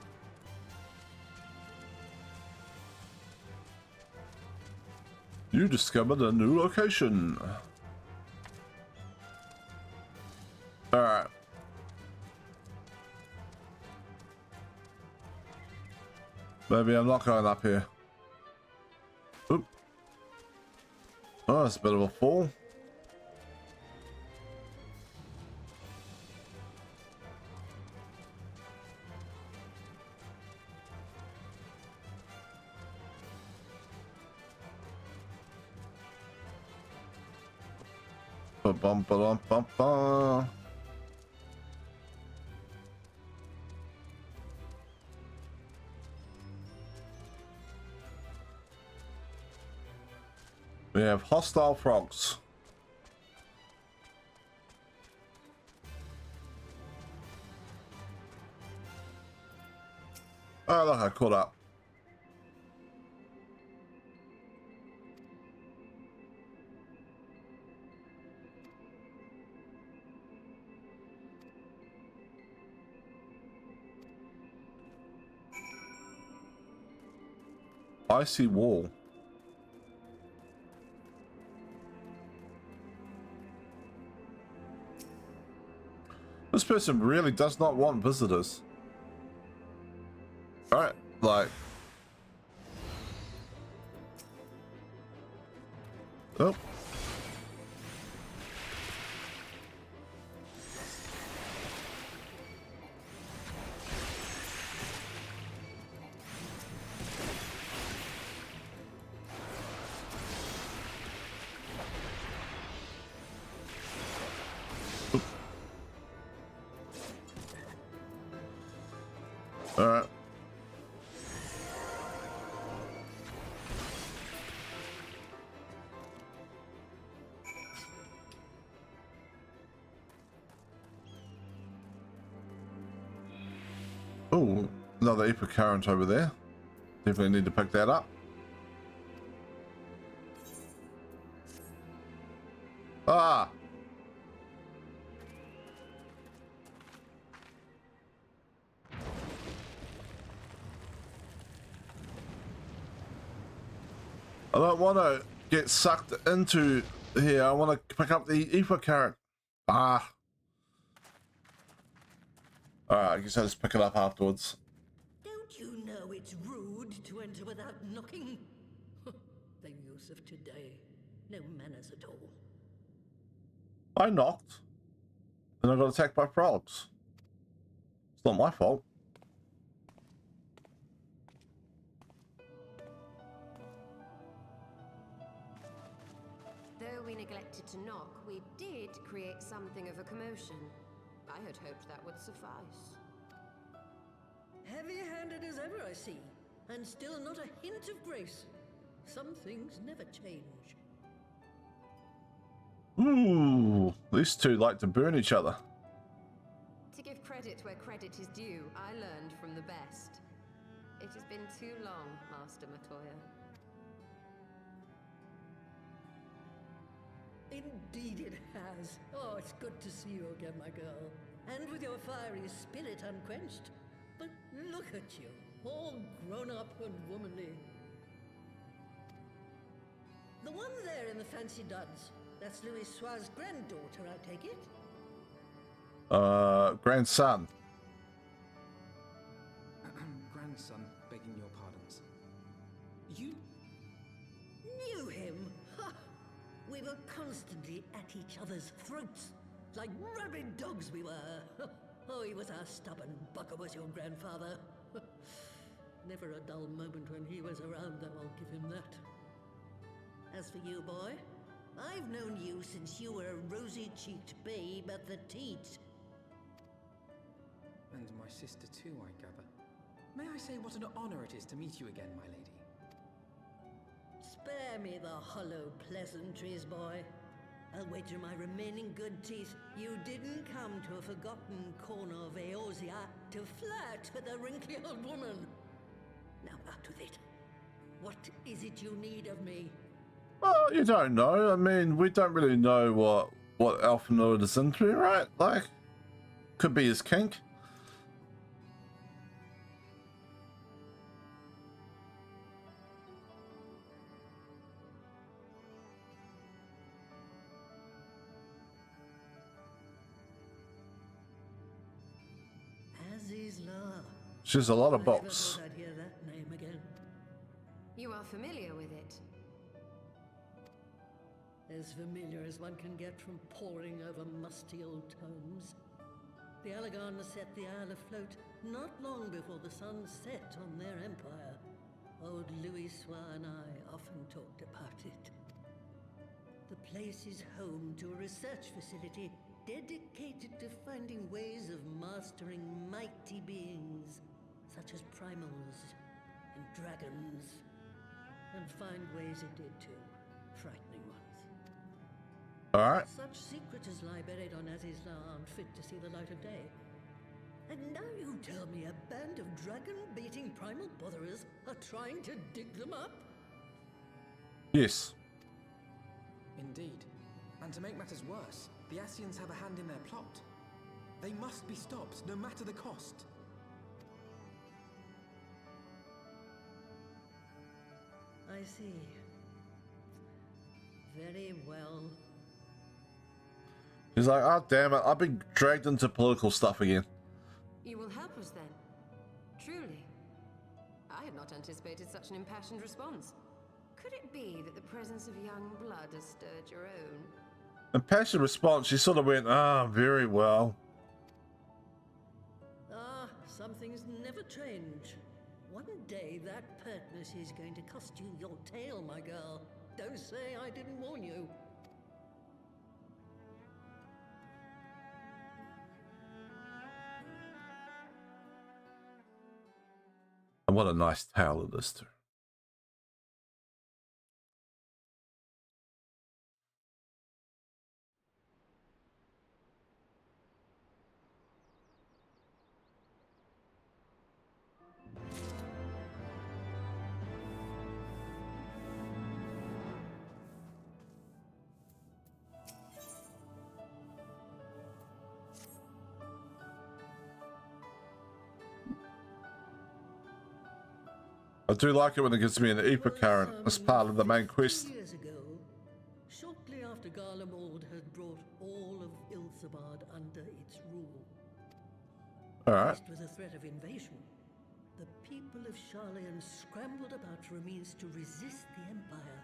You discovered a new location. Alright. Maybe I'm not going up here. Oop. Oh, that's a bit of a fall. Ba-bum-ba-dum-bum-bum. We have hostile frogs. Oh, look, I caught up. Icy wall. This person really does not want visitors. Alright, like... Oh. Alright. Oh, another ether current over there. Definitely need to pick that up. Ah! I don't want to get sucked into here. I want to pick up the ether current. Ah. Alright, I guess I'll just pick it up afterwards. Don't you know it's rude to enter without knocking? The youth of today. No manners at all. I knocked. And I got attacked by frogs. It's not my fault. Though we neglected to knock, we did create something of a commotion. I had hoped that would suffice. Heavy-handed as ever, I see. And still not a hint of grace. Some things never change. Ooh, these two like to burn each other. To give credit where credit is due, I learned from the best. It has been too long, Master Matoya. Indeed it has. Oh, it's good to see you again, my girl. And with your fiery spirit unquenched. But look at you, all grown up and womanly. The one there in the fancy duds, that's Louis Soir's granddaughter, I take it? Grandson. We were constantly at each other's throats. Like rabid dogs we were. Oh, he was a stubborn bugger, was your grandfather. Never a dull moment when he was around, though, I'll give him that. As for you, boy, I've known you since you were a rosy-cheeked babe at the teat. And my sister too, I gather. May I say what an honor it is to meet you again, my lady? Spare me the hollow pleasantries, boy. I'll wager my remaining good teeth you didn't come to a forgotten corner of Eorzea to flirt with a wrinkly old woman. Now out with it. What is it you need of me? Well, you don't know. I mean, we don't really know what Alphanord is into, right? Like, could be his kink. She's a lot of box. I'd hear that name again. You are familiar with it? As familiar as one can get from poring over musty old tomes. The Allagan set the Isle afloat not long before the sun set on their empire. Old Louis Soir and I often talked about it. The place is home to a research facility dedicated to finding ways of mastering mighty beings, such as primals and dragons. And find ways it did too, frightening ones. Alright. Such secrets as lie buried on Azizla aren't fit to see the light of day. And now you tell me a band of dragon-baiting primal botherers are trying to dig them up? Yes. Indeed. And to make matters worse, the Ascians have a hand in their plot. They must be stopped, no matter the cost. I see. Very well. He's like, oh damn it, I've been dragged into political stuff again. You will help us then? Truly? I had not anticipated such an impassioned response. Could it be that the presence of young blood has stirred your own? Impassioned response, she sort of went, very well. Ah, some things never change. One day that pertness is going to cost you your tail, my girl. Don't say I didn't warn you. And what a nice tale it is too. I do like it when it gives me an Epa current as part of the main quest. Years ago, shortly after Garlemald had brought all of Ilthabad under its rule. Alright. Faced with a threat of invasion, the people of Sharlayan scrambled about for a means to resist the Empire.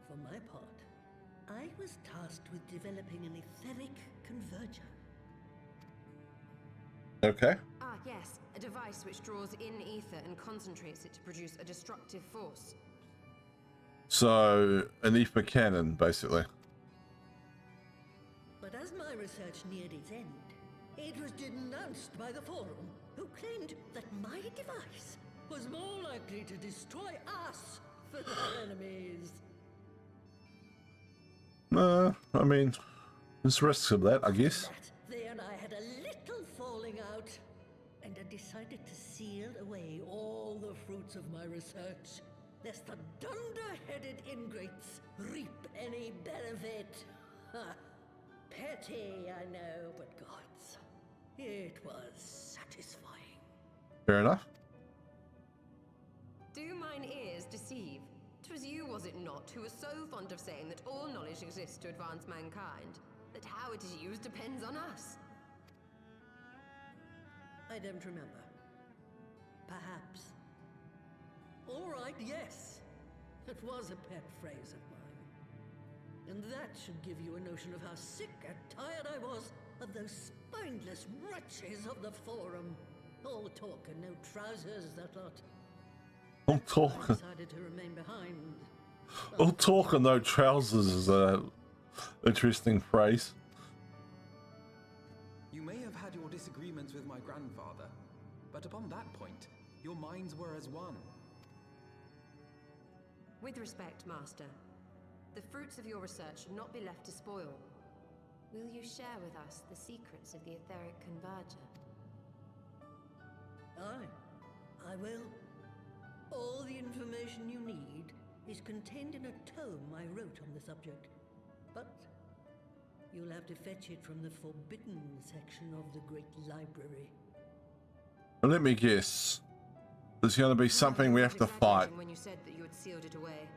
For my part, I was tasked with developing an etheric converger. Okay. Ah, yes. A device which draws in ether and concentrates it to produce a destructive force. So, an Epa cannon, basically. But as my research neared its end, it was denounced by the Forum, who claimed that my device was more likely to destroy us than our enemies. I mean, there's risks of that, I guess. They and I had a little falling out, and I decided to seal away all the fruits of my research, lest the dunder-headed ingrates reap any benefit. Petty, I know, but gods, it was satisfying. Fair enough. Do mine ears deceive? 'Twas you, was it not, who was so fond of saying that all knowledge exists to advance mankind, that how it is used depends on us? I don't remember. Perhaps. All right, yes. It was a pet phrase of mine. And that should give you a notion of how sick and tired I was of those spineless wretches of the Forum. All talk and no trousers, that lot. All talk. I decided to remain behind. All talk and no trousers is a interesting phrase. You may have had your disagreements with my grandfather, but upon that point, your minds were as one. With respect, Master, the fruits of your research should not be left to spoil. Will you share with us the secrets of the etheric converger? Aye, I will. All the information you need is contained in a tome I wrote on the subject, but you'll have to fetch it from the forbidden section of the Great Library. Let me guess. There's going to be something we have to fight. When you said that you had sealed it away.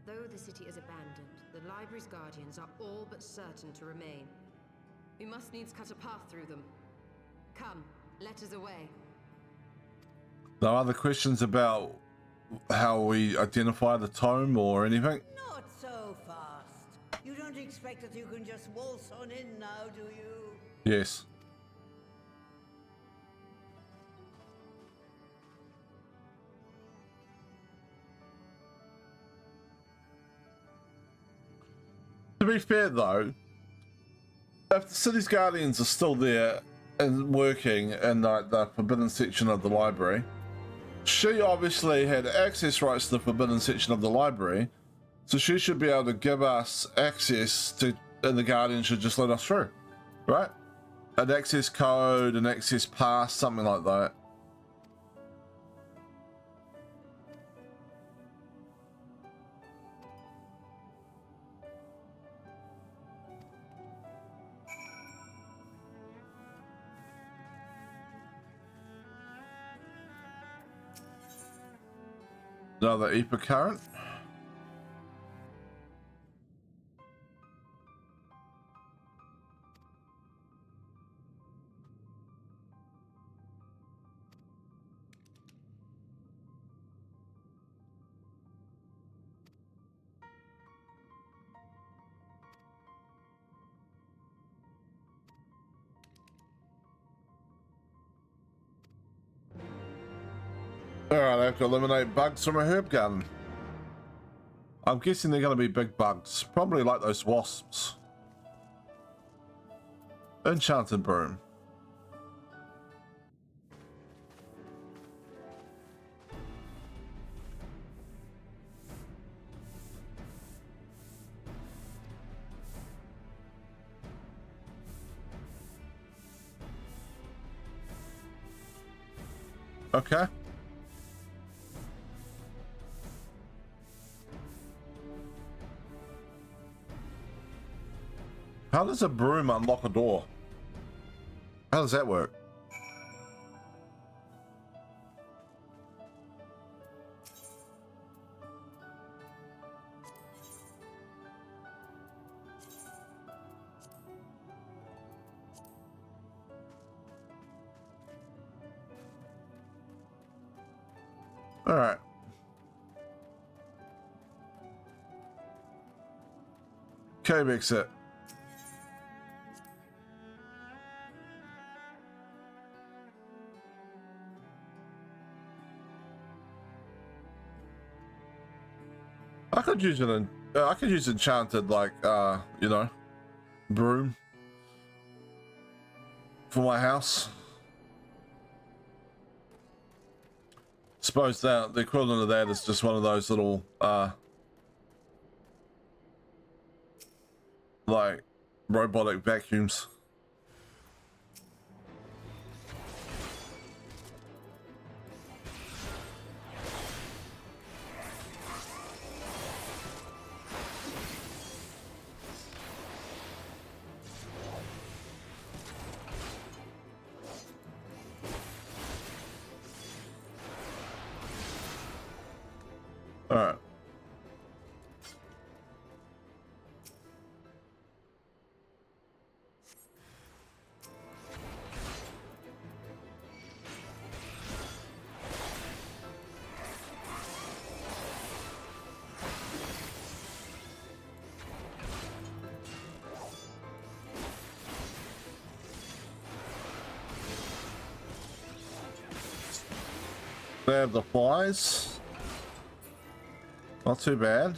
Though the city is abandoned, the library's guardians are all but certain to remain. We must needs cut a path through them. Come, let us away. No other questions about how we identify the tome or anything? Not so fast. You don't expect that you can just waltz on in now, do you? Yes. To be fair though, if the city's guardians are still there and working in the forbidden section of the library, she obviously had access rights to the forbidden section of the library, so she should be able to give us access to, and the guardian should just let us through, right? An access code, an access pass, something like that. Another ether current. Alright, I have to eliminate bugs from a herb garden. I'm guessing they're going to be big bugs. Probably like those wasps. Enchanted broom. Okay. How does a broom unlock a door? How does that work? All right. Cave exit. I could use an I could use enchanted, like you know, broom for my house. Suppose that the equivalent of that is just one of those little like robotic vacuums. All right. They have the flies. Not too bad.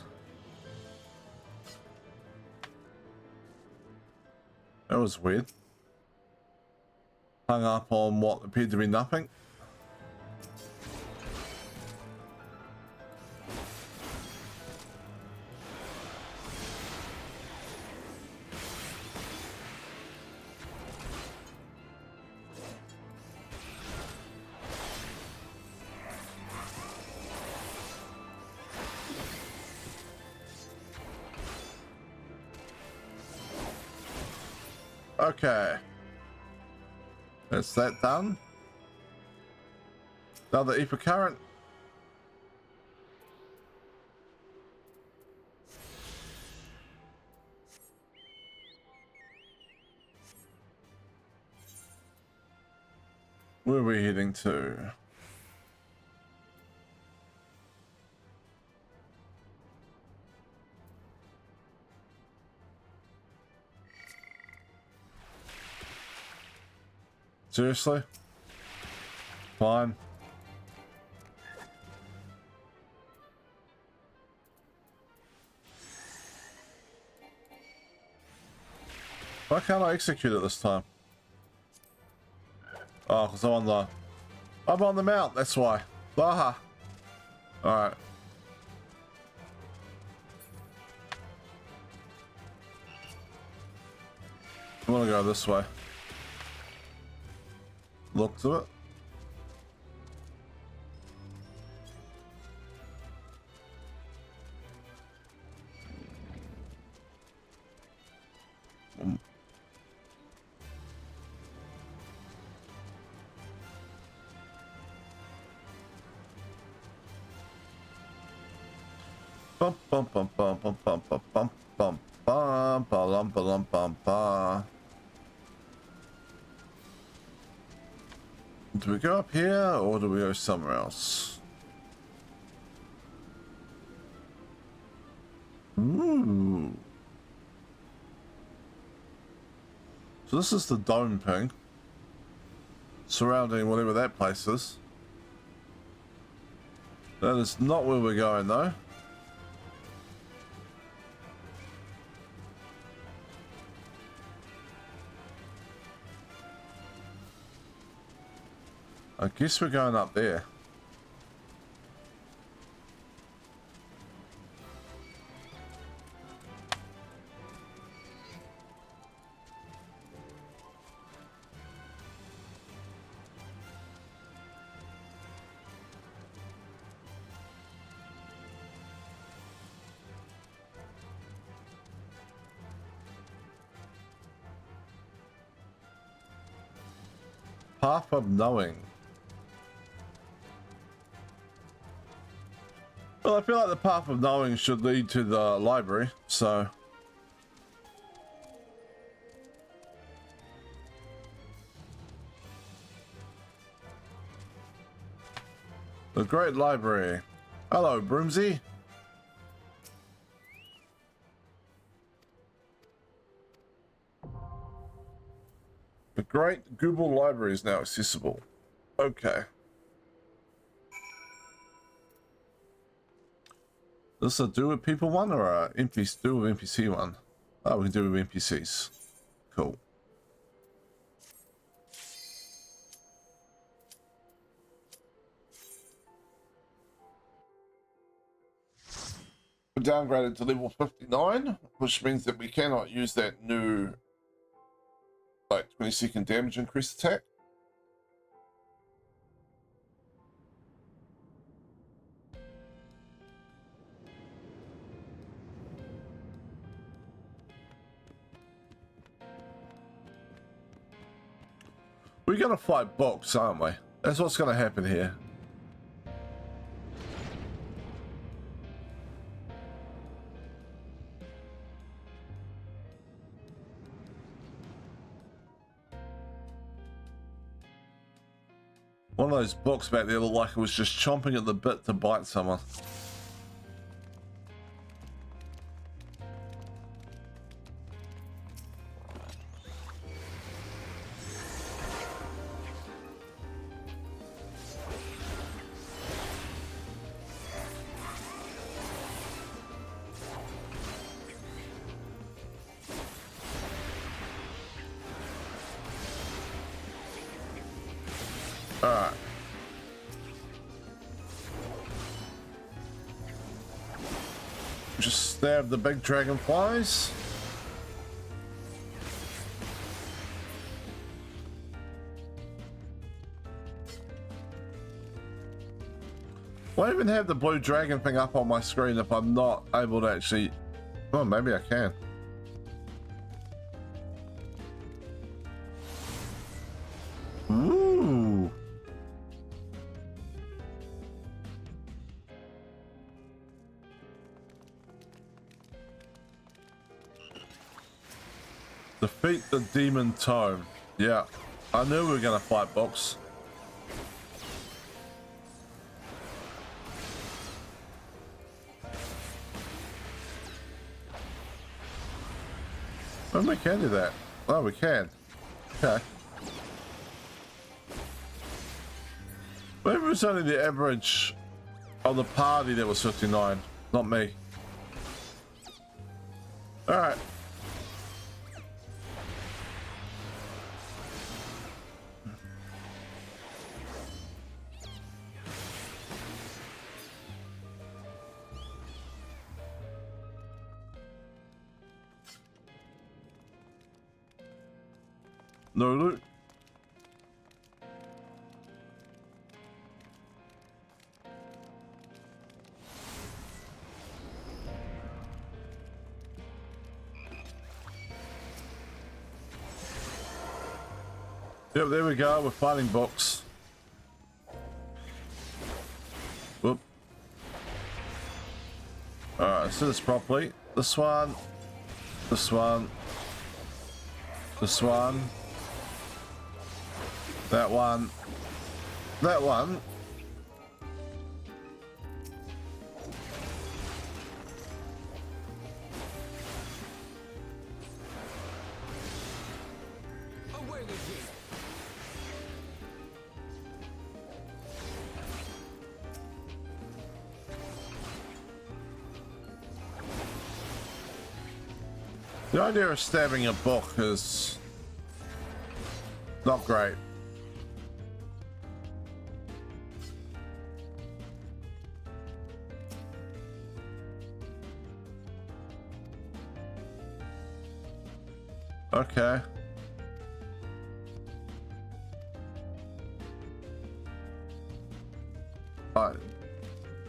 That was weird. Hung up on what appeared to be nothing. Okay. That's that done. Another ether current. Where are we heading to? Seriously? Fine. Why can't I execute it this time? Oh, because I'm on the mount, that's why. Aha. Alright. I'm gonna go this way. Looks of it. Bum bum bum bum bum bum bum bum bum bum bum bum bum bum. Do we go up here or do we go somewhere else? Ooh. So this is the dome thing surrounding whatever that place is. That is not where we're going though. I guess we're going up there. Path of knowing. Well, I feel like the path of knowing should lead to the library, so. The Great Library. Hello, Broomsy. The Great Google Library is now accessible. Okay. Is this a do with people one or a NPC do with NPC one? Oh, we can do with NPCs. Cool. We're downgraded to level 59, which means that we cannot use that new like 20-second damage increase attack. We're gonna fight books, aren't we? That's what's gonna happen here. One of those books back there looked like it was just chomping at the bit to bite someone. Alright. Just stab the big dragonflies. Why even have the blue dragon thing up on my screen if I'm not able to actually... Oh, maybe I can. Ooh. Defeat the demon tome. Yeah, I knew we were gonna fight Box. Oh, we can do that. Oh, we can. Okay. Maybe it was only the average of the party that was 59, not me. Alright. No loot. Yep, there we go. We're fighting Box. Whoop. Alright, let's do this properly. This one. This one. This one. That one. That one. Away with you. The idea of stabbing a book is not great. Okay. I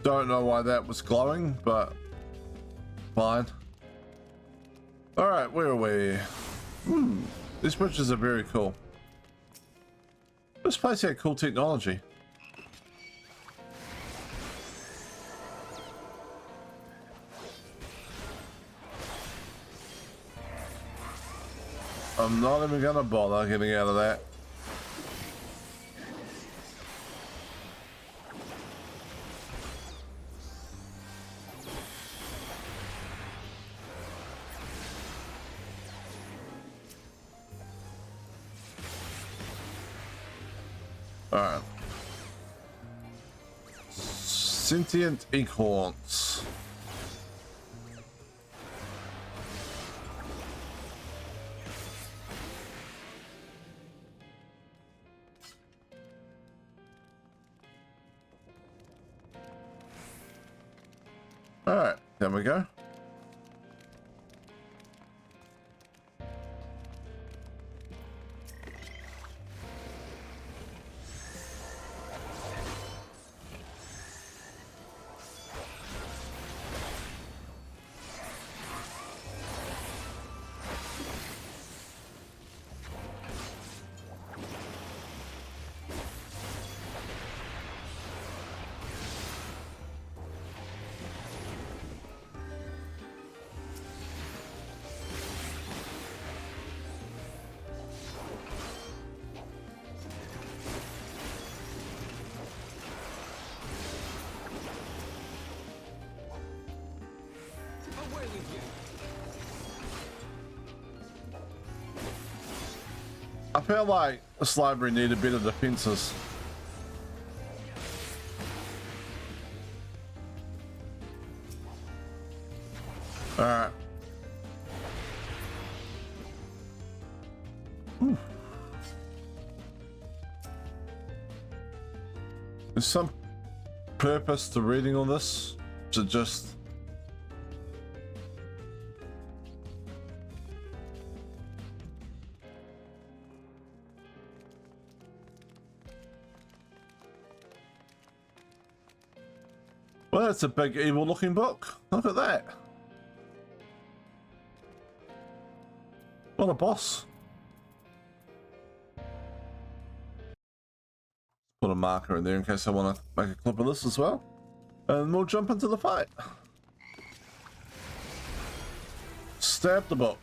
don't know why that was glowing, but fine. Alright, where are we? These bridges are very cool. This place had cool technology. I'm not even gonna bother getting out of that. Alright. Sentient acorns. Alright, there we go. Away with you. I feel like this library needed better defenses. Alright. There's some purpose to reading all this, to just well, that's a big evil looking book. Look at that. What a boss. Put a marker in there in case I want to make a clip of this as well. And we'll jump into the fight. Stab the book.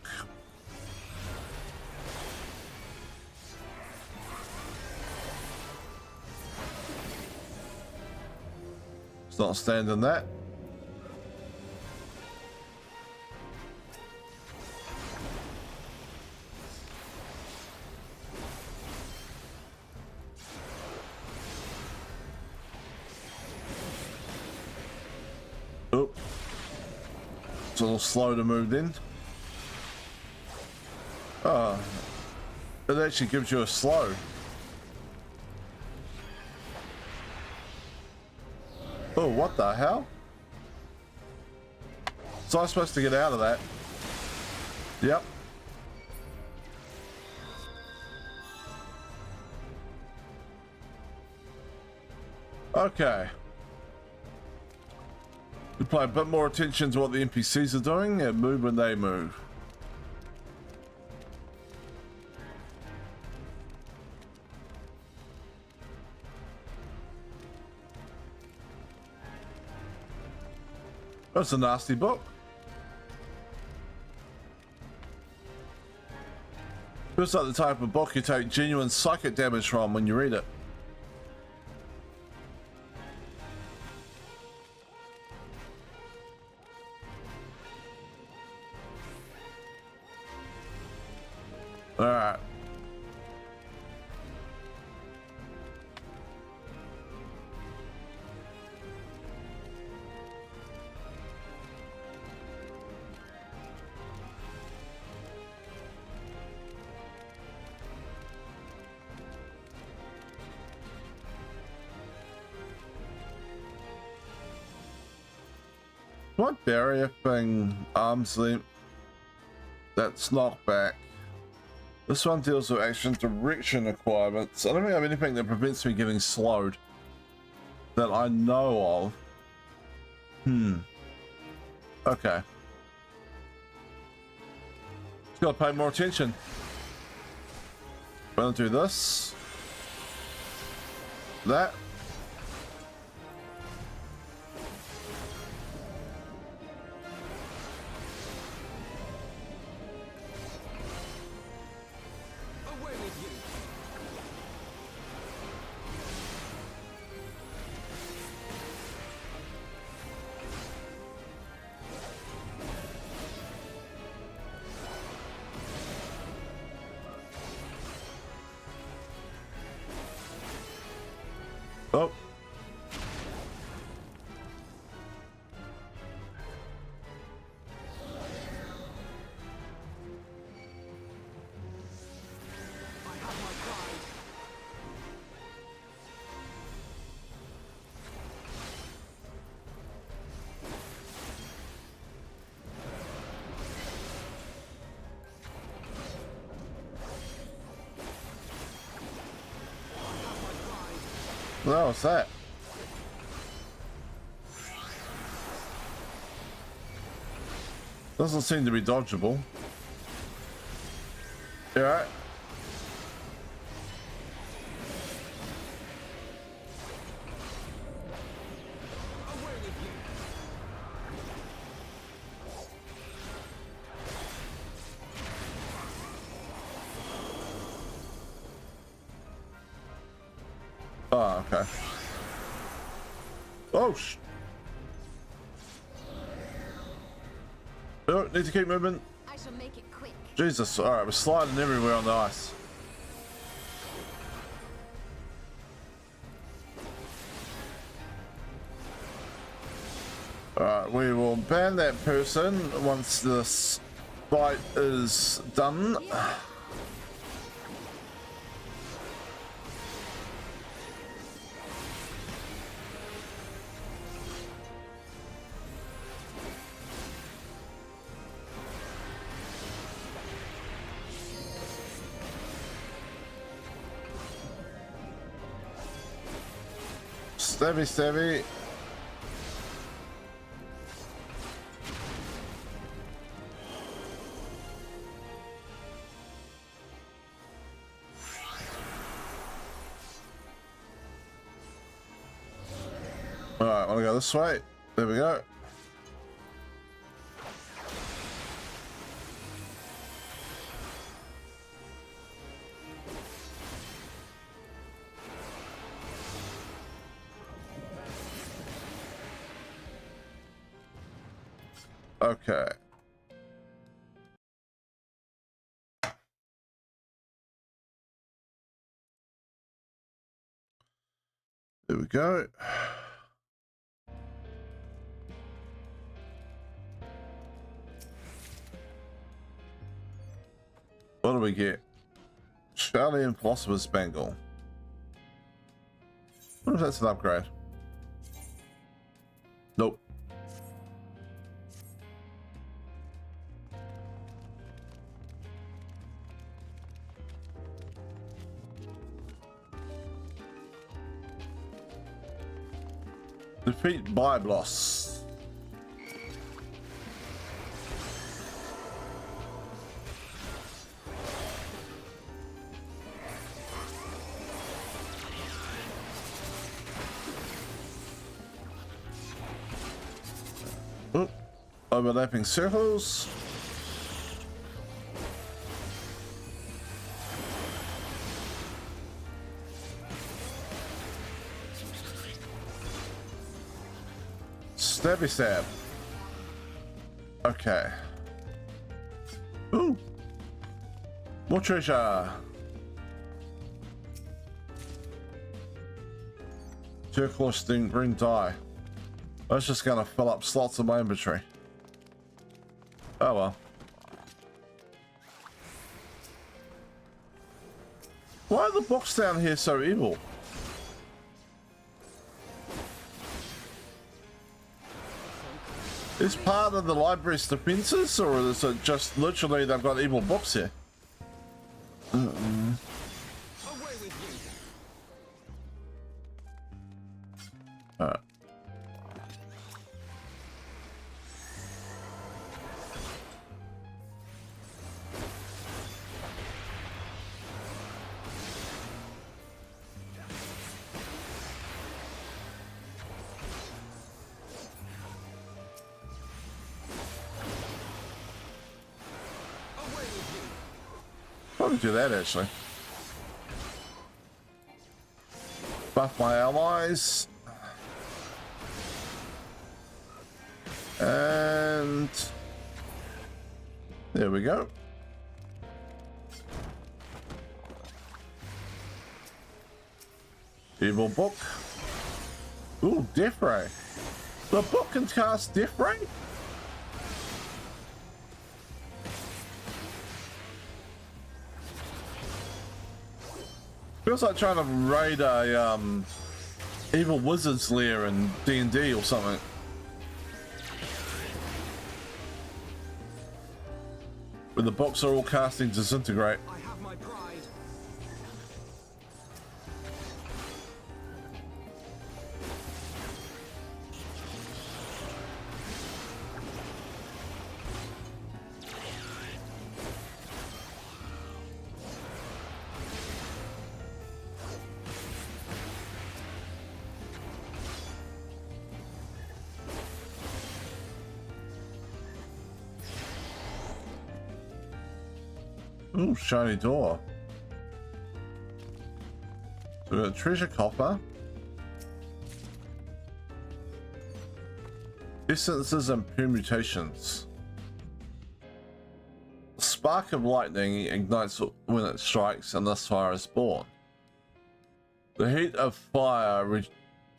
It's not standing that. Oh, it's a little slow to move in. Oh, it actually gives you a slow. Oh, what the hell? So I'm supposed to get out of that? Yep. Okay. We pay a bit more attention to what the NPCs are doing and move when they move. That's a nasty book. Feels like the type of book you take genuine psychic damage from when you read it. Alright. What barrier thing? Arms length. That's knockback. This one deals with action direction requirements. I don't think I have anything that prevents me getting slowed that I know of. Okay. Just gotta pay more attention. We're gonna do this. That. Oh. Well, what's that? Doesn't seem to be dodgeable. You alright? Oh, okay. Oh, oh, need to keep moving. I shall make it quick. Jesus, alright, we're sliding everywhere on the ice. Alright, we will ban that person once this fight is done. Yeah. Stabby, stabby. Alright, wanna go this way? There we go. Okay. There we go. What do we get? Charlie and Philosopher's Bangle. I wonder if that's an upgrade. Nope. Defeat Byblos. Oh, overlapping circles. Stabby stab. Okay. Ooh. More treasure. Circular sting green die. That's just gonna fill up slots in my inventory. Oh well. Why are the books down here so evil? Is part of the library's defenses, or is it just literally they've got evil books here? Alright. Probably do that actually. Buff my allies. And there we go. Evil book. Ooh, Death Ray. The book can cast Death Ray? Feels like trying to raid a evil wizard's lair in D&D or something. Where the books are all casting Disintegrate. I have my pride. Ooh, shiny door. So we got treasure copper. Essences and permutations. A spark of lightning ignites when it strikes, and thus fire is born. The heat of fire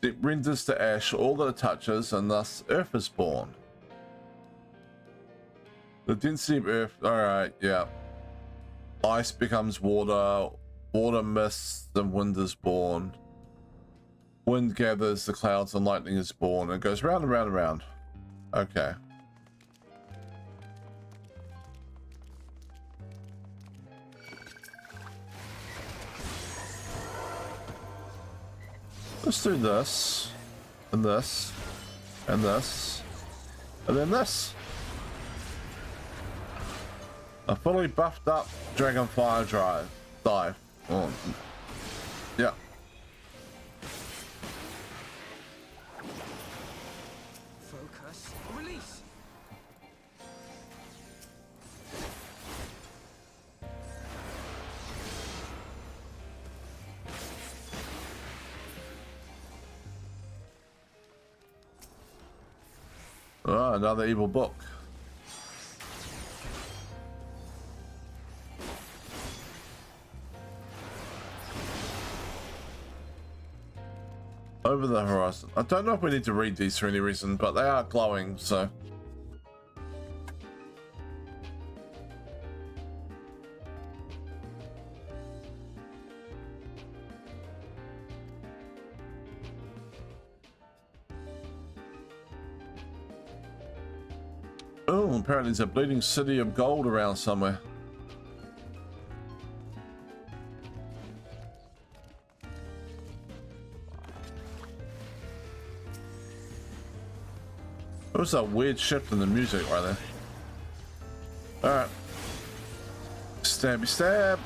it renders to ash all that it touches, and thus earth is born. The density of earth, alright, yeah. Ice becomes water, water mists, the wind is born. Wind gathers the clouds and lightning is born. It goes round and round and round. Okay. Let's do this. and this, and this, and then this. A fully buffed up Dragonfire dive. Oh. Yeah. Focus. Release. Oh, another evil book. Over the horizon. I don't know if we need to read these for any reason, but they are glowing, so. Oh, apparently there's a bleeding city of gold around somewhere. There was a weird shift in the music right there. Alright. Stabby stab.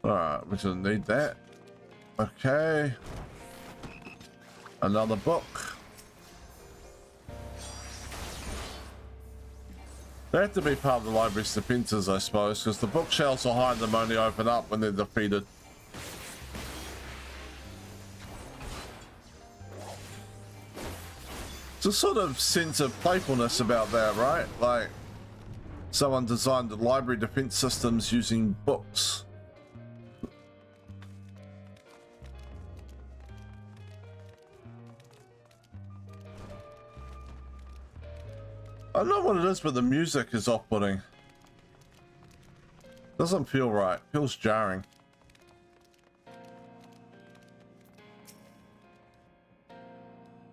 Alright, we don't need that. Okay. Another book. They have to be part of the library's defenses, I suppose, because the bookshelves behind them only open up when they're defeated. It's a sort of sense of playfulness about that, right? Like, someone designed the library defense systems using books. I don't know what it is, but the music is off-putting. Doesn't feel right. Feels jarring.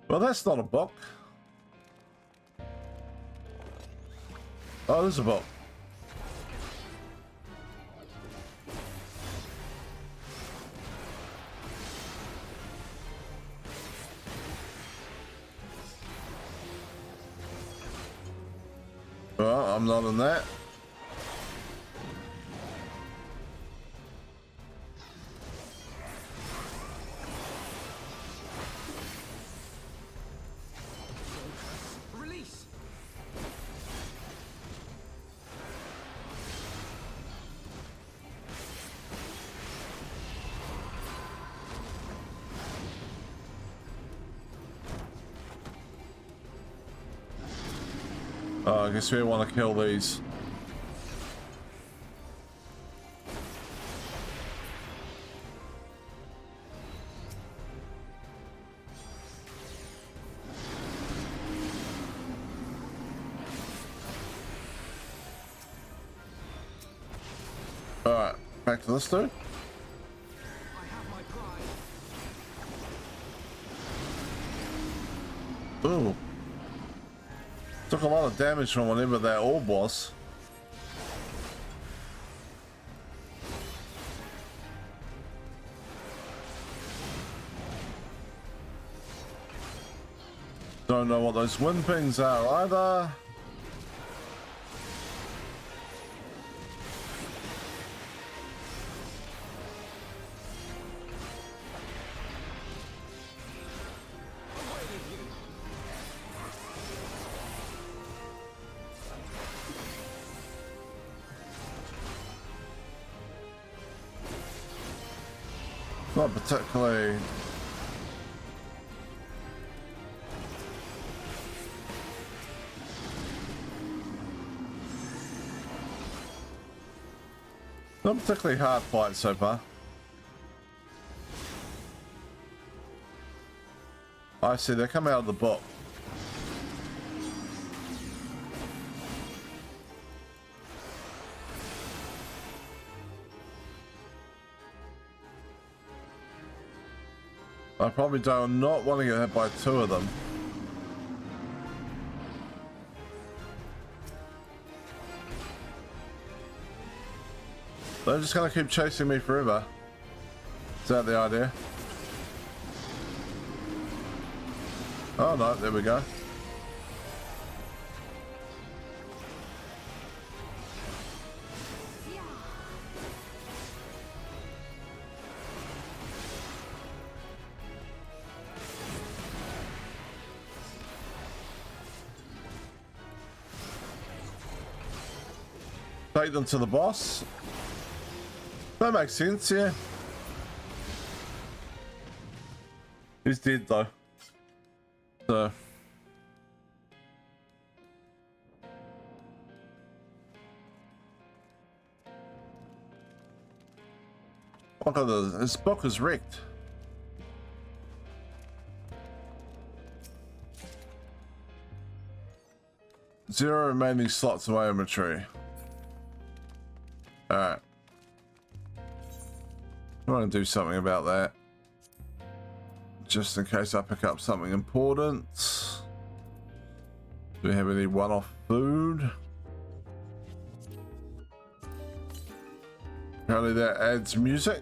Well, that's not a book. Oh, there's a book. Well, I'm not in that. Release. Oh, I guess we want to kill these. Alright, back to this dude. Ooh. Took a lot of damage from whatever that orb was. Don't know what those wind pings are either. Not particularly. Not particularly hard fight so far. I see, they come out of the book. I probably do not want to get hit by two of them. They're just gonna keep chasing me forever. Is that the idea? Oh no, there we go. Take them to the boss. That makes sense, yeah. He's dead though. So. Look at this. His book is wrecked. Zero remaining slots away inventory. Alright. I want to do something about that. Just in case I pick up something important. Do we have any one-off food? Apparently that adds music.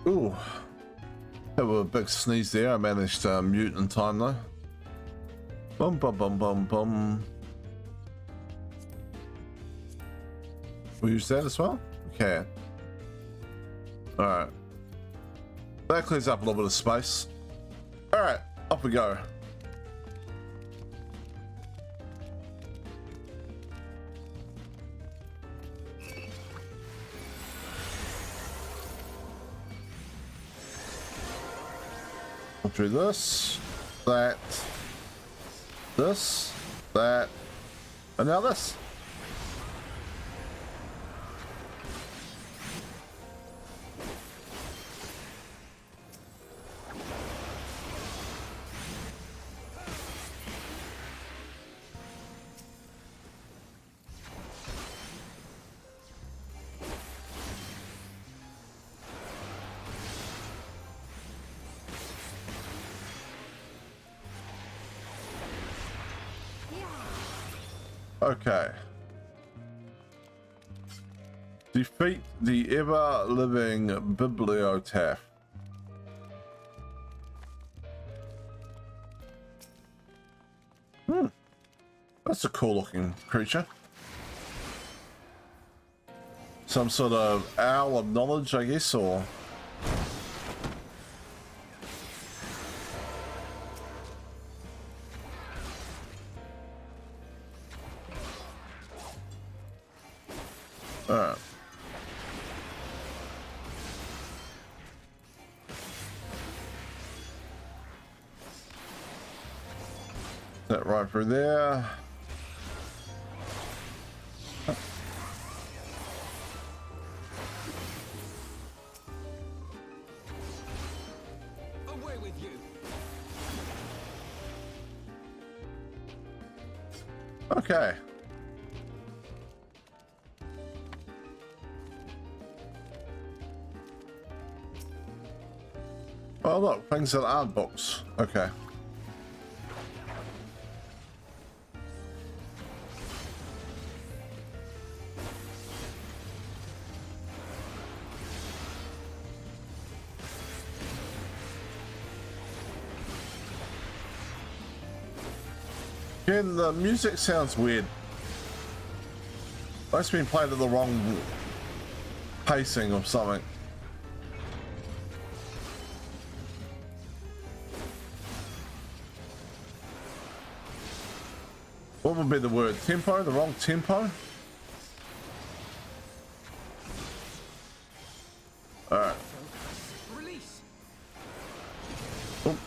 Ooh, have a big sneeze there. I managed to mute in time though. Bum bum bum bum bum. We'll use that as well? Okay. Alright. That clears up a little bit of space. Alright, off we go. Through this, that, and now this. Okay. Defeat the ever-living Bibliotaph. That's a cool-looking creature. Some sort of owl of knowledge, I guess, or... Alright. That right through there. Away with you. Okay. Oh look, things that aren't books. Okay. Again, the music sounds weird. It's been played at the wrong pacing or something. What would be the word? Tempo? The wrong tempo? Alright. Release. Oh.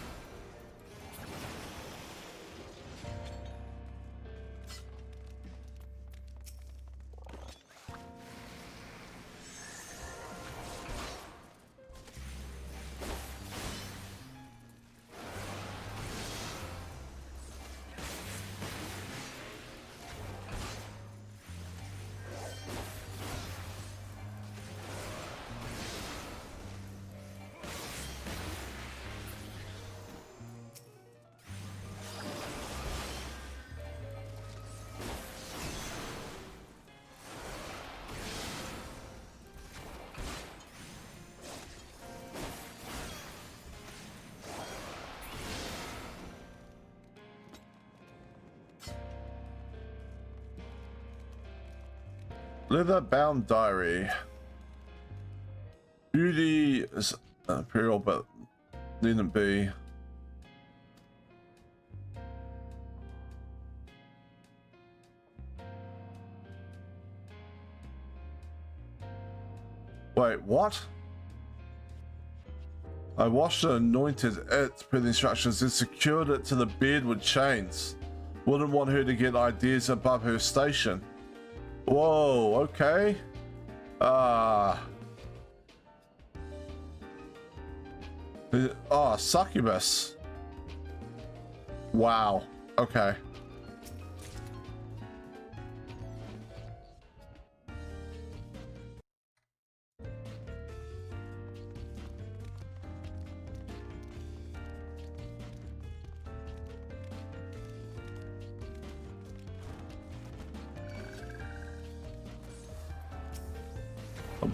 Leather-bound diary. Beauty is imperial, but needn't be. Wait, what? I washed and anointed it per the instructions and secured it to the bed with chains. Wouldn't want her to get ideas above her station. Whoa, okay. Oh, succubus. Wow, okay.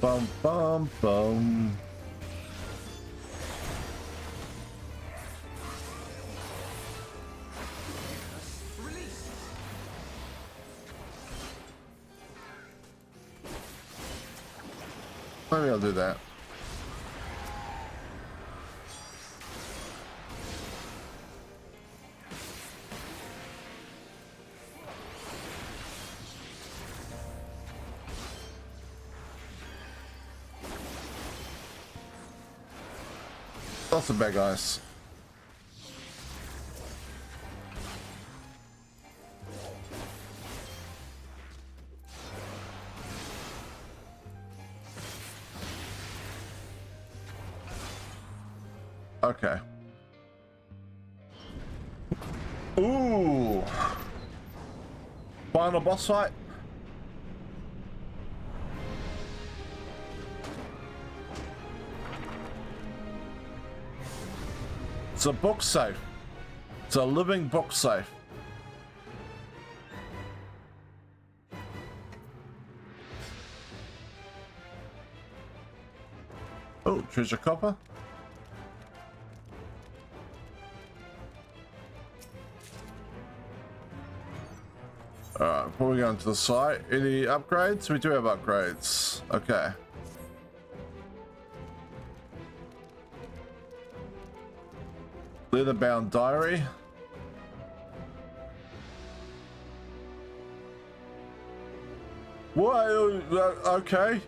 Bum bum bum. Maybe I'll do that. Lots of bad guys. Okay. Ooh. Final boss fight. It's a book safe. It's a living book safe. Oh, treasure copper. Alright, before we go into the site, any upgrades? We do have upgrades. Okay. Leather-bound diary. What? Okay.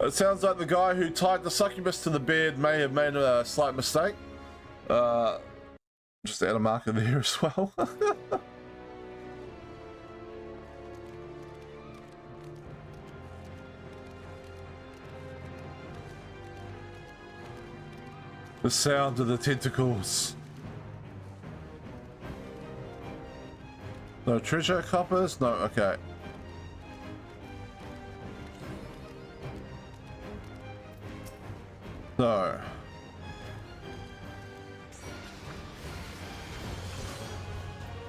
It sounds like the guy who tied the succubus to the bed may have made a slight mistake. Just add a marker there as well. The sound of the tentacles. No treasure coppers? No, okay. No.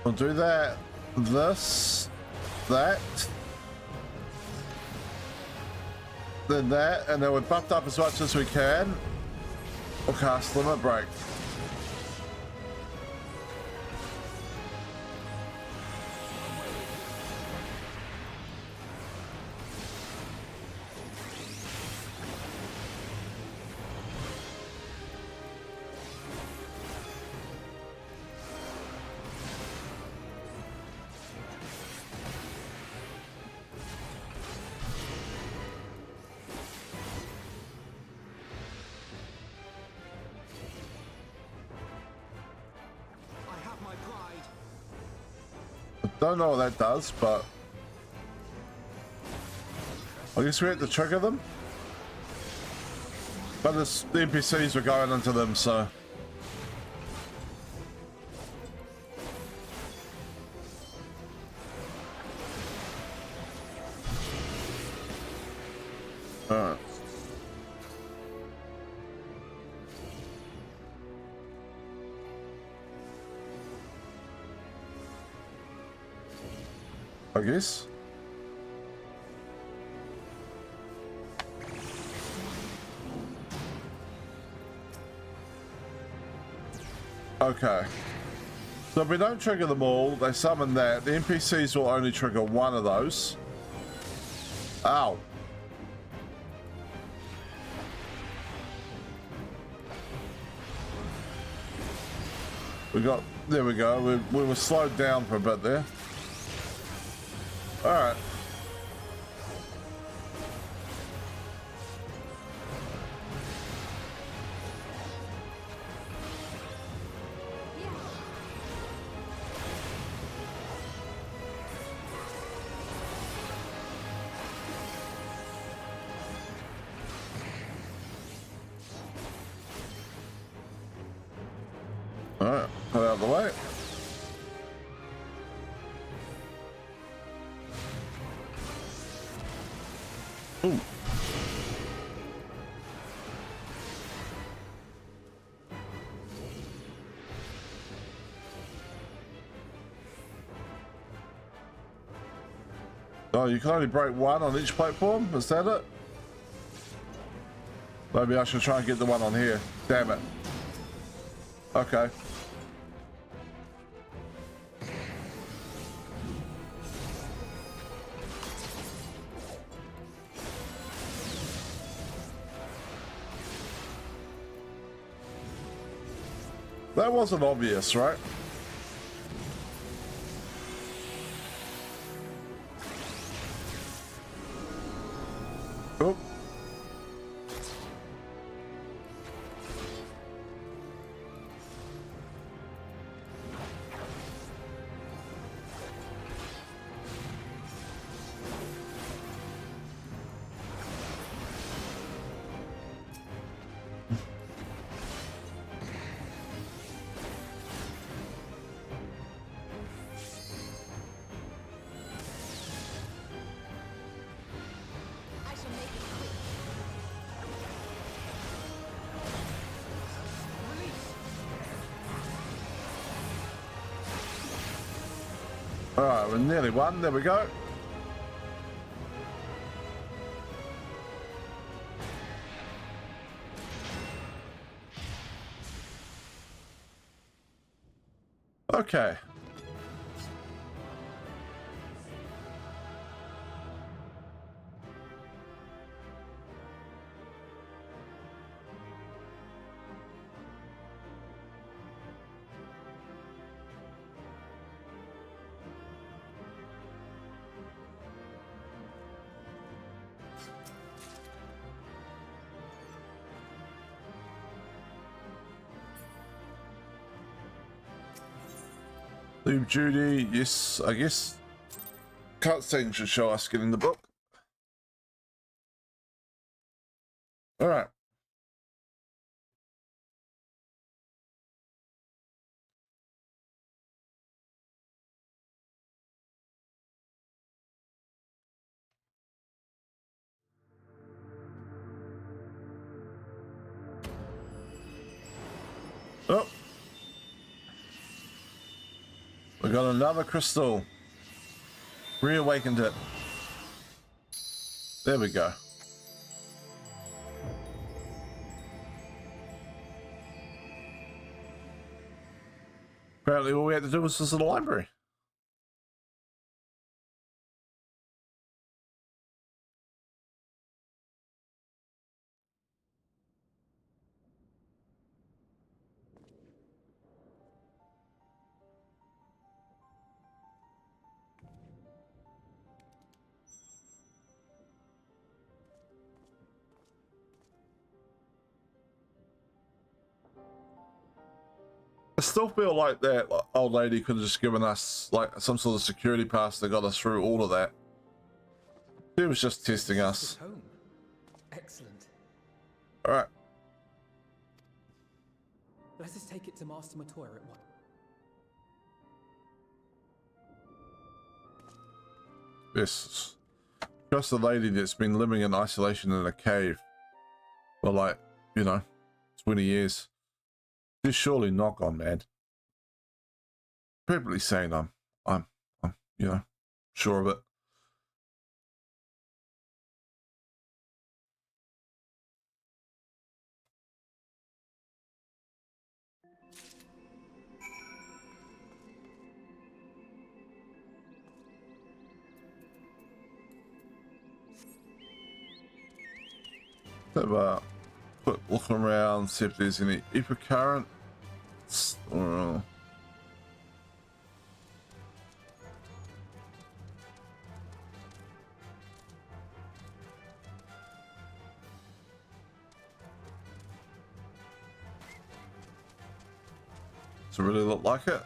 We'll do that. This. That. Then that. And then we're buffed up as much as we can. We'll cast Limit Break. Don't know what that does, but I guess we had to trigger them. But the NPCs were going into them, so. Alright. I guess. Okay. So if we don't trigger them all, they summon that. The NPCs will only trigger one of those. Ow. There we go. We were slowed down for a bit there. All right. All right, put it out of the way. Ooh. Oh, you can only break one on each platform? Is that it? Maybe I should try and get the one on here. Damn it. Okay. That wasn't obvious, right? Oh. All right, we're nearly one. There we go. Okay. Leave duty, yes, I guess. Cutscene should show us getting the book. All right. Oh. We got another crystal. Reawakened it. There we go. Apparently all we had to do was visit the library. I still feel like that old lady could have just given us like some sort of security pass that got us through all of that. She was just testing us. Home. Excellent. All right. Let us take it to Master Matoya at once. Yes. Just a lady that's been living in isolation in a cave for like, 20 years. She's surely not gone mad. Probably saying I'm sure of it. Have a quick look around, see if there's any ether currents. Does it really look like it?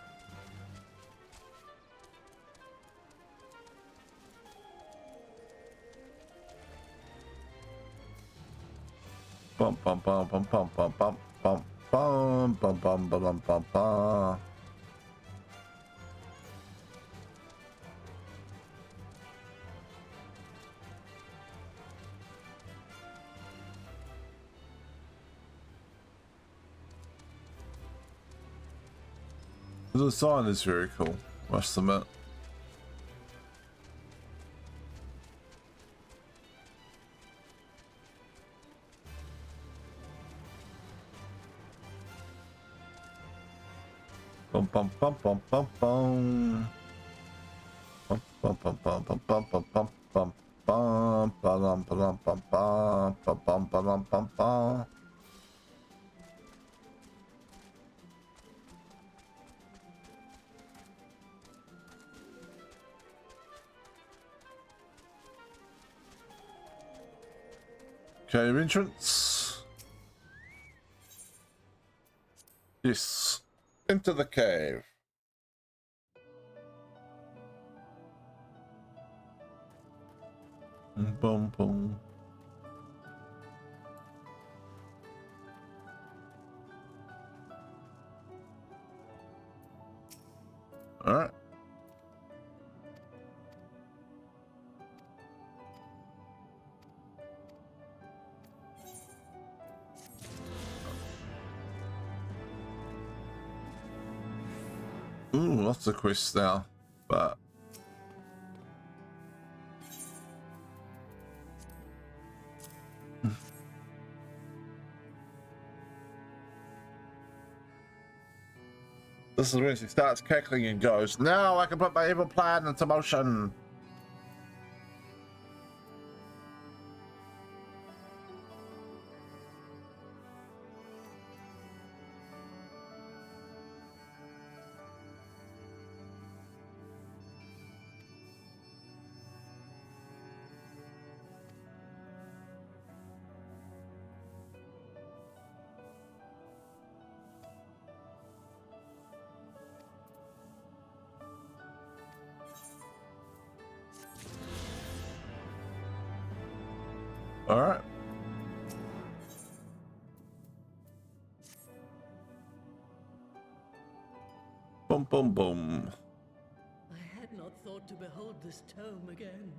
Bum bum bum bum bum bum bum bum bum bum bum bum bum bum. The design is very cool, must admit. Bum bum bum bum bum bum. Bum bum bum bum bum bum bum bum bum bum bum bum bum bum bum bum bum bum. Cave entrance. Yes. Into the cave. Boom, boom. All right. Ooh, lots of quests now, but this is when she starts cackling and goes, "Now I can put my evil plan into motion." All right. Boom, boom, boom. I had not thought to behold this tome again.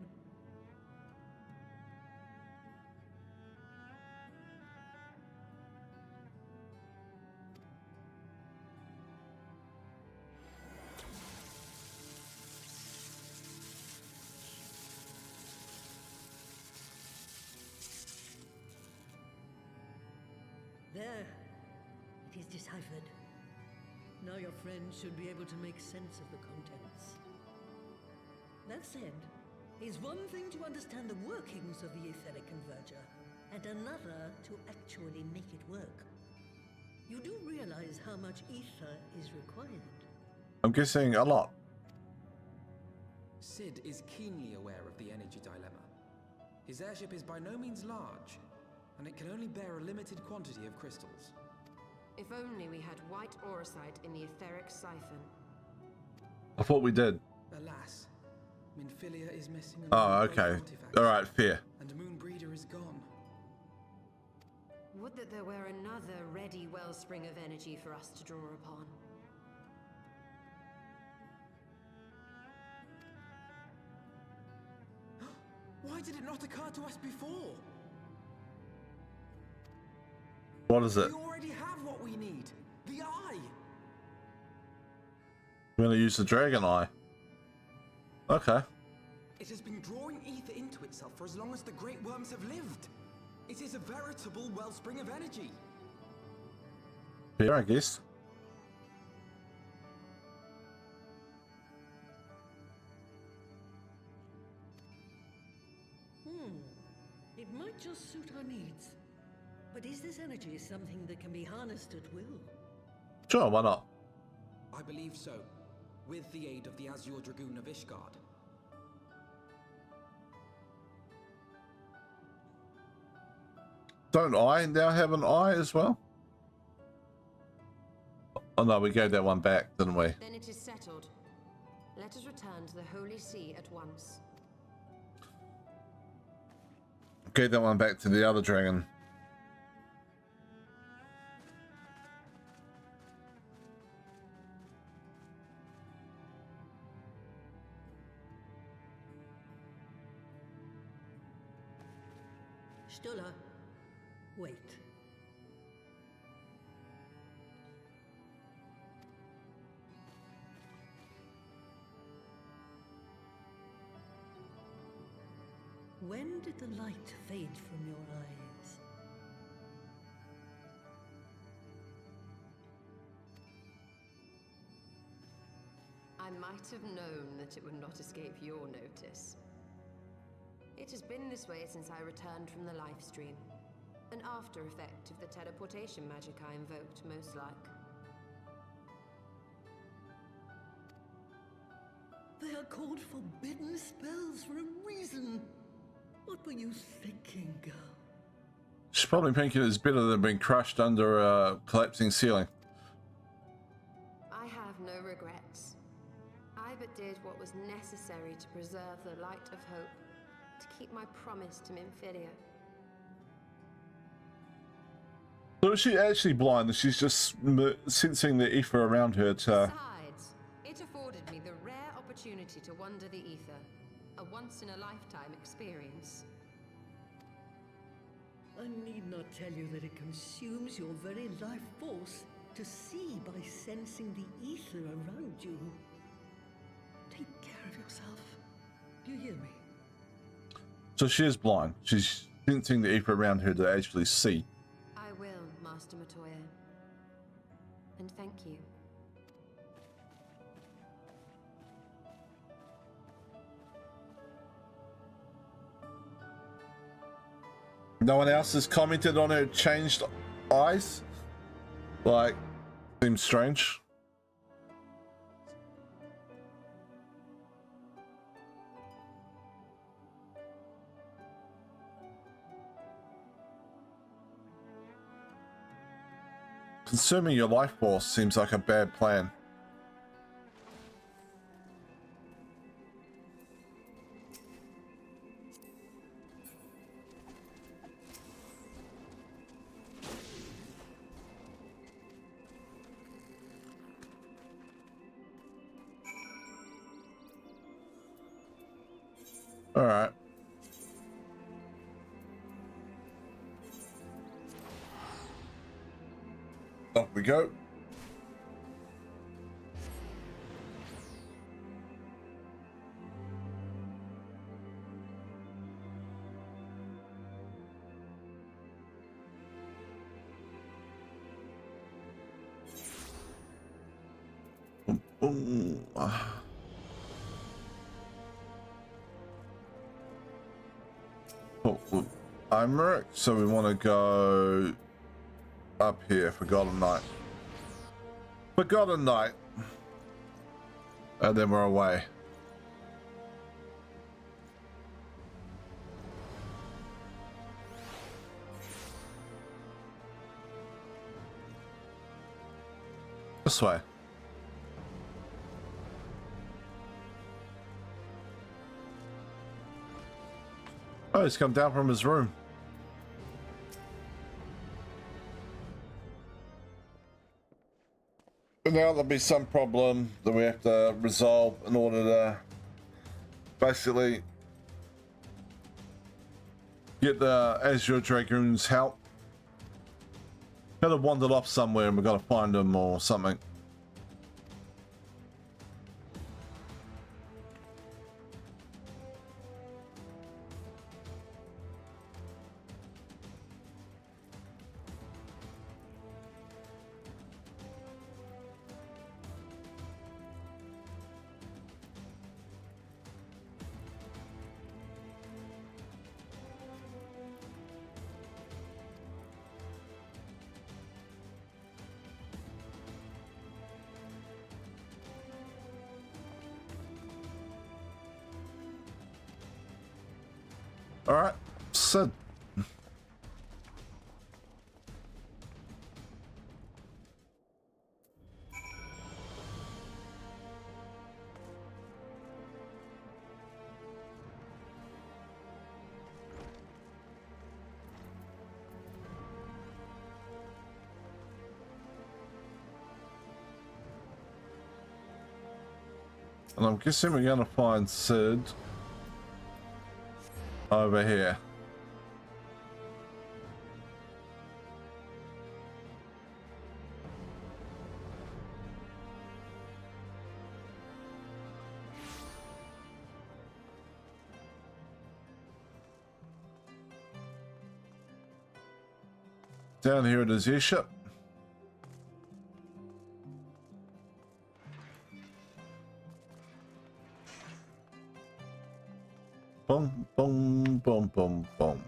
There. It is deciphered. Now your friends should be able to make sense of the contents. That said, it's one thing to understand the workings of the etheric converger, and another to actually make it work. You do realize how much ether is required? I'm guessing a lot. Sid is keenly aware of the energy dilemma. His airship is by no means large, and it can only bear a limited quantity of crystals. If only we had white aurosite in the etheric siphon. I thought we did. Alas, Minfilia is missing a Oh, lot of okay. artifacts, All right, fair. and Moonbreeder is gone. Would that there were another ready wellspring of energy for us to draw upon. Why did it not occur to us before? What is it? We already have what we need. The eye. We're gonna use the dragon eye. Okay. It has been drawing ether into itself for as long as the great worms have lived. It is a veritable wellspring of energy. Fair, I guess. It might just suit our needs. energy is something that can be harnessed at will. Sure, why not? I believe so, with the aid of the Azure Dragoon of Ishgard. Don't I now have an eye as well? Oh no, we gave that one back, didn't we? Then it is settled. Let us return to the Holy See at once. Gave that one back to the other dragon. Stola, wait. When did the light fade from your eyes? I might have known that it would not escape your notice. It has been this way since I returned from the life stream. An after effect of the teleportation magic I invoked, most like. They are called forbidden spells for a reason. What were you thinking, girl? She's probably thinking it's better than being crushed under a collapsing ceiling. I have no regrets. I but did what was necessary to preserve the light of hope, to keep my promise to Minfilia. So is she actually blind? She's just sensing the ether around her to... Besides, it afforded me the rare opportunity to wander the ether, a once-in-a-lifetime experience. I need not tell you that it consumes your very life force to see by sensing the ether around you. Take care of yourself. Do you hear me? So she is blind. She's sensing the ether around her to actually see. I will, Master Matoya. And thank you. No one else has commented on her changed eyes? Like, seems strange. Consuming your life force seems like a bad plan. All right. Up we go. Boom, boom. Oh, Imeric, so we want to go up here, Forgotten Night. Forgotten Night. And then we're away. This way. Oh, he's come down from his room. But now there'll be some problem that we have to resolve in order to basically get the Azure Dragoon's help. Could have wandered off somewhere and we've got to find him or something. All right, Sid. And I'm guessing we're gonna find Sid over here. Down here at his airship. Boom, boom, boom, boom, boom.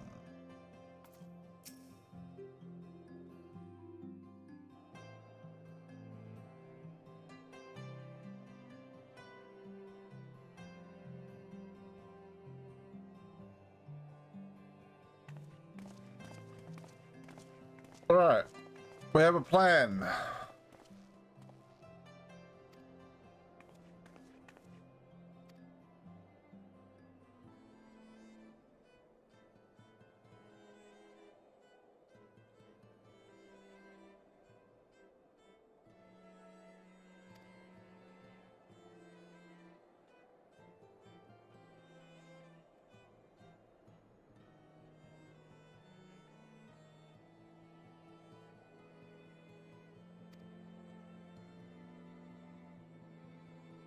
All right, we have a plan.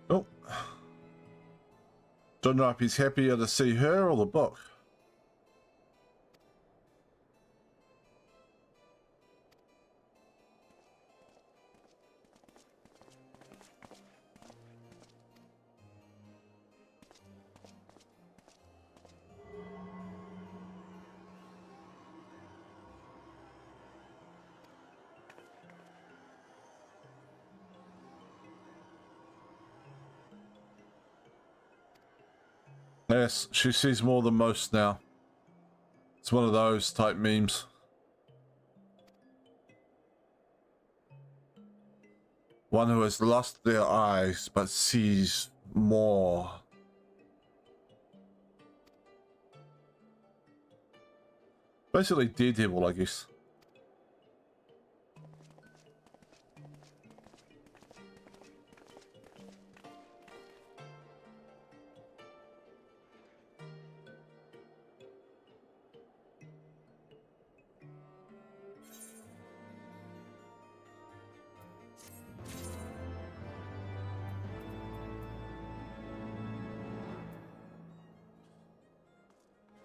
Oh, don't know if he's happier to see her or the book. Yes, she sees more than most now. It's one of those type memes. One who has lost their eyes but sees more. Basically Daredevil, I guess.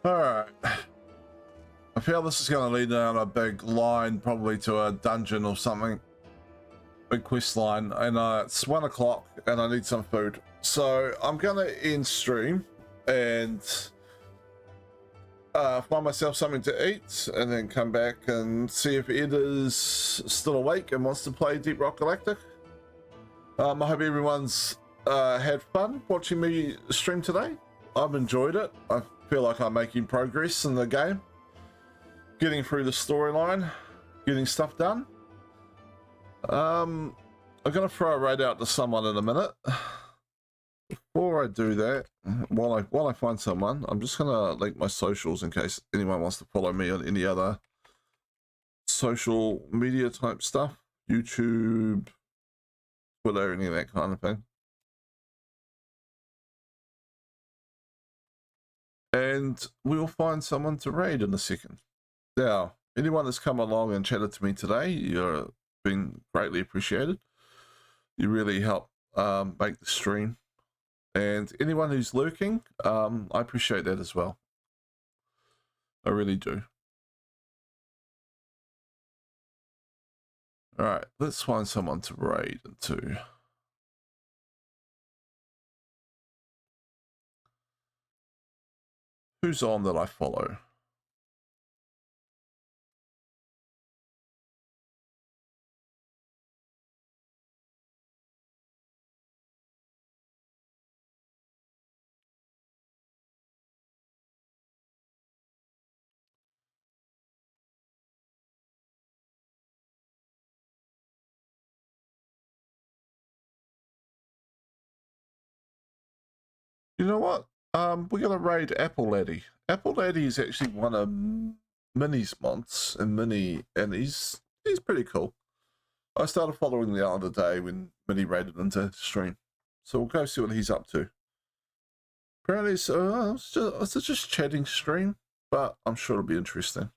Alright. I feel this is going to lead down a big line, probably to a dungeon or something. Big quest line. And it's 1 o'clock and I need some food. So I'm going to end stream and find myself something to eat and then come back and see if Ed is still awake and wants to play Deep Rock Galactic. I hope everyone's had fun watching me stream today. I've enjoyed it. I feel like I'm making progress in the game. Getting through the storyline, getting stuff done. I'm gonna throw a raid out to someone in a minute. Before I do that, while I find someone, I'm just gonna link my socials in case anyone wants to follow me on any other social media type stuff, YouTube, Twitter, any of that kind of thing. And we'll find someone to raid in a second. Now, anyone that's come along and chatted to me today, you've been greatly appreciated. You really help make the stream. And anyone who's lurking, I appreciate that as well. I really do. All right, let's find someone to raid into. Who's on that I follow? You know what? We're gonna raid Apple Laddie. Apple Laddie is actually one of Mini's mods, and he's pretty cool. I started following the other day when Mini raided into stream, so we'll go see what he's up to. Apparently, it's just chatting stream, but I'm sure it'll be interesting.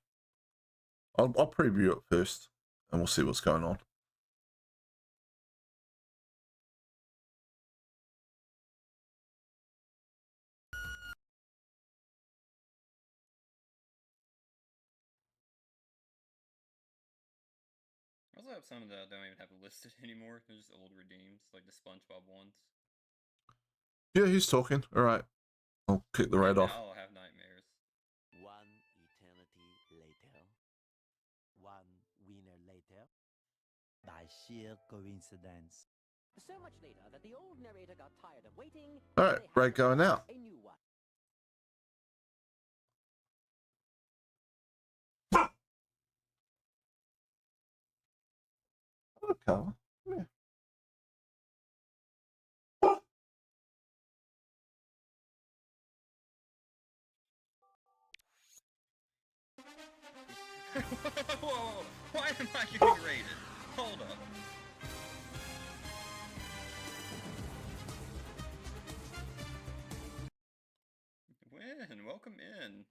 I'll preview it first, and we'll see what's going on. I also have some that I don't even have listed anymore. They're just old redeems, like the SpongeBob ones. Yeah, he's talking. All right. I'll kick the raid off. I'll have nightmares. One eternity later. One winner later. By sheer coincidence. So much later that the old narrator got tired of waiting. All right, raid going out. A new one. Cover. Yeah. Whoa! Why am I getting raided? Hold up. Win! Welcome in.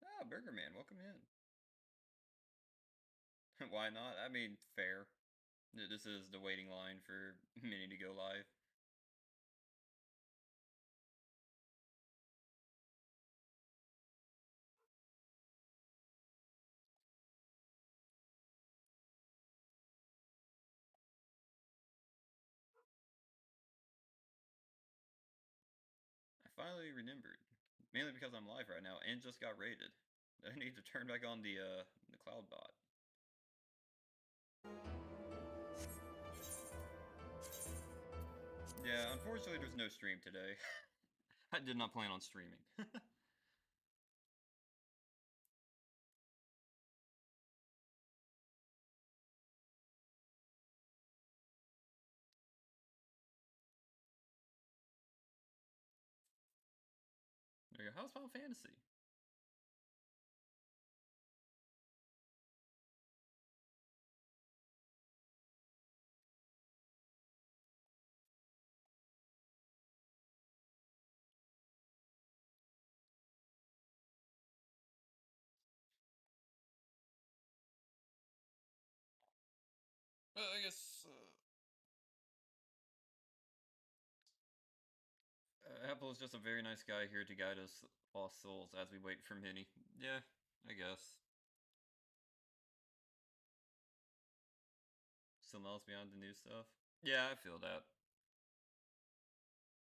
Ah, Burger Man, welcome in. Why not? I mean, fair. This is the waiting line for Mini to go live. I finally remembered. Mainly because I'm live right now and just got raided. I need to turn back on the cloud bot. Yeah, unfortunately there's no stream today. I did not plan on streaming. There you go. How's Final Fantasy? Well, I guess Apple is just a very nice guy here to guide us lost souls as we wait for Mini. Yeah, I guess. Still else beyond the new stuff? Yeah, I feel that.